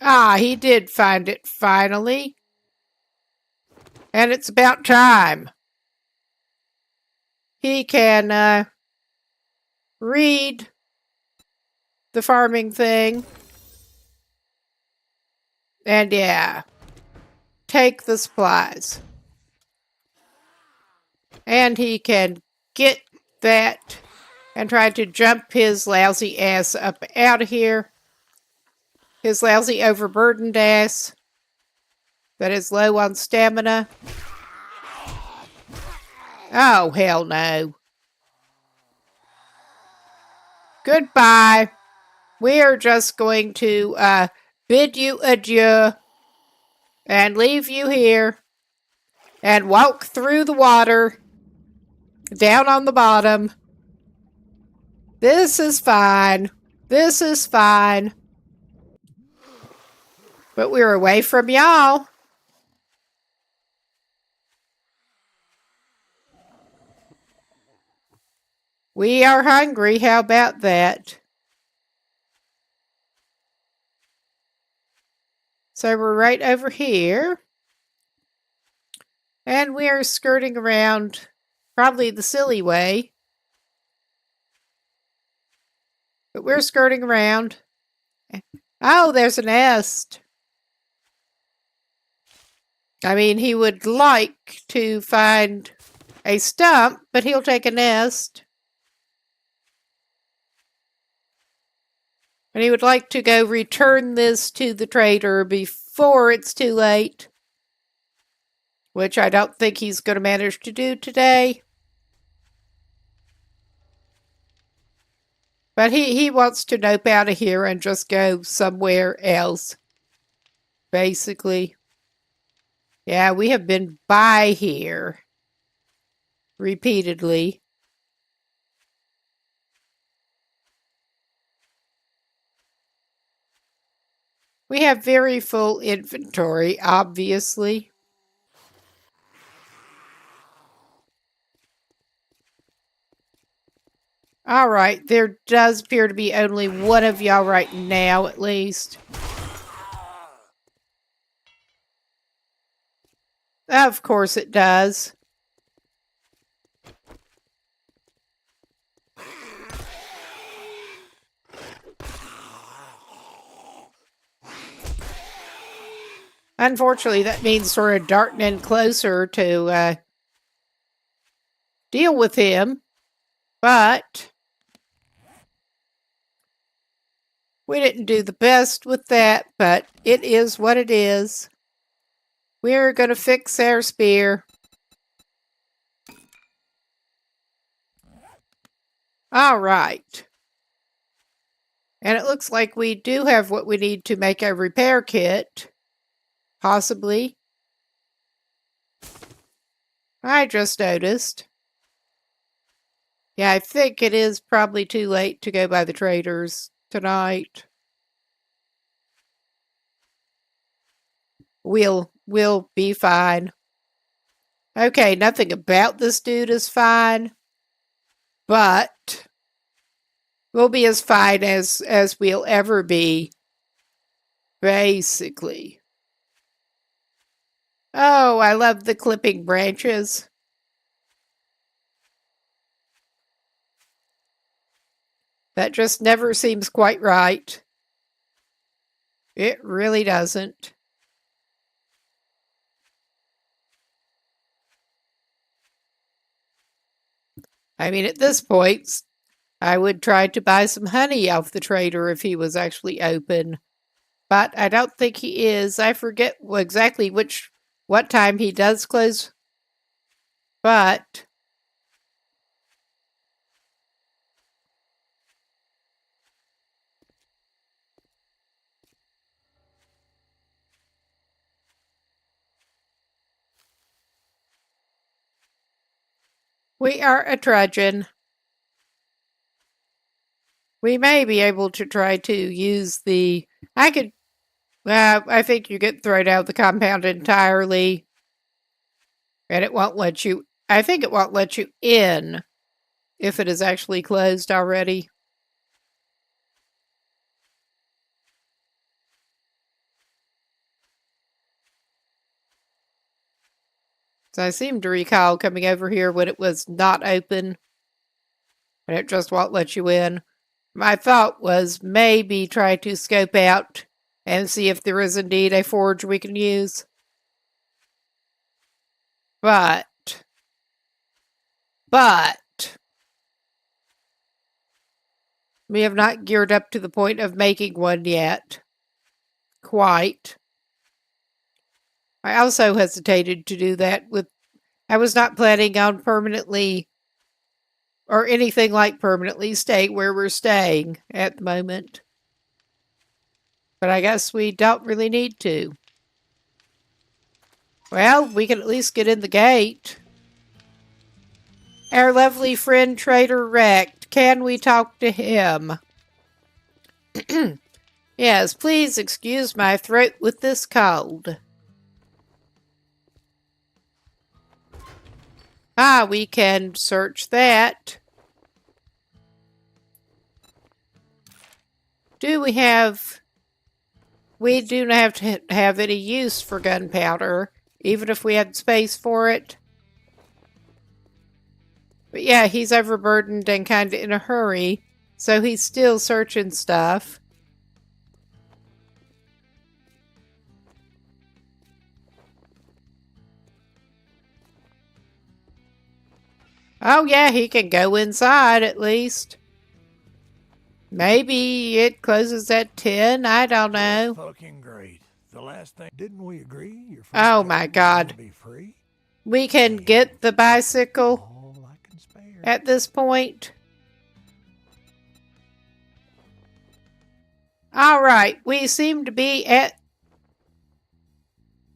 Ah, he did find it finally. And it's about time. He can read the farming thing. And yeah, take the supplies. And he can get that and try to jump his lousy ass up out of here. His lousy overburdened ass that is low on stamina. Oh, hell no. Goodbye. We are just going to bid you adieu and leave you here and walk through the water down on the bottom. This is fine. This is fine. But we're away from y'all. We are hungry. How about that? So we're right over here. And we are skirting around probably the silly way. But we're skirting around. Oh, there's a nest. I mean, he would like to find a stump, but he'll take a nest. And he would like to go return this to the trader before it's too late. Which I don't think he's going to manage to do today. But he wants to nope out of here and just go somewhere else. Basically. Yeah, we have been by here. Repeatedly. We have very full inventory, obviously. Alright, there does appear to be only one of y'all right now, at least. Of course it does. Unfortunately, that means sort of darting in closer to deal with him. But we didn't do the best with that, but it is what it is. We're going to fix our spear. All right. And it looks like we do have what we need to make a repair kit. Possibly. I just noticed. Yeah, I think it is probably too late to go by the traders tonight. We'll be fine. Okay, nothing about this dude is fine, but we'll be as fine as we'll ever be, basically. Oh, I love the clipping branches. That just never seems quite right. It really doesn't. I mean, at this point, I would try to buy some honey off the trader if he was actually open. But I don't think he is. I forget exactly what time he does close. But we are a trudging. We may be able to try to use the... I think you get thrown out of the compound entirely. And it won't let you... I think it won't let you in if it is actually closed already. So I seem to recall coming over here when it was not open. And it just won't let you in. My thought was maybe try to scope out and see if there is indeed a forge we can use. But we have not geared up to the point of making one yet. Quite. I also hesitated to do that I was not planning on permanently or anything like permanently staying where we're staying at the moment. But I guess we don't really need to. Well, we can at least get in the gate. Our lovely friend Trader Wrecked. Can we talk to him? Yes, please excuse my throat with this cold. Ah, we can search that. We do not have to have any use for gunpowder, even if we had space for it. But yeah, he's overburdened and kind of in a hurry, so he's still searching stuff. Oh yeah, he can go inside at least. Maybe it closes at 10, I don't know. Fucking great. The last thing, didn't we agree? Your Oh my God. Be free? We can get the bicycle All I can spare. at this point. All right, we seem to be at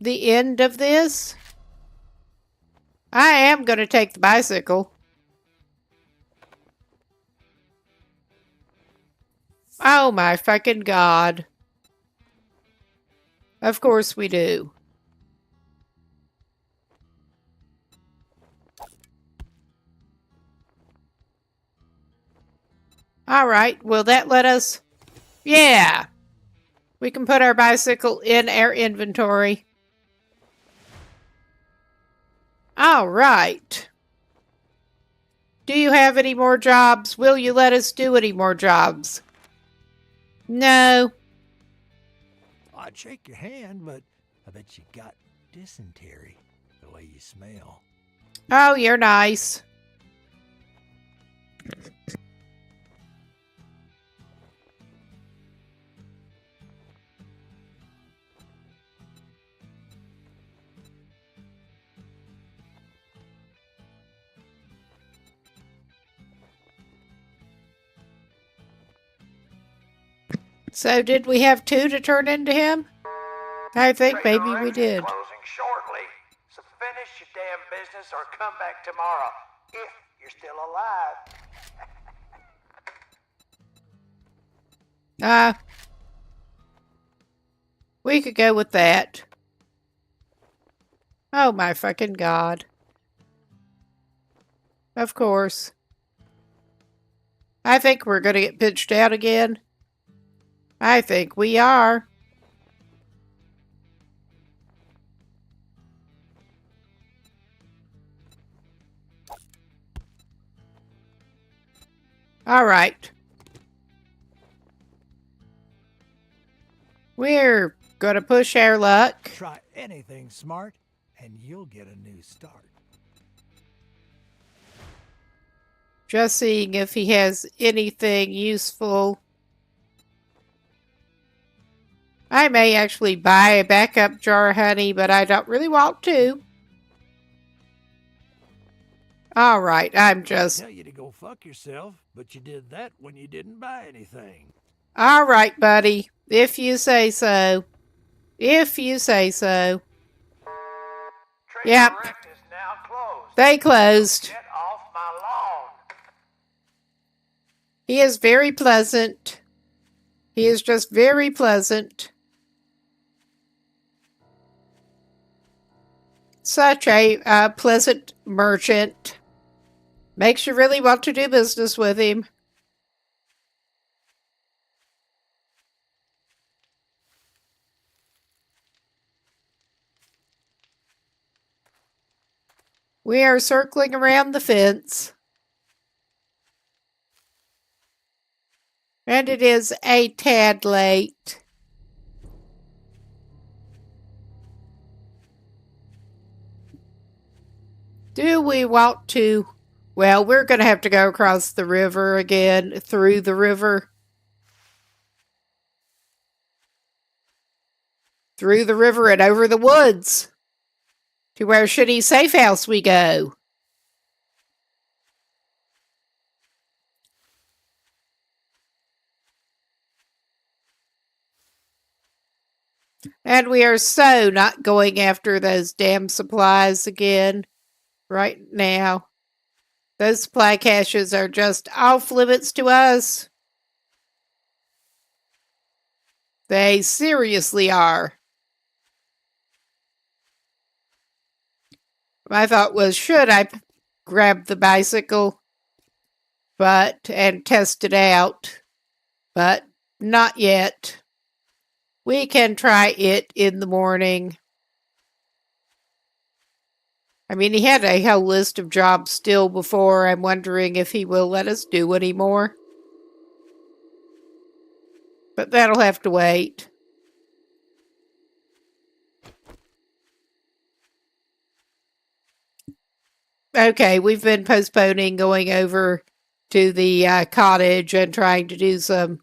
the end of this. I am going to take the bicycle. Oh my fucking God. Of course we do. Alright, will that let us... Yeah! We can put our bicycle in our inventory. Alright. Do you have any more jobs? Will you let us do any more jobs? No. I'd shake your hand, but I bet you got dysentery the way you smell. Oh, you're nice. So did we have 2 to turn into him? I think maybe we did. Closing shortly, so finish your damn business or come back tomorrow if you're still alive. We could go with that. Oh my fucking God. Of course. I think we're going to get pitched out again. I think we are. All right. We're going to push our luck. Try anything smart, and you'll get a new start. Just seeing if he has anything useful. I may actually buy a backup jar of honey, but I don't really want to. All right, I'm just... Tell you to go fuck yourself, but you did that when you didn't buy anything. All right, buddy. If you say so. If you say so. Trader Yep. Rift is now closed. They closed. Get off my lawn. He is very pleasant. He is just very pleasant. Such a pleasant merchant. Makes you really want to do business with him. We are circling around the fence. And it is a tad late. Do we want to? Well, we're going to have to go across the river again, through the river. Through the river and over the woods. To where shitty safe house we go. And we are so not going after those damn supplies again right now. Those supply caches are just off limits to us. They seriously are. My thought was, should I grab the bicycle and test it out? But not yet. We can try it in the morning. I mean, he had a whole list of jobs still before. I'm wondering if he will let us do any more. But that'll have to wait. Okay, we've been postponing going over to the cottage and trying to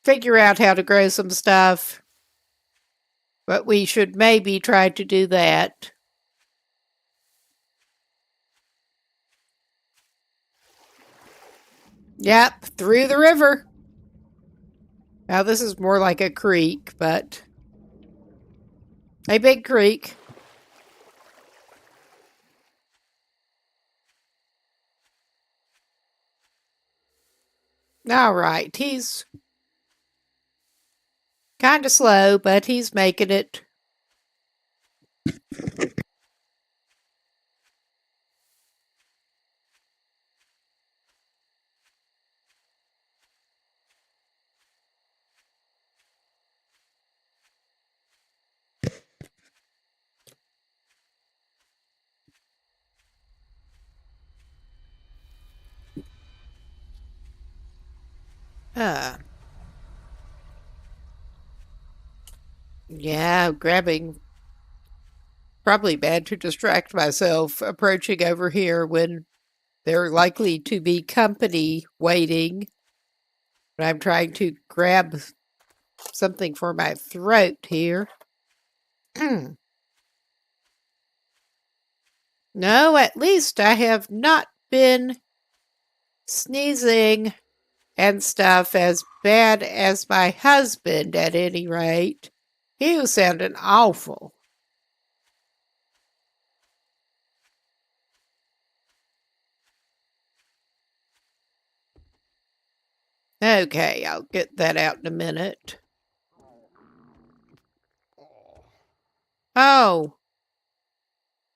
figure out how to grow some stuff. But we should maybe try to do that. Yep, through the river. Now this is more like a creek, but a big creek. All right, he's kind of slow, but he's making it. Yeah, grabbing. Probably bad to distract myself approaching over here when there are likely to be company waiting. But I'm trying to grab something for my throat here. No, at least I have not been sneezing and stuff as bad as my husband, at any rate. He was sounding awful. Okay, I'll get that out in a minute. Oh,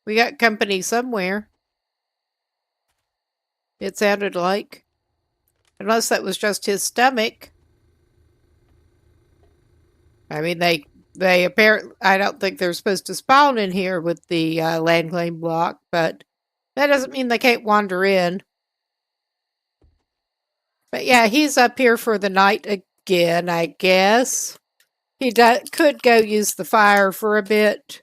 we got company somewhere. it sounded like. Unless that was just his stomach. I mean, they apparently, I don't think they're supposed to spawn in here with the land claim block, but that doesn't mean they can't wander in. But yeah, he's up here for the night again, I guess. He could go use the fire for a bit.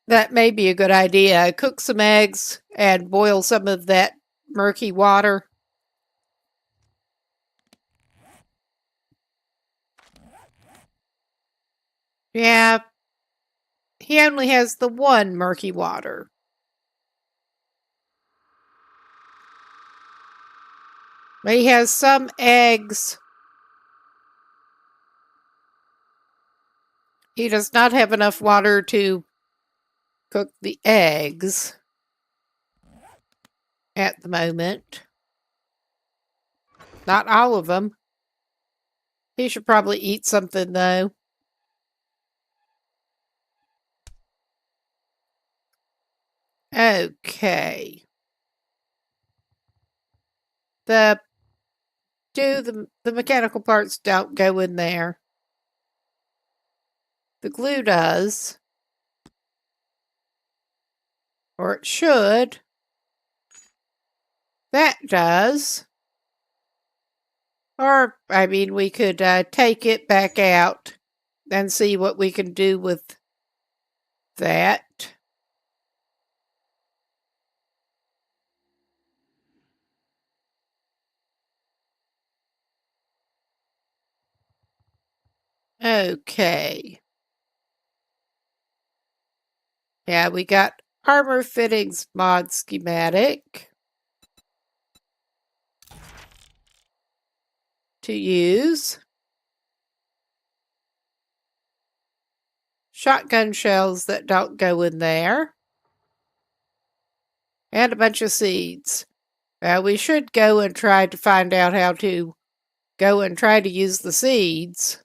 That may be a good idea. Cook some eggs and boil some of that murky water. Yeah, he only has the one murky water. But he has some eggs. He does not have enough water to cook the eggs at the moment. Not all of them. He should probably eat something, though. Okay. The mechanical parts don't go in there. The glue does. Or it should. That does. Or, I mean, we could take it back out and see what we can do with that. Okay. Yeah, we got armor fittings mod schematic to use. Shotgun shells that don't go in there. And a bunch of seeds. We should go and try to find out how to go and try to use the seeds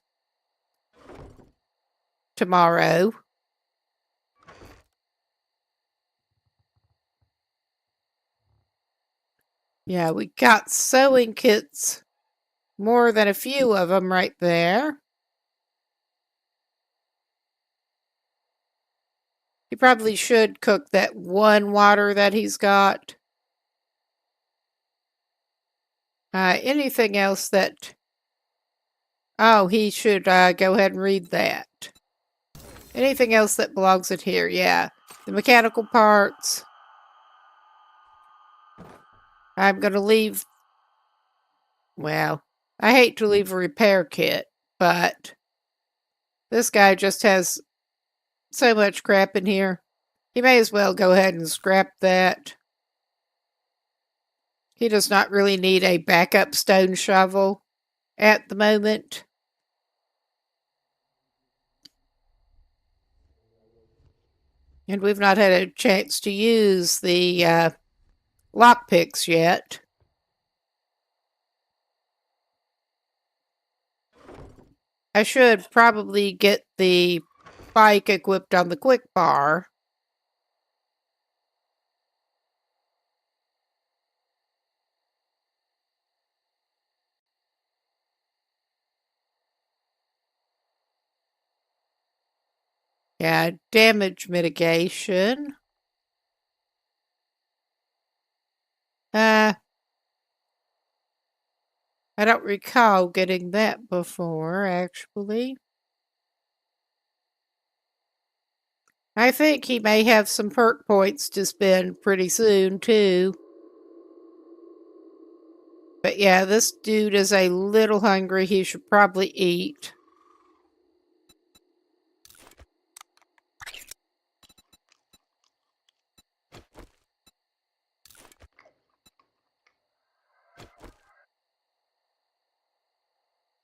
tomorrow. Yeah, we got sewing kits. More than a few of them right there. He probably should cook that one water that he's got. Anything else that... Oh, he should go ahead and read that. Anything else that belongs in here? Yeah. The mechanical parts. I'm going to leave... Well, I hate to leave a repair kit, but this guy just has so much crap in here. He may as well go ahead and scrap that. He does not really need a backup stone shovel at the moment. And we've not had a chance to use the lockpicks yet. I should probably get the bike equipped on the quick bar. Yeah, damage mitigation. I don't recall getting that before, actually. I think he may have some perk points to spend pretty soon, too. But yeah, this dude is a little hungry. He should probably eat.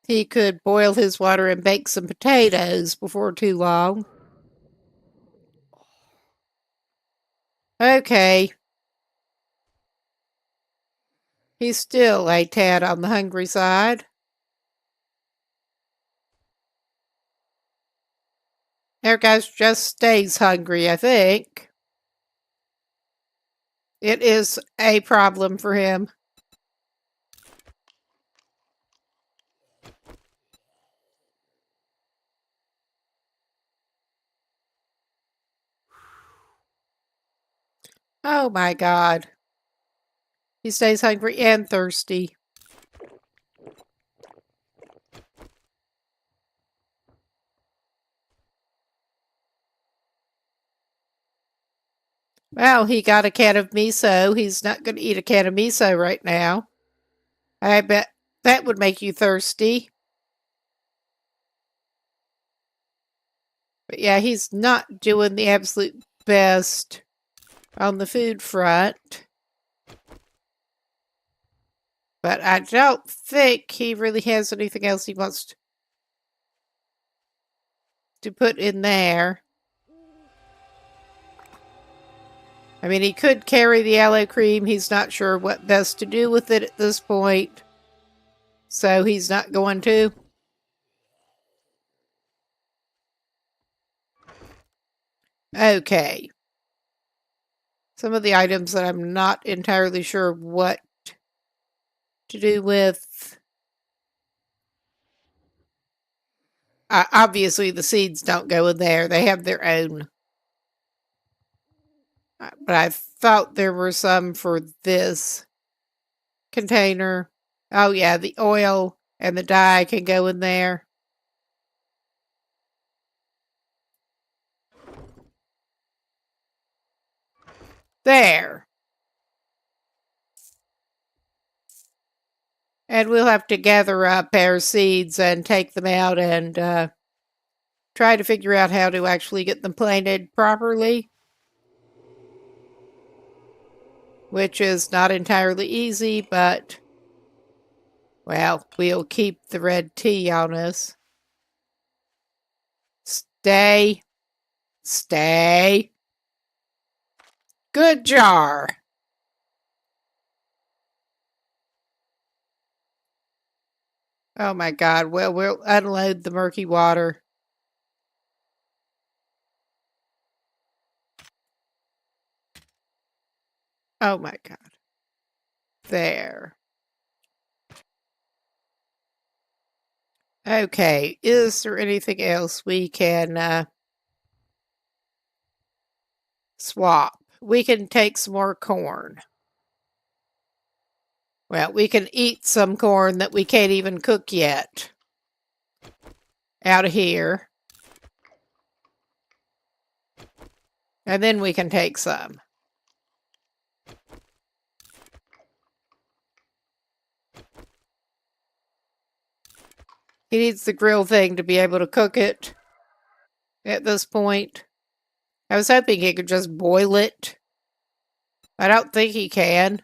He could boil his water and bake some potatoes before too long. Okay. He's still a tad on the hungry side. There guys just stays hungry, I think. It is a problem for him. Oh my God. He stays hungry and thirsty. Well, he got a can of miso. He's not going to eat a can of miso right now. I bet that would make you thirsty. But yeah, he's not doing the absolute best on the food front. But I don't think he really has anything else he wants to put in there. I mean, he could carry the aloe cream. He's not sure what best to do with it at this point. So he's not going to. Okay. Some of the items that I'm not entirely sure what to do with. Obviously, the seeds don't go in there. They have their own. But I thought there were some for this container. Oh, yeah, the oil and the dye can go in there. There. And we'll have to gather up our seeds and take them out and try to figure out how to actually get them planted properly. Which is not entirely easy, but, well, we'll keep the red tea on us. Stay. Stay. Good jar. Oh my God. Well, we'll unload the murky water. Oh my God. There. Okay. Is there anything else we can swap? We can take some more corn. Well, we can eat some corn that we can't even cook yet. Out of here. And then we can take some. He needs the grill thing to be able to cook it at this point. I was hoping he could just boil it. I don't think he can.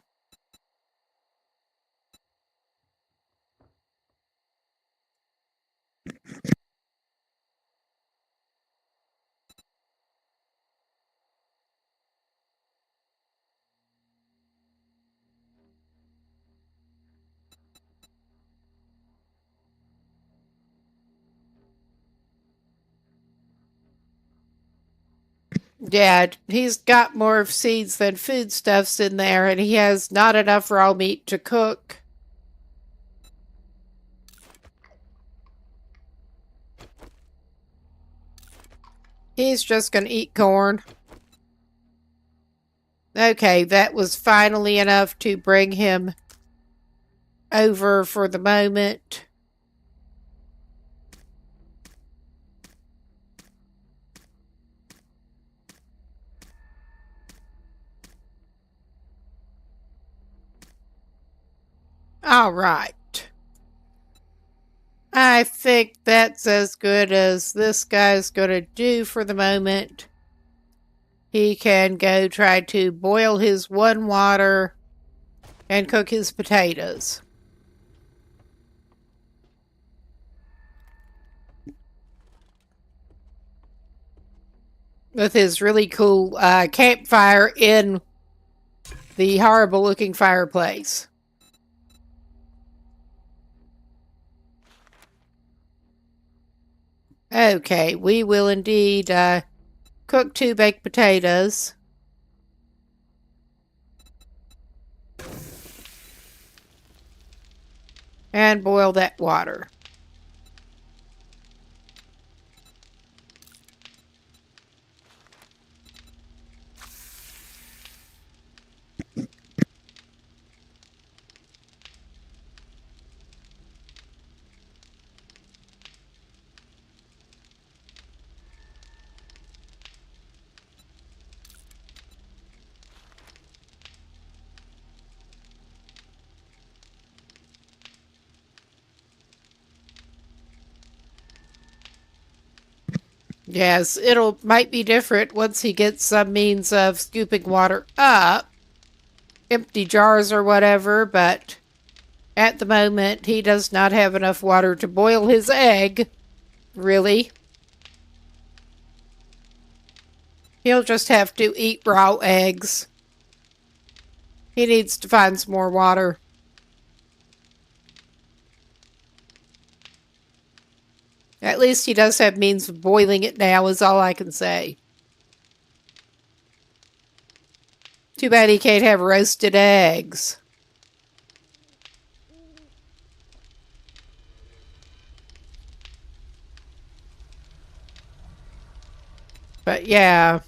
Yeah, he's got more seeds than foodstuffs in there, and he has not enough raw meat to cook. He's just going to eat corn. Okay, that was finally enough to bring him over for the moment. All right. I think that's as good as this guy's going to do for the moment. He can go try to boil his one water and cook his potatoes. With his really cool campfire in the horrible looking fireplace. Okay, we will indeed cook 2 baked potatoes. And boil that water. Yes, it'll might be different once he gets some means of scooping water up, empty jars or whatever, but at the moment he does not have enough water to boil his egg, really. He'll just have to eat raw eggs. He needs to find some more water. At least he does have means of boiling it now, is all I can say. Too bad he can't have roasted eggs. But yeah,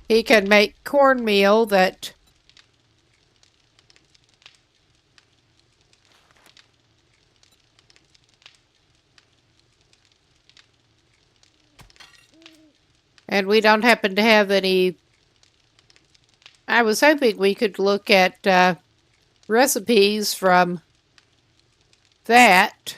he can make cornmeal that and we don't happen to have any. I was hoping we could look at recipes from that.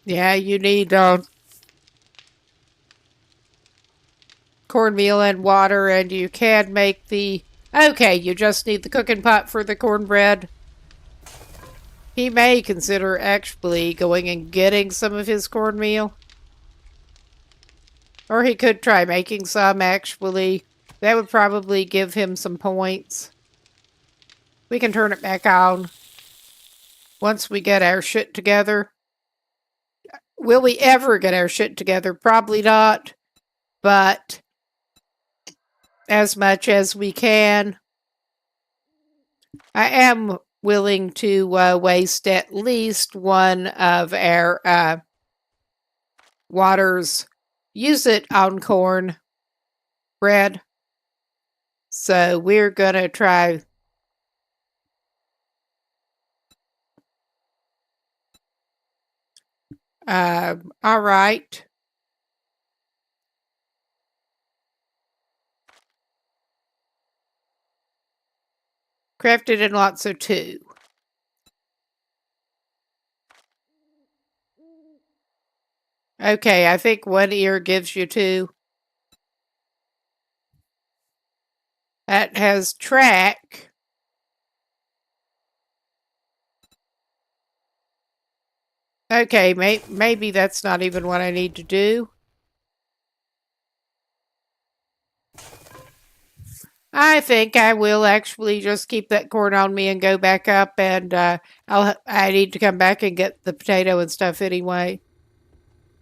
Yeah, you need cornmeal and water, and you can make the... Okay, you just need the cooking pot for the cornbread. He may consider actually going and getting some of his cornmeal. Or he could try making some, actually. That would probably give him some points. We can turn it back on once we get our shit together. Will we ever get our shit together? Probably not. But as much as we can. I am willing to waste at least one of our waters. Use it on corn bread. So we're going to try... all right. Crafted in lots of 2. Okay, I think 1 ear gives you 2. That has track. Okay, maybe that's not even what I need to do. I think I will actually just keep that corn on me and go back up, and I need to come back and get the potato and stuff anyway.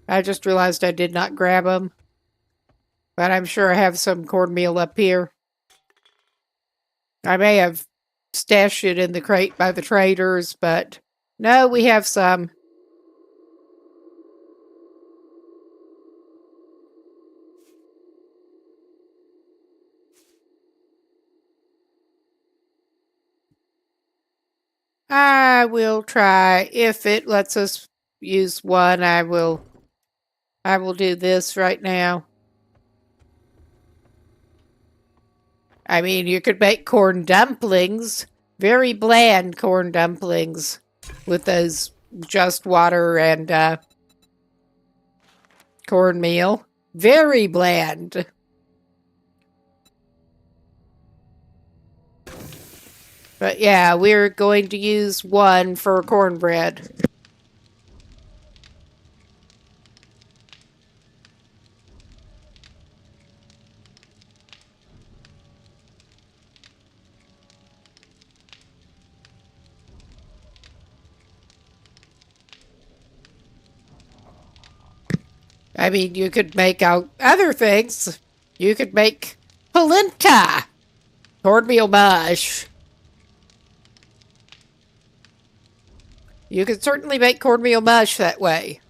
I just realized I did not grab them, but I'm sure I have some cornmeal up here. I may have stashed it in the crate by the traders, but no, we have some. I will try. If it lets us use one, I will do this right now. I mean, you could make corn dumplings, very bland corn dumplings, with those just water and cornmeal. Very bland. But yeah, we're going to use one for cornbread. I mean, you could make out other things. You could make polenta, cornmeal mush. You could certainly make cornmeal mush that way.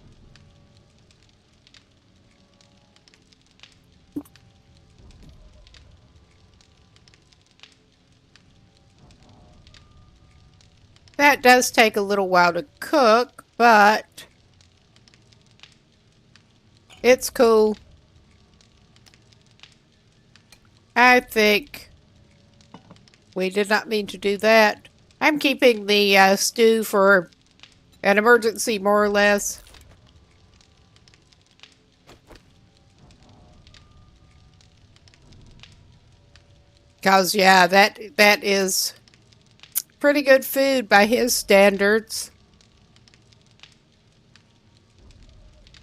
That does take a little while to cook, but it's cool. I think we did not mean to do that. I'm keeping the stew for an emergency, more or less. Because, yeah, that is pretty good food by his standards.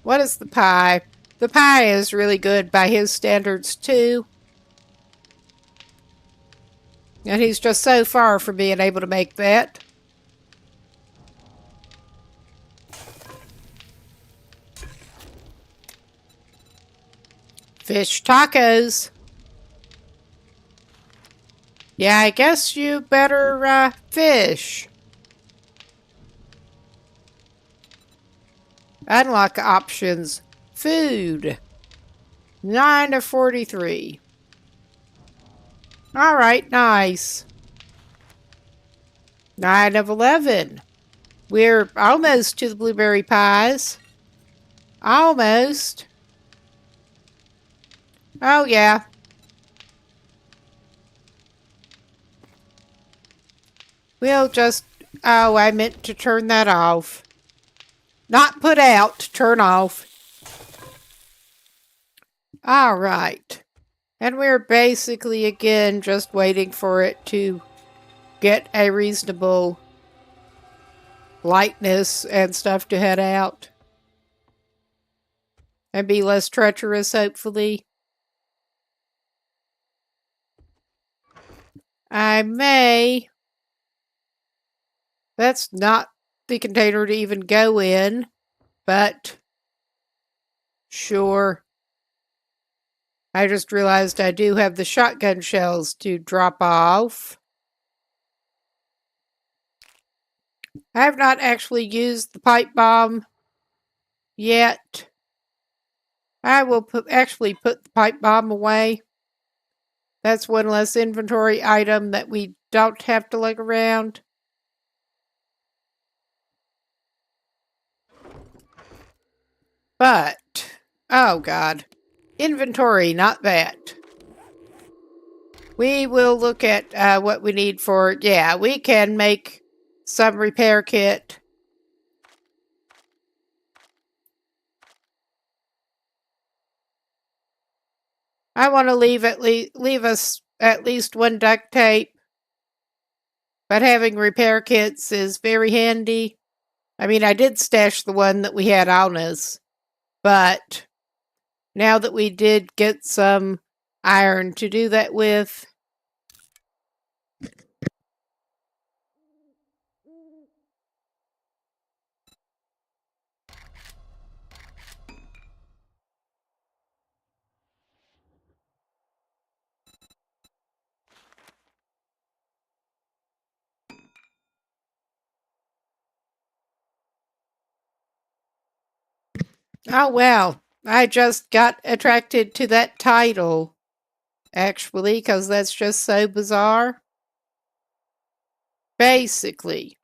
What is the pie? The pie is really good by his standards, too. And he's just so far from being able to make that. Fish tacos. Yeah, I guess you better fish. Unlock options. Food. 9 of 43. Alright, nice. 9 of 11. We're almost to the blueberry pies. Almost. Oh, yeah. We'll just... Oh, I meant to turn that off. Not put out, turn off. Alright. And we're basically, again, just waiting for it to get a reasonable lightness and stuff to head out. And be less treacherous, hopefully. I may... That's not the container to even go in, but... Sure. I just realized I do have the shotgun shells to drop off. I have not actually used the pipe bomb yet. I will actually put the pipe bomb away. That's one less inventory item that we don't have to lug around. But, oh God. Inventory, not that. We will look at what we need for... Yeah, we can make some repair kit. I want to leave us at least one duct tape. But having repair kits is very handy. I mean, I did stash the one that we had on us. But now that we did get some iron to do that with... Oh, well, I just got attracted to that title, actually, because that's just so bizarre. Basically.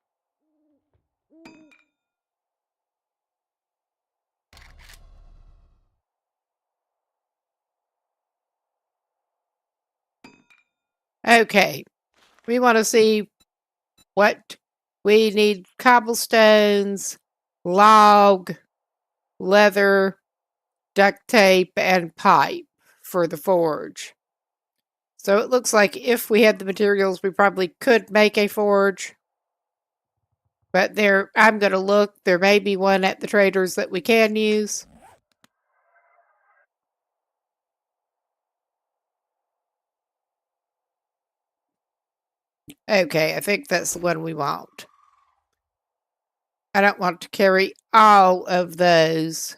Okay, we want to see what we need. Cobblestones, log, leather, duct tape, and pipe for the forge. So it looks like if we had the materials, we probably could make a forge. But I'm going to look. There may be one at the traders that we can use. Okay, I think that's the one we want. I don't want to carry all of those.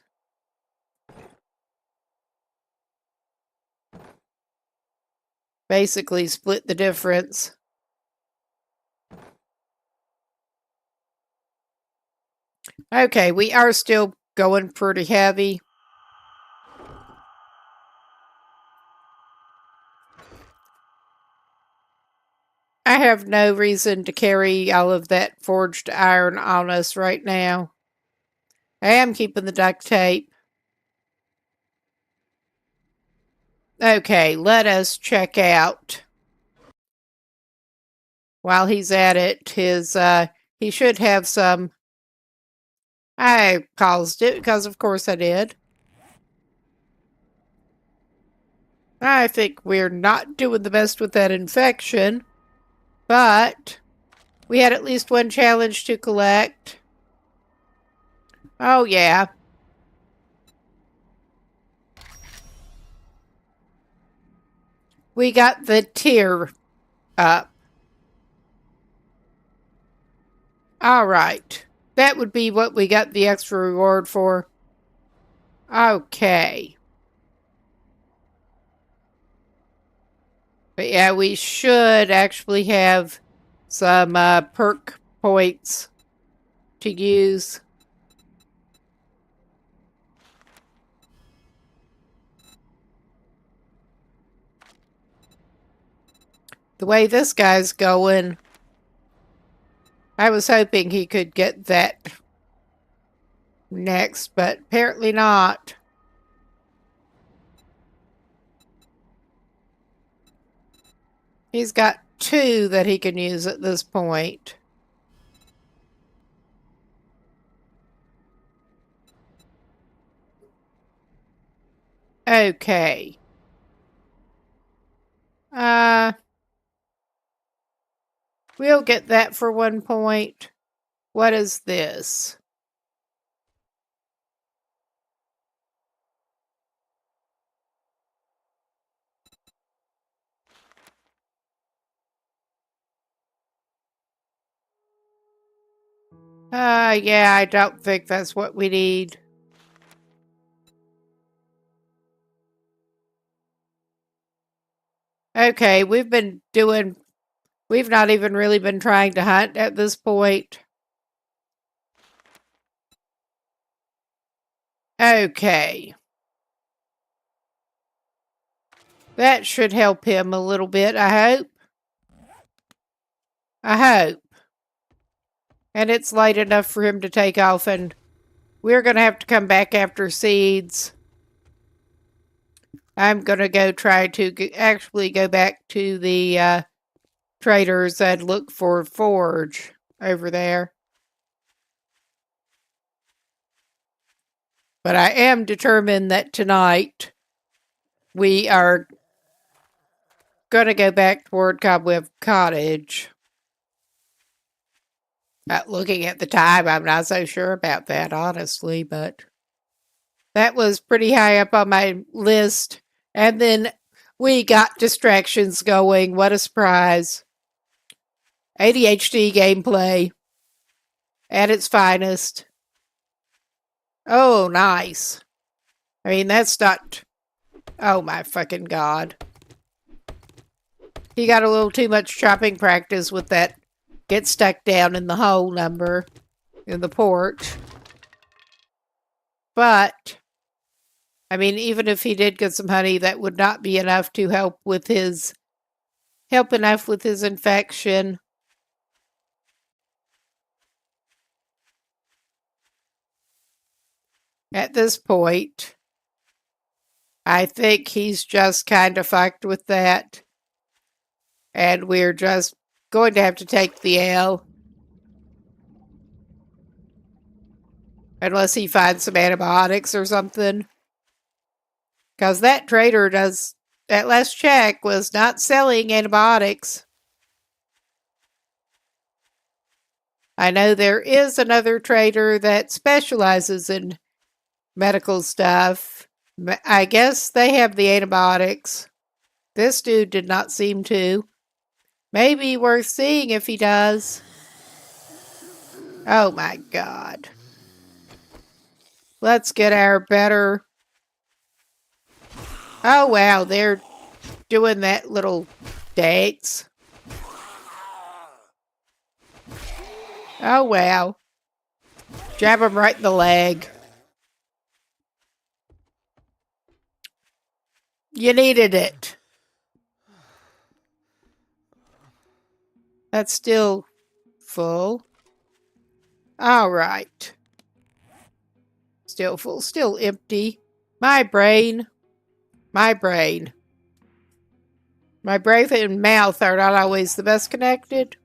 Basically split the difference. Okay, we are still going pretty heavy. I have no reason to carry all of that forged iron on us right now. I am keeping the duct tape. Okay, let us check out. While he's at it, he should have some. I paused it because of course I did. I think we're not doing the best with that infection, but we had at least one challenge to collect. Oh yeah. We got the tier up. Alright. That would be what we got the extra reward for. Okay. But yeah, we should actually have some perk points to use. The way this guy's going, I was hoping he could get that next, but apparently not. He's got 2 that he can use at this point. Okay. We'll get that for 1 point. What is this? Yeah, I don't think that's what we need. Okay, we've not even really been trying to hunt at this point. Okay. That should help him a little bit, I hope. I hope. And it's light enough for him to take off, and we're going to have to come back after seeds. I'm going to go try to actually go back to the traders and look for forge over there. But I am determined that tonight we are going to go back toward Cobweb Cottage. Looking at the time, I'm not so sure about that, honestly, but that was pretty high up on my list. And then we got distractions going. What a surprise. ADHD gameplay at its finest. Oh, nice. I mean, that's not... Oh, my fucking God. He got a little too much chopping practice with that get stuck down in the hole number in the porch. But, I mean, even if he did get some honey, that would not be enough to help enough with his infection. At this point, I think he's just kind of fucked with that. And we're just going to have to take the L. Unless he finds some antibiotics or something. Because that trader at last check, was not selling antibiotics. I know there is another trader that specializes in medical stuff. I guess they have the antibiotics. This dude did not seem to. Maybe worth seeing if he does. Oh my God. Let's get our better... Oh wow, they're doing that little Thanks. Oh, wow. Jab him right in the leg. You needed it. That's still full. All right. Still full, still empty. My brain. My brain. My brain and mouth are not always the best connected.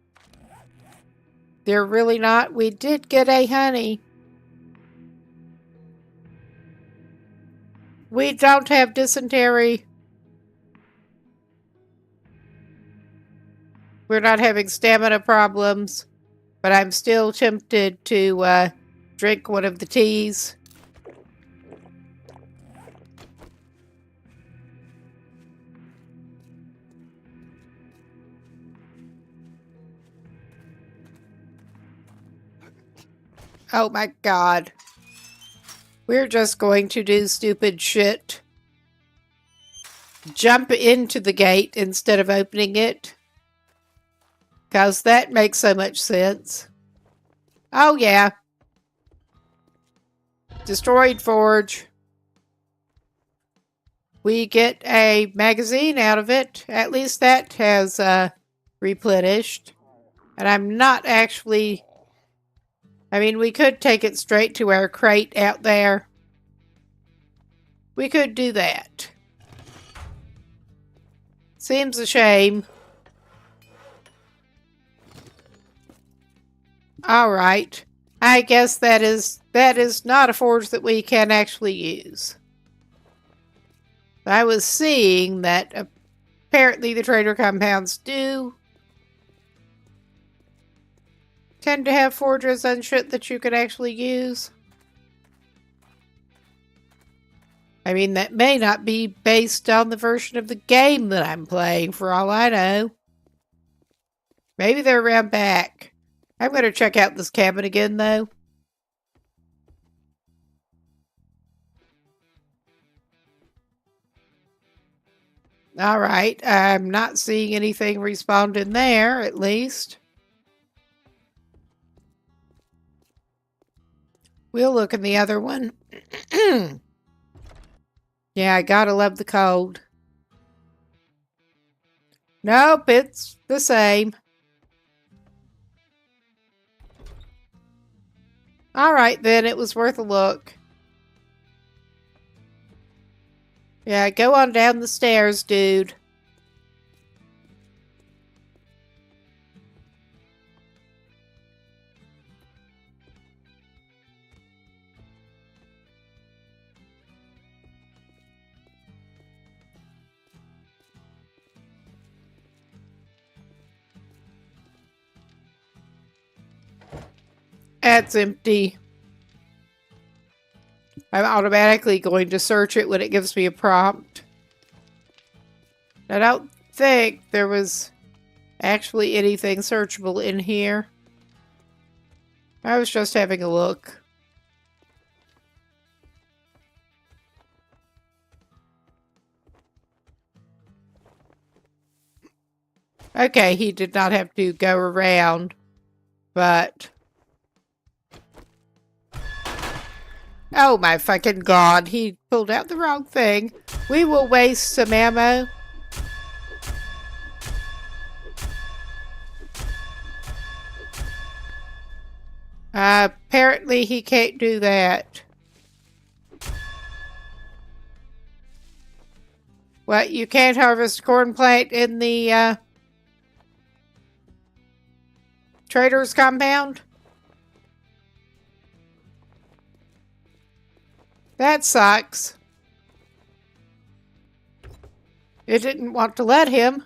They're really not. We did get a honey. We don't have dysentery. We're not having stamina problems. But I'm still tempted to drink one of the teas. Oh my god. We're just going to do stupid shit. Jump into the gate instead of opening it. Because that makes so much sense. Oh yeah. Destroyed forge. We get a magazine out of it. At least that has replenished. And I'm not actually... I mean, we could take it straight to our crate out there. We could do that. Seems a shame. Alright. I guess that is not a forge that we can actually use. I was seeing that apparently the trader compounds do tend to have forges and shit that you can actually use. I mean, that may not be based on the version of the game that I'm playing, for all I know. Maybe they're around back. I'm going to check out this cabin again, though. Alright, I'm not seeing anything respawned in there, at least. We'll look in the other one. Yeah, I gotta love the cold. Nope, it's the same. Alright then, it was worth a look. Yeah, go on down the stairs, dude. That's empty. I'm automatically going to search it when it gives me a prompt. I don't think there was actually anything searchable in here. I was just having a look. Okay, he did not have to go around, but... Oh my fucking god, he pulled out the wrong thing. We will waste some ammo. Apparently he can't do that. What, you can't harvest corn plant in the trader's compound? That sucks. It didn't want to let him.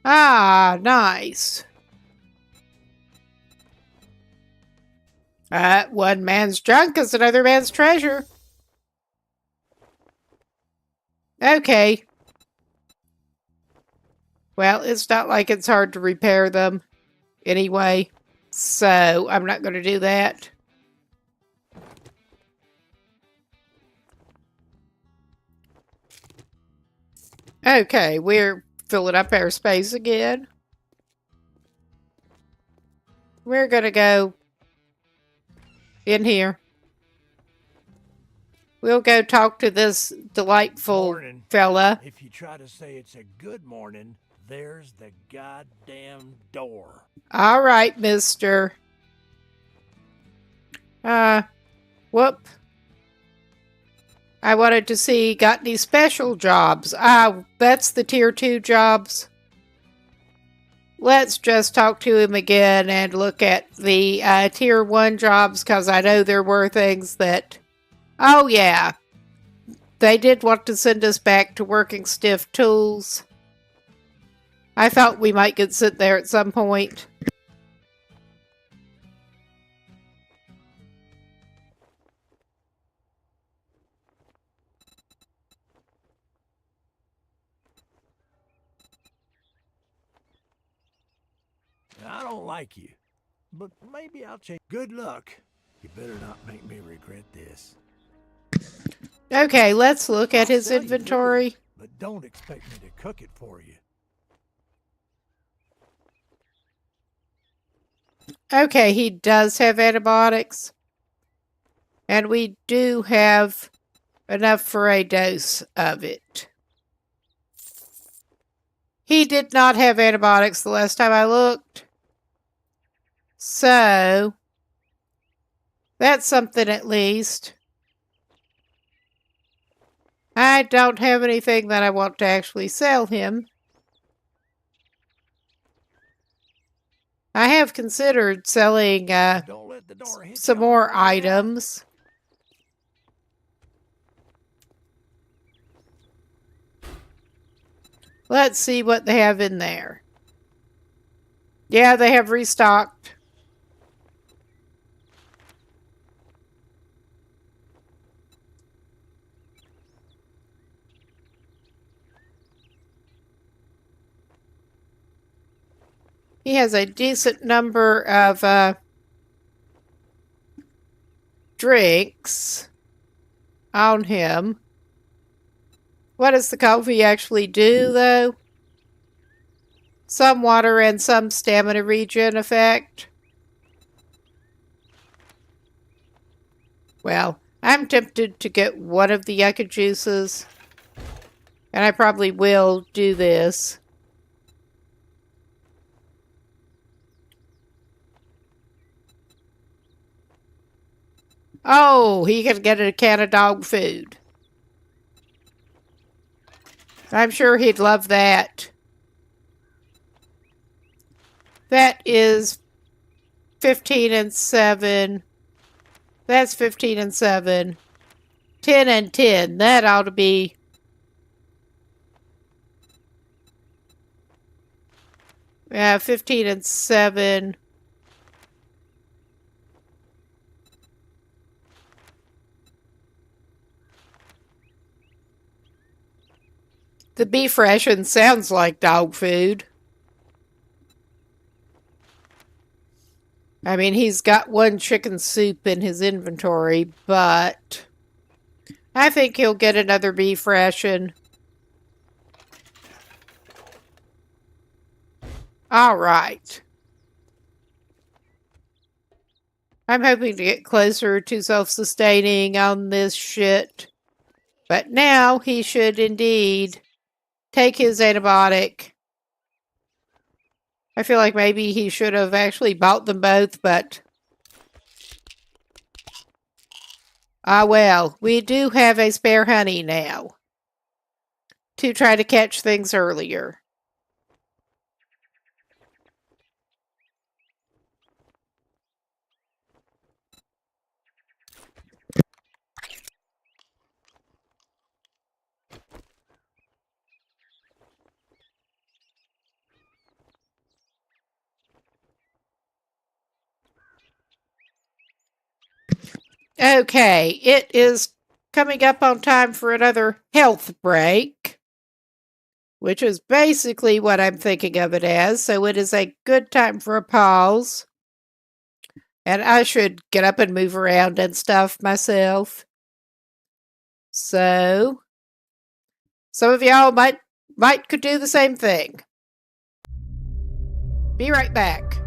Ah, nice. One man's junk is another man's treasure. Okay. Well, it's not like it's hard to repair them anyway. So, I'm not going to do that. Okay, we're filling up our space again. We're gonna go in here. We'll go talk to this delightful Morning. fella. If you try to say it's a good morning, there's the goddamn door. All right, mister. Whoop. I wanted to see, got any special jobs? That's the tier 2 jobs. Let's just talk to him again and look at the tier 1 jobs, because I know there were things that... Oh, yeah. They did want to send us back to working stiff tools. I thought we might get sent there at some point. I don't like you, but maybe I'll change. Good luck. You better not make me regret this. Okay, let's look at I'll his sell you inventory. food, but don't expect me to cook it for you. Okay, he does have antibiotics. And we do have enough for a dose of it. He did not have antibiotics the last time I looked. So, that's something at least. I don't have anything that I want to actually sell him. I have considered selling Don't let the door hit some you on more the way out. items. Let's see what they have in there. Yeah, they have restocked. He has a decent number of drinks on him. What does the coffee actually do, though? Some water and some stamina regen effect. Well, I'm tempted to get one of the yucca juices. And I probably will do this. Oh, he can get a can of dog food. I'm sure he'd love that. That is 15 and 7. That's 15 and 7. 10 and 10. That ought to be... Yeah, 15 and 7. The beef ration sounds like dog food. I mean, he's got one chicken soup in his inventory, but I think he'll get another beef ration. All right. I'm hoping to get closer to self-sustaining on this shit. But now he should indeed take his antibiotic. I feel like maybe he should have actually bought them both, but... well, we do have a spare honey now. To try to catch things earlier. Okay, it is coming up on time for another health break, which is basically what I'm thinking of it as, so it is a good time for a pause. And I should get up and move around and stuff myself. So, some of y'all might Mike could do the same thing. Be right back.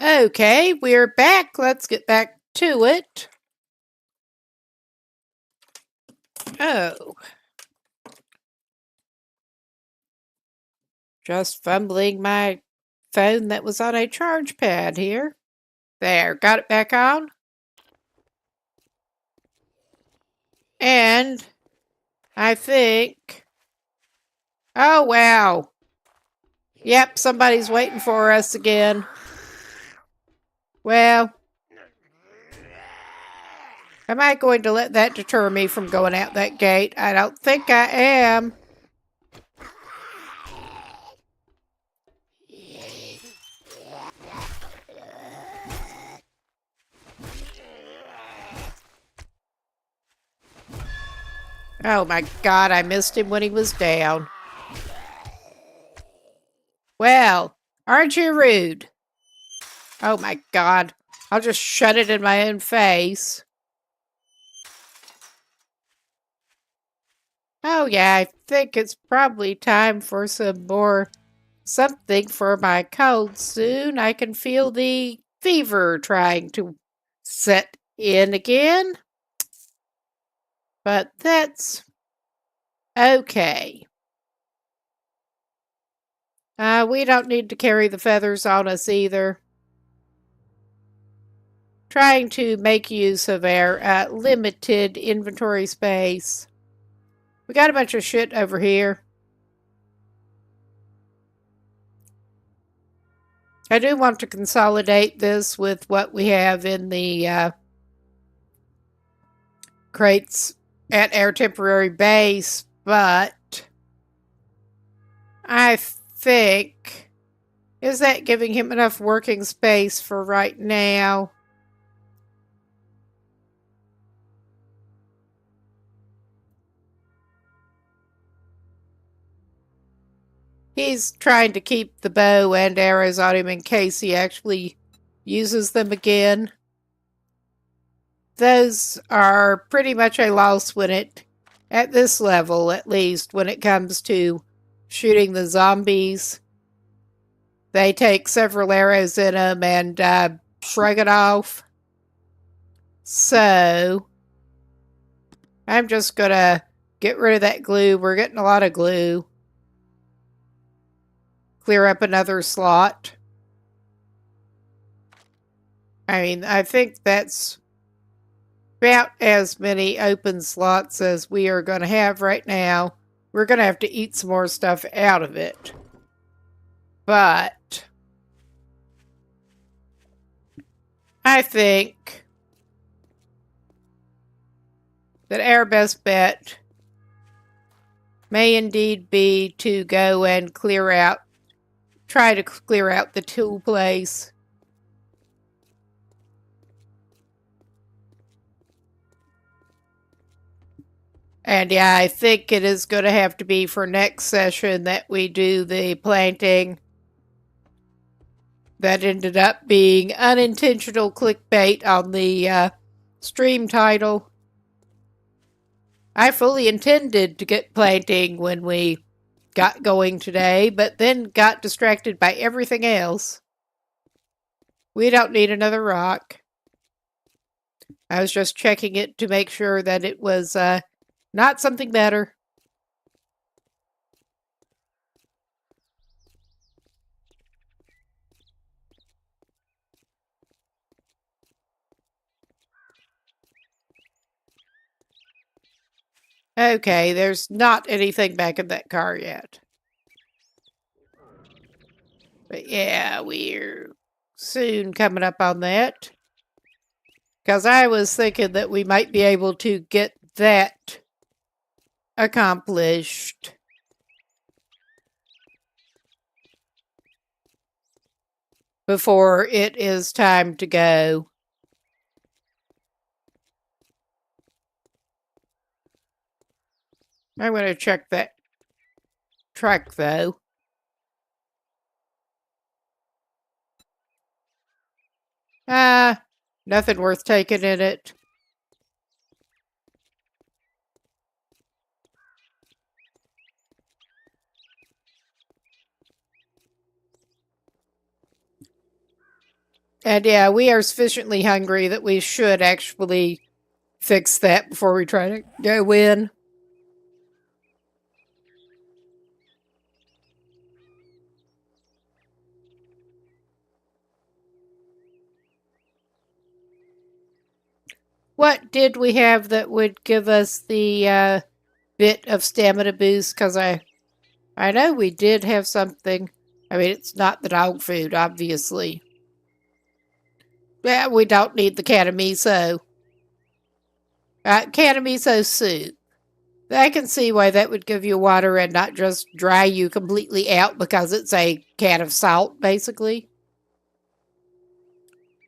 Okay, we're back. Let's get back to it. Oh. Just fumbling my phone that was on a charge pad here. There, got it back on? And I think... Oh, wow. Yep, somebody's waiting for us again. Well, am I going to let that deter me from going out that gate? I don't think I am. Oh my God, I missed him when he was down. Well, aren't you rude? Oh my God, I'll just shut it in my own face. Oh yeah, I think it's probably time for some more something for my cold soon. I can feel the fever trying to set in again. But that's okay. We don't need to carry the feathers on us either. Trying to make use of our limited inventory space. We got a bunch of shit over here. I do want to consolidate this with what we have in the crates at our temporary base, but I think... Is that giving him enough working space for right now? He's trying to keep the bow and arrows on him in case he actually uses them again. Those are pretty much a loss when it, at this level at least, when it comes to shooting the zombies. They take several arrows in them and shrug it off. So, I'm just gonna get rid of that glue. We're getting a lot of glue. Clear up another slot. I mean, I think that's about as many open slots as we are going to have right now. We're going to have to eat some more stuff out of it. But I think that our best bet may indeed be to go and try to clear out the tool place. And yeah, I think it is going to have to be for next session that we do the planting. That ended up being unintentional clickbait on the stream title. I fully intended to get planting when we got going today, but then got distracted by everything else. We don't need another rock. I was just checking it to make sure that it was not something better. Okay, there's not anything back in that car yet. But yeah, we're soon coming up on that. Because I was thinking that we might be able to get that accomplished before it is time to go. I'm going to check that truck, though. Nothing worth taking in it. And yeah, we are sufficiently hungry that we should actually fix that before we try to go in. What did we have that would give us the bit of stamina boost? Because I know we did have something. I mean, it's not the dog food, obviously. Yeah, we don't need the can of miso. Can of miso soup. I can see why that would give you water and not just dry you completely out because it's a can of salt, basically.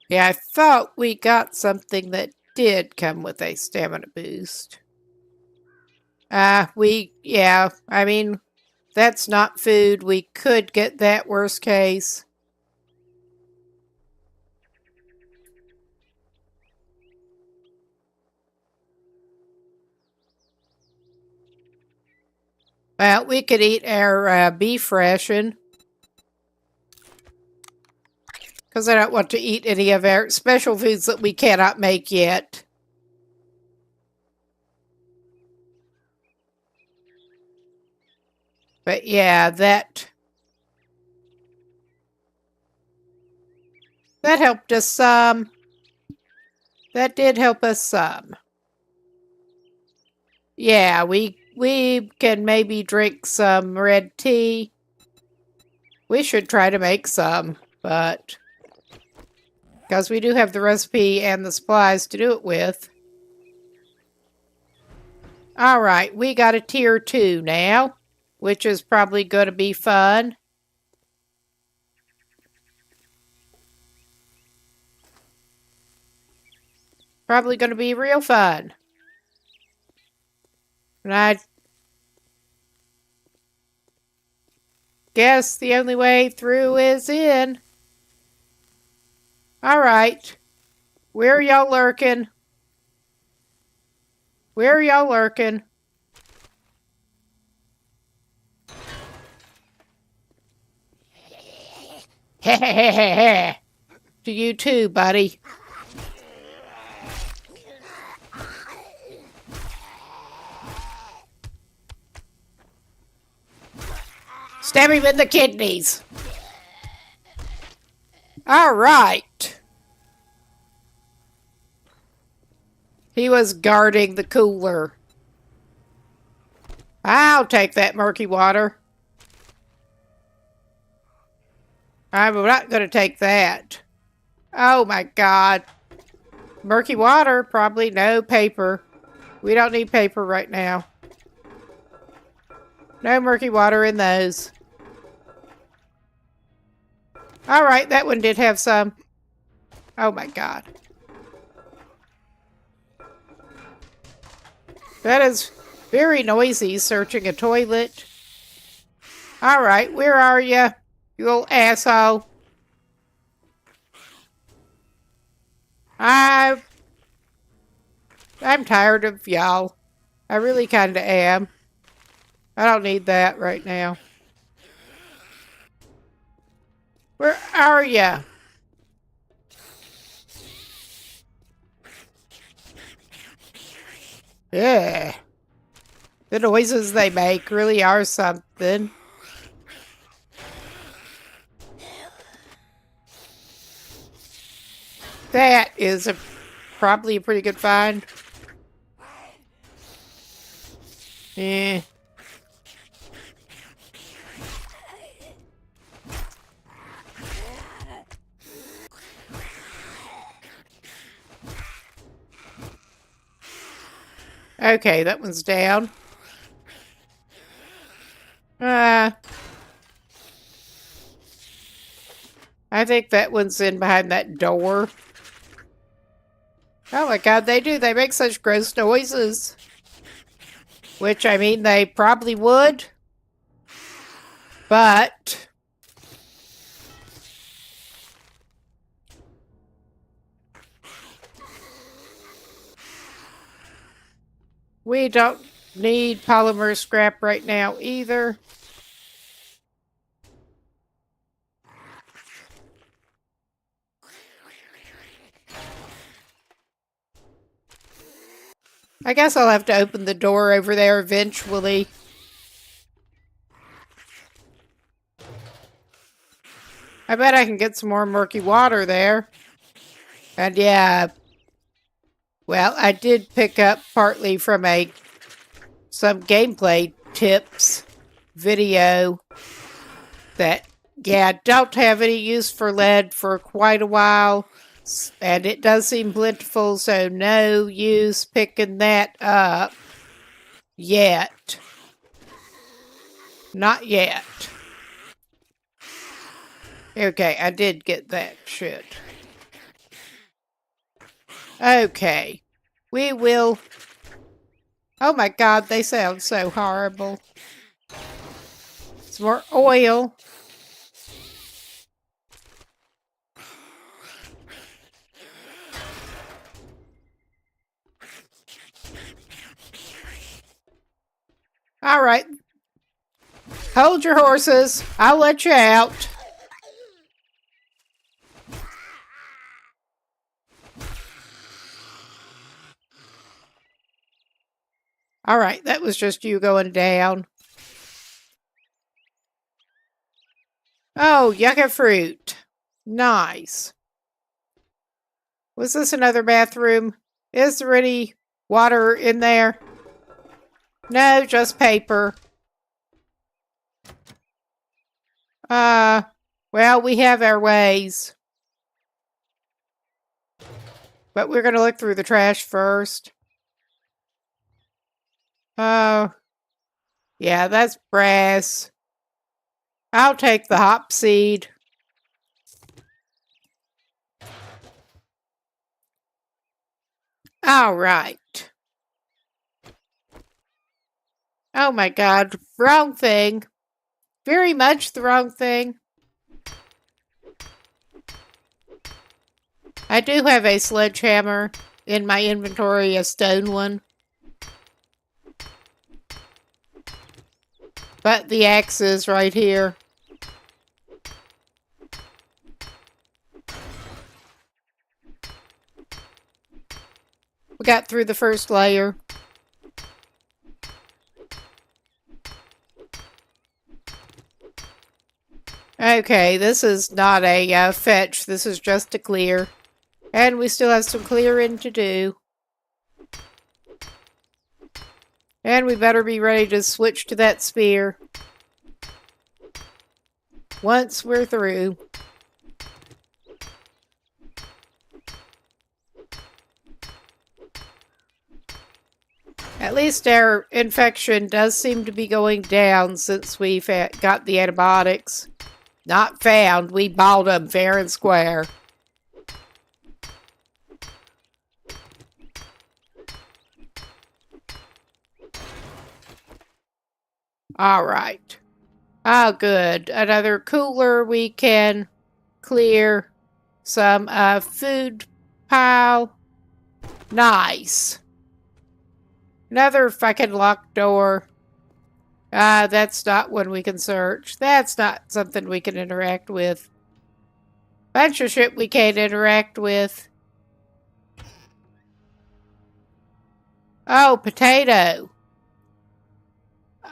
Yeah, I thought we got something that did come with a stamina boost. Yeah, I mean, that's not food. We could get that worst case. Well, we could eat our beef ration. Because I don't want to eat any of our special foods that we cannot make yet. But yeah, that helped us some. That did help us some. Yeah, we can maybe drink some red tea. We should try to make some, but because we do have the recipe and the supplies to do it with. Alright, we got a tier 2 now, which is probably going to be fun. Probably going to be real fun. And I guess the only way through is in. Alright. Where are y'all lurking? Where are y'all lurking? Hehehehe. To you too, buddy. Stab him in the kidneys. All right. He was guarding the cooler. I'll take that murky water. I'm not going to take that. Oh my God. Murky water, probably no paper. We don't need paper right now. No murky water in those. Alright, that one did have some. Oh my God. That is very noisy, searching a toilet. Alright, where are you? You old asshole. I'm tired of y'all. I really kinda am. I don't need that right now. Where are ya? Yeah. The noises they make really are something. That is probably a pretty good find. Eh. Okay, that one's down. I think that one's in behind that door. Oh my God, they do. They make such gross noises. Which, I mean, they probably would. But we don't need polymer scrap right now either. I guess I'll have to open the door over there eventually. I bet I can get some more murky water there. And yeah, Well, I did pick up partly from some gameplay tips video that, yeah, don't have any use for lead for quite a while. And it does seem plentiful, so no use picking that up yet. Not yet. Okay, I did get that shit. Okay. We will... Oh my god, they sound so horrible. Some more oil. Alright. Hold your horses. I'll let you out. Alright, that was just you going down. Oh, yucca fruit. Nice. Was this another bathroom? Is there any water in there? No, just paper. Well, we have our ways. But we're going to look through the trash first. Oh. Yeah, that's brass. I'll take the hop seed. All right. Oh my god, wrong thing. Very much the wrong thing. I do have a sledgehammer in my inventory, a stone one. But the axe is right here. We got through the first layer. Okay, this is not a fetch. This is just a clear. And we still have some clearing to do. And we better be ready to switch to that spear once we're through. At least our infection does seem to be going down since we've got the antibiotics. Not found. We bought them fair and square. All right. Oh, good. Another cooler we can clear. Some food pile. Nice. Another fucking locked door. That's not one we can search. That's not something we can interact with. Bunch of shit we can't interact with. Oh, potato.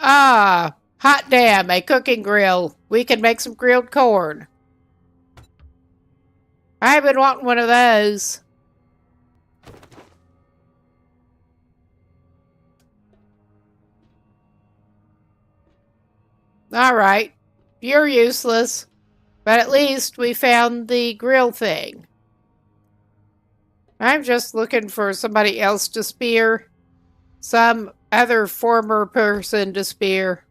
Ah, hot damn, a cooking grill. We can make some grilled corn. I've been wanting one of those. Alright, you're useless. But at least we found the grill thing. I'm just looking for somebody else to spear. Some other former person to spear.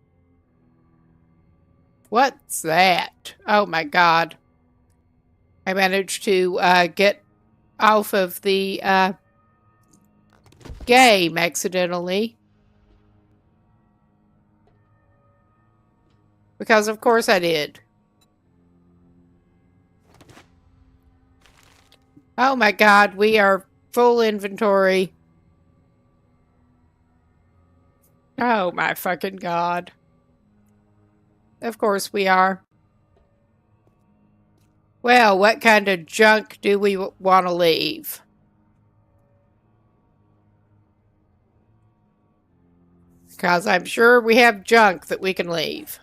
What's that? Oh my god. I managed to get off of the game accidentally. Because of course I did. Oh my god, we are full inventory. Oh my fucking god. Of course we are. Well, what kind of junk do we want to leave? Because I'm sure we have junk that we can leave.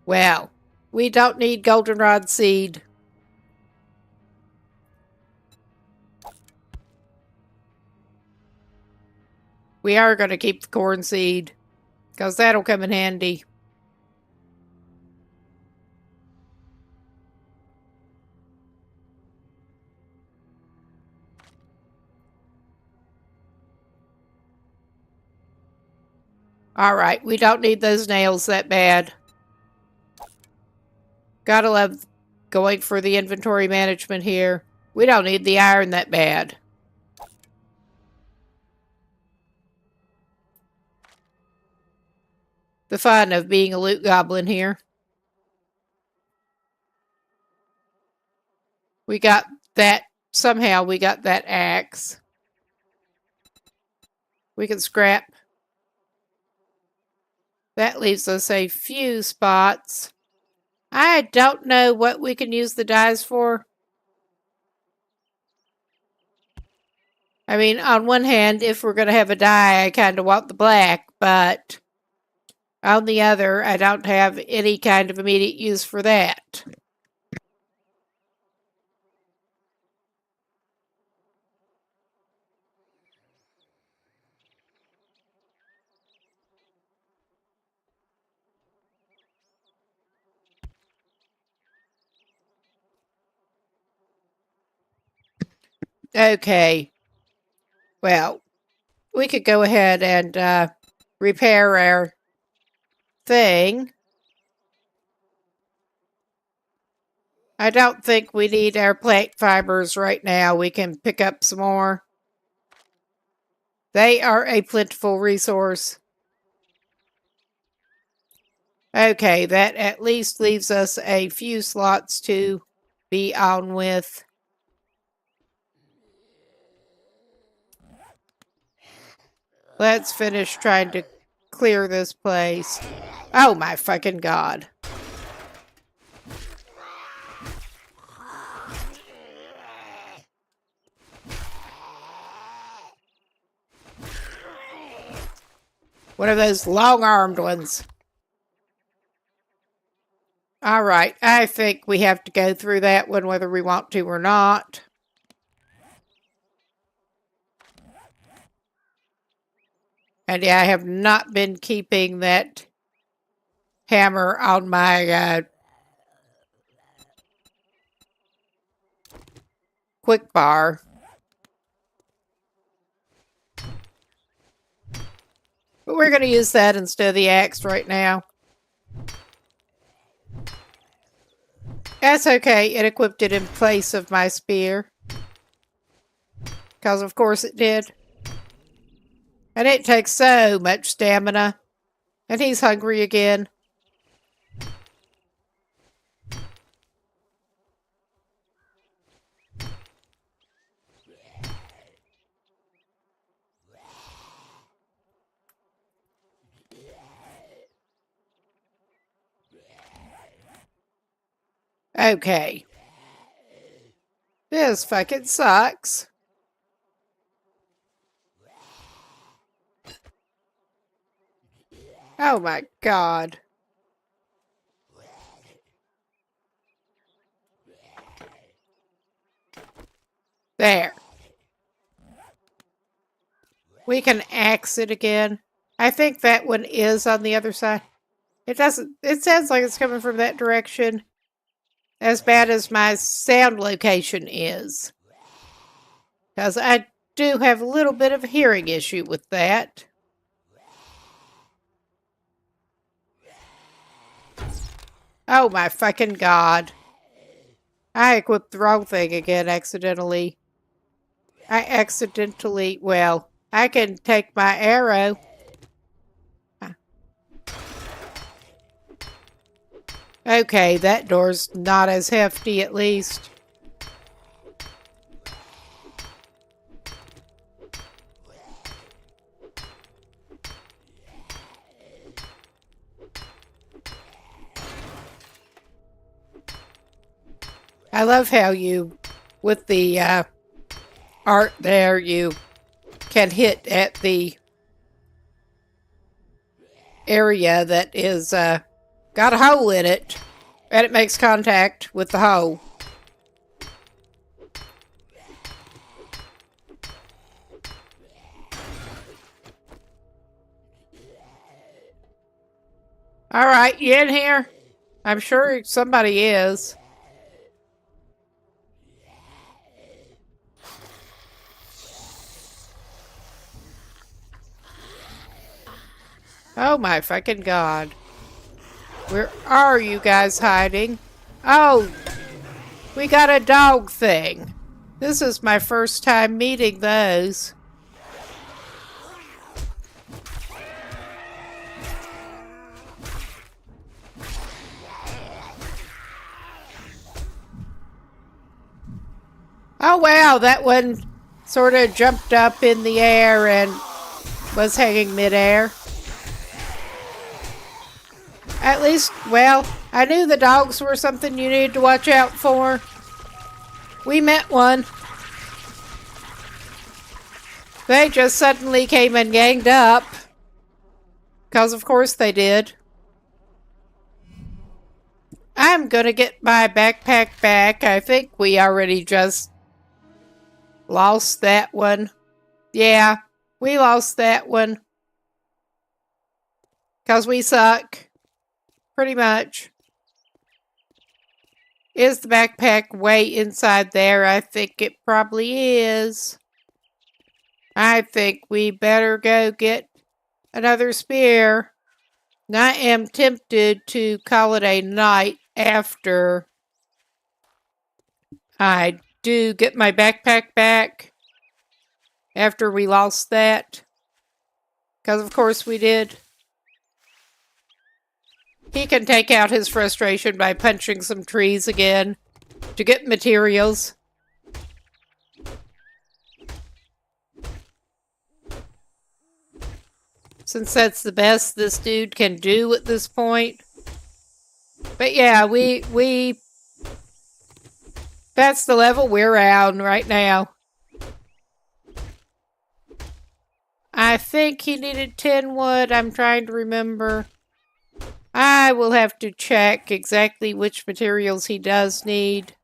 Well, We don't need goldenrod seed. We are going to keep the corn seed, because that'll come in handy. Alright, we don't need those nails that bad. Gotta love going for the inventory management here. We don't need the iron that bad. The fun of being a loot goblin here. We got that, somehow we got that axe. We can scrap. That leaves us a few spots. I don't know what we can use the dyes for. I mean, on one hand, if we're going to have a dye, I kind of want the black, but on the other, I don't have any kind of immediate use for that. Okay. Well, we could go ahead and repair our thing. I don't think we need our plant fibers right now. We can pick up some more. They are a plentiful resource. Okay, that at least leaves us a few slots to be on with. Let's finish trying to clear this place. Oh my fucking god. One of those long-armed ones. Alright, I think we have to go through that one whether we want to or not. And yeah, I have not been keeping that hammer on my quick bar. But we're going to use that instead of the axe right now. That's okay. It equipped it in place of my spear. Because of course it did. And it takes so much stamina. And he's hungry again. Okay. This fucking sucks. Oh my god. There. We can axe it again. I think that one is on the other side. It sounds like it's coming from that direction. As bad as my sound location is. Because I do have a little bit of a hearing issue with that. Oh my fucking god. I equipped the wrong thing again accidentally. Well, I can take my arrow. Okay, that door's not as hefty at least. I love how you, with the art there, you can hit at the area that is got a hole in it. And it makes contact with the hole. Alright, you in here? I'm sure somebody is. Oh my fucking god. Where are you guys hiding? Oh, we got a dog thing. This is my first time meeting those. Oh wow, that one sort of jumped up in the air and was hanging midair. At least, well, I knew the dogs were something you needed to watch out for. We met one. They just suddenly came and ganged up. Because of course they did. I'm gonna get my backpack back. I think we already just lost that one. Yeah, we lost that one. Because we suck. Pretty much. Is the backpack way inside there? I think it probably is. I think we better go get another spear. And I am tempted to call it a night after I do get my backpack back. After we lost that. Because of course we did. He can take out his frustration by punching some trees again to get materials. Since that's the best this dude can do at this point. But yeah, that's the level we're on right now. I think he needed 10 wood. I'm trying to remember. I will have to check exactly which materials he does need.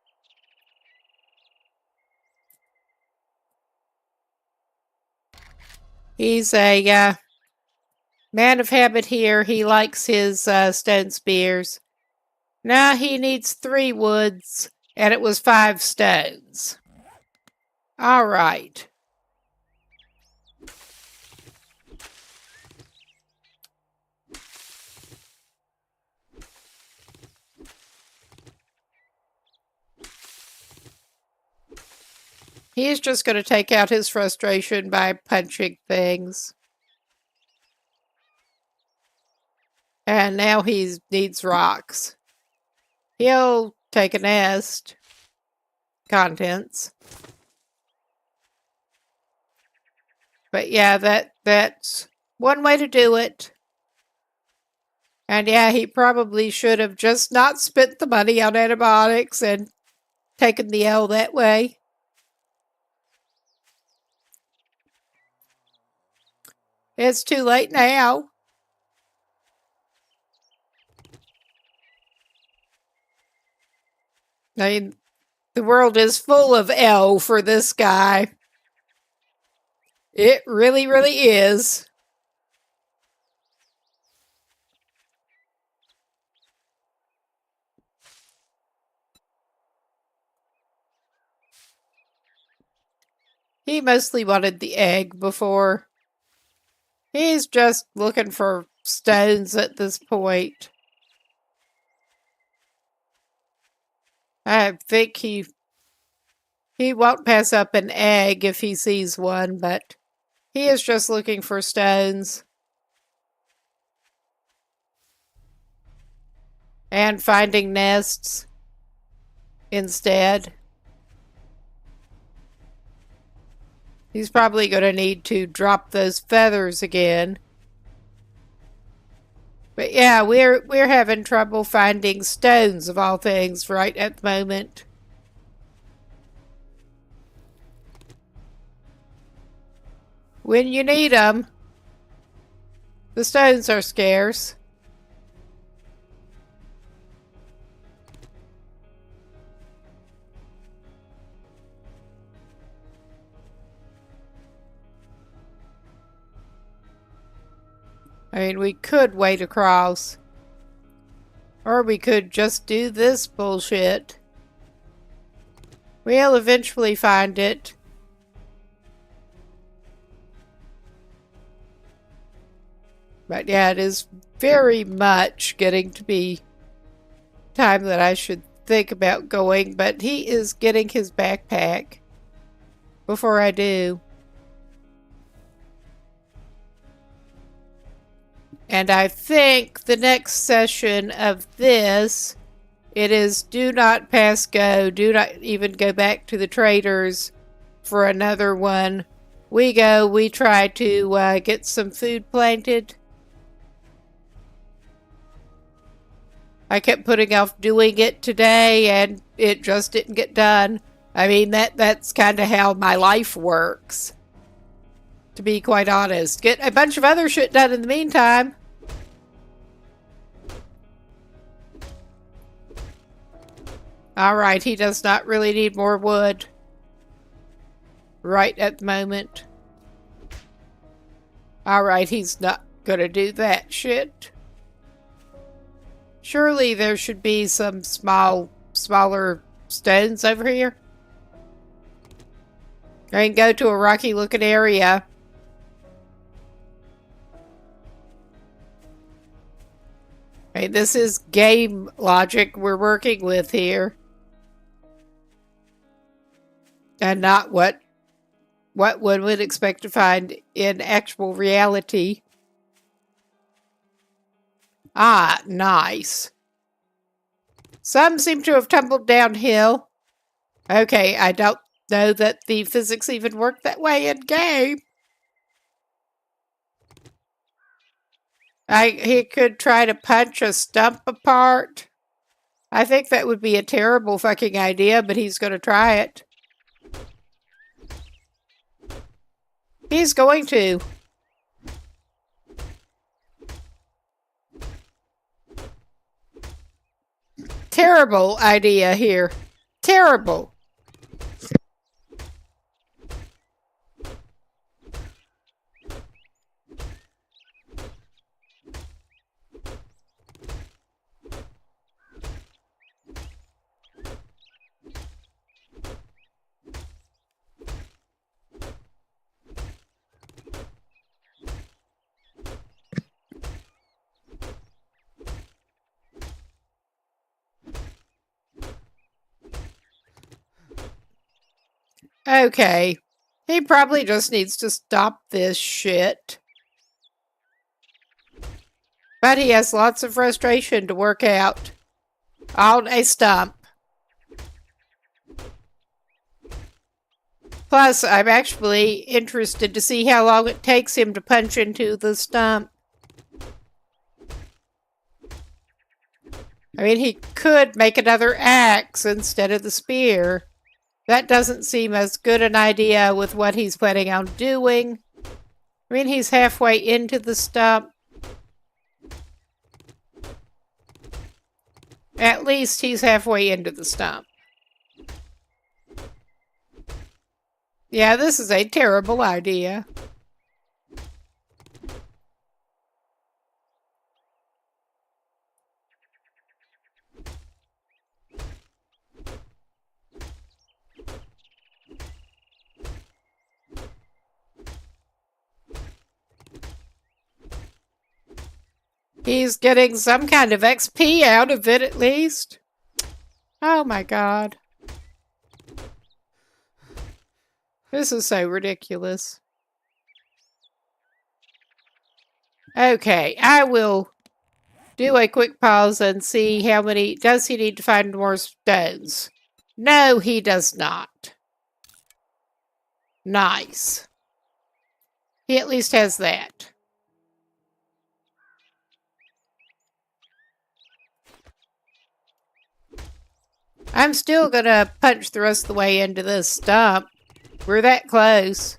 He's a man of habit here. He likes his stone spears. Now he needs 3 woods, and it was 5 stones. All right. He's just going to take out his frustration by punching things. And now he needs rocks. He'll take a nest. Contents. But yeah, that's one way to do it. And yeah, he probably should have just not spent the money on antibiotics and taken the L that way. It's too late now. I mean, the world is full of L for this guy. It really, really is. He mostly wanted the egg before. He's just looking for stones at this point. I think he won't pass up an egg if he sees one, but he is just looking for stones. And finding nests instead. He's probably going to need to drop those feathers again. But yeah, we're having trouble finding stones of all things right at the moment. When you need them, the stones are scarce. I mean, we could wade across. Or we could just do this bullshit. We'll eventually find it. But yeah, it is very much getting to be time that I should think about going. But he is getting his backpack before I do. And I think the next session of this, it is do not pass go. Do not even go back to the traders for another one. We go, we try to get some food planted. I kept putting off doing it today and it just didn't get done. I mean, that's kind of how my life works, to be quite honest. Get a bunch of other shit done in the meantime. Alright, he does not really need more wood right at the moment. Alright, he's not gonna do that shit. Surely there should be some smaller stones over here. I can go to a rocky looking area. Okay, this is game logic we're working with here. And not what one would expect to find in actual reality. Ah, nice. Some seem to have tumbled downhill. Okay, I don't know that the physics even work that way in game. He could try to punch a stump apart. I think that would be a terrible fucking idea, but he's going to try it. He's going to. Terrible idea here. Terrible. Okay. He probably just needs to stop this shit. But he has lots of frustration to work out on a stump. Plus, I'm actually interested to see how long it takes him to punch into the stump. I mean, he could make another axe instead of the spear. That doesn't seem as good an idea with what he's planning on doing. I mean, he's halfway into the stump. At least he's halfway into the stump. Yeah, this is a terrible idea. He's getting some kind of XP out of it, at least. Oh my god. This is so ridiculous. Okay, I will do a quick pause and see how many... Does he need to find more stones? No, he does not. Nice. He at least has that. I'm still gonna punch the rest of the way into this stump. We're that close.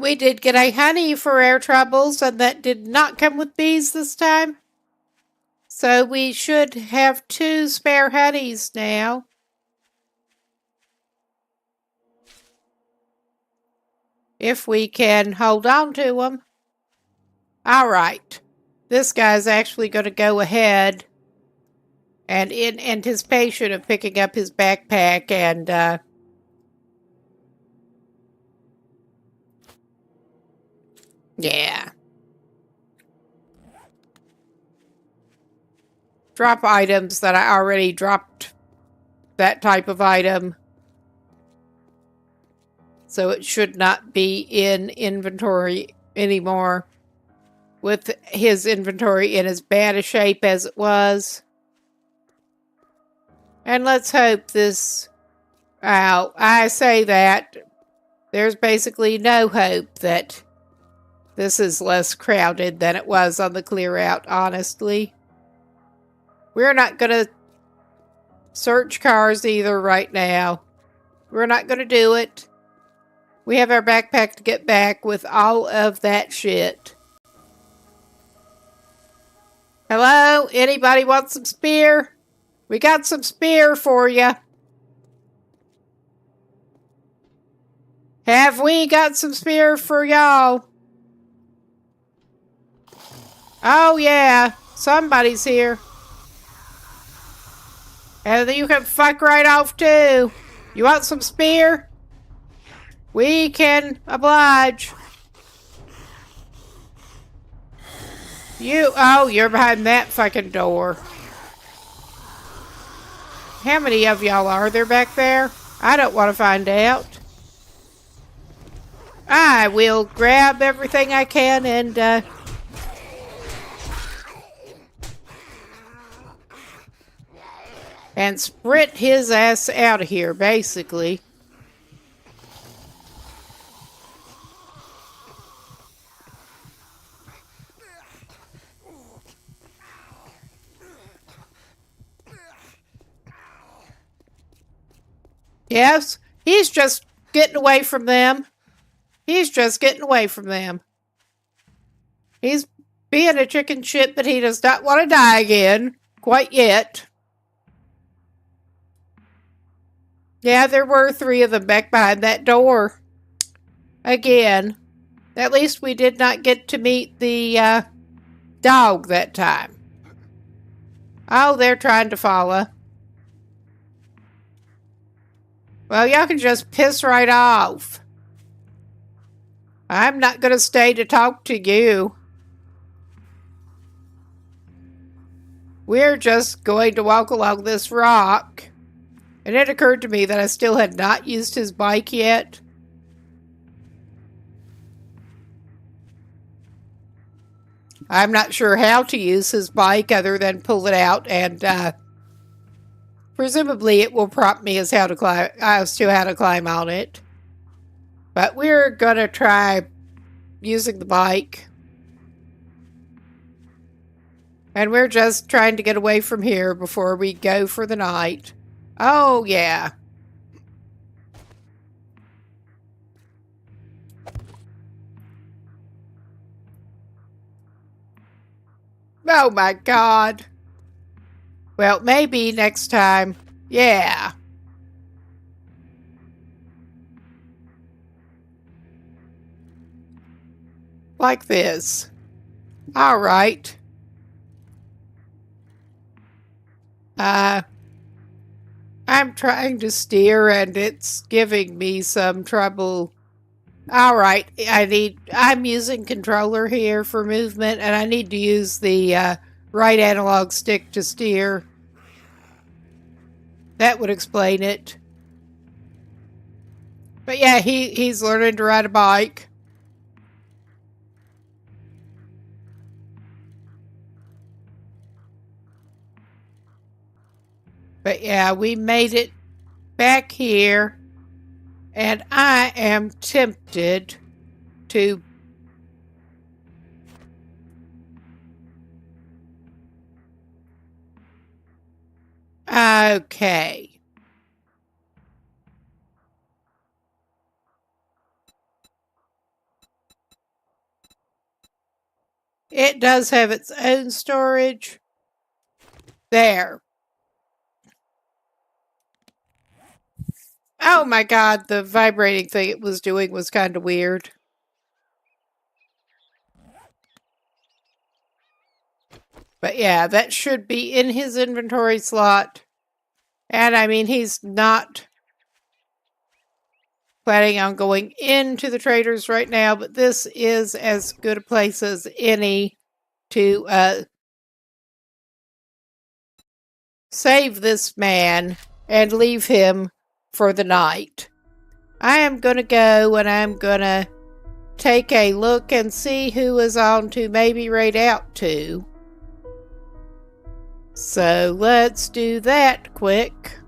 We did get a honey for our troubles, and that did not come with bees this time. So we should have 2 spare honeys now. If we can hold on to them. All right. This guy's actually going to go ahead and in anticipation of picking up his backpack and yeah. Drop items that I already dropped that type of item. So it should not be in inventory anymore. With his inventory in as bad a shape as it was. And let's hope this... I say that. There's basically no hope that this is less crowded than it was on the clear out, honestly. We're not going to search cars either right now. We're not going to do it. We have our backpack to get back with all of that shit. Hello? Anybody want some spear? We got some spear for you. Have we got some spear for y'all? Oh yeah, somebody's here. And you can fuck right off too. You want some spear? We can oblige. You're behind that fucking door. How many of y'all are there back there? I don't want to find out. I will grab everything I can and sprint his ass out of here, basically. Yes, he's just getting away from them. He's just getting away from them. He's being a chicken shit, but he does not want to die again. Quite yet. Yeah, there were 3 of them back behind that door. Again. At least we did not get to meet the dog that time. Oh, they're trying to follow. Well, y'all can just piss right off. I'm not going to stay to talk to you. We're just going to walk along this rock. And it occurred to me that I still had not used his bike yet. I'm not sure how to use his bike other than pull it out and presumably it will prompt me as to how to climb on it. But we're going to try using the bike. And we're just trying to get away from here before we go for the night. Oh, yeah. Oh, my God. Well, maybe next time. Yeah. Like this. All right. I'm trying to steer and it's giving me some trouble. All right. I'm using controller here for movement and I need to use the right analog stick to steer. That would explain it. But yeah, he's learning to ride a bike. But yeah, we made it back here. And I am tempted to... Okay. It does have its own storage. There. Oh my god, the vibrating thing it was doing was kind of weird. But yeah, that should be in his inventory slot. And I mean, he's not planning on going into the traders right now, but this is as good a place as any to save this man and leave him for the night. I am going to go and I'm going to take a look and see who is on to maybe raid out to. So let's do that quick.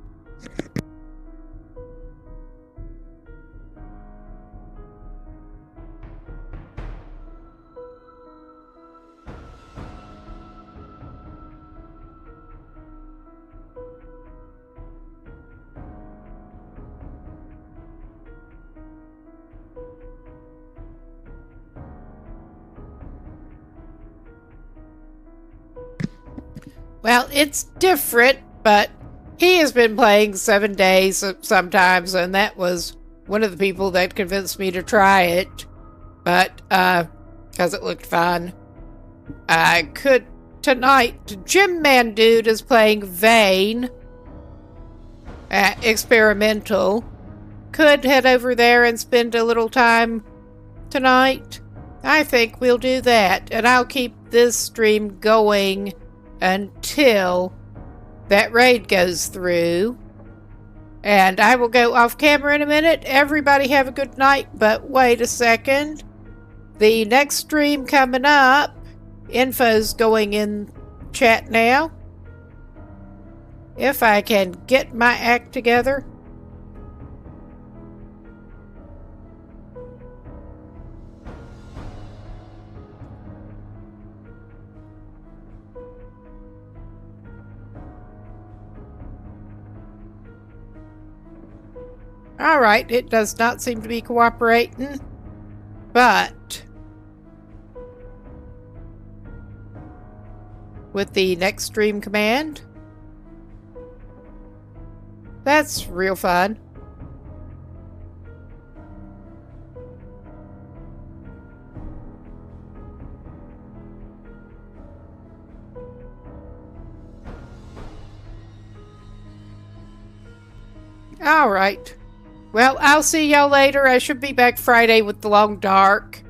Well, it's different, but he has been playing 7 days sometimes, and that was one of the people that convinced me to try it. But, because it looked fun. I could tonight. Gym Man Dude is playing Vane. Experimental. Could head over there and spend a little time tonight. I think we'll do that, and I'll keep this stream going until that raid goes through. And I will go off camera in a minute. Everybody have a good night, but wait a second. The next stream coming up, info's going in chat now. If I can get my act together. Alright, it does not seem to be cooperating, but with the next stream command, that's real fun. Alright. Well, I'll see y'all later. I should be back Friday with the Long Dark.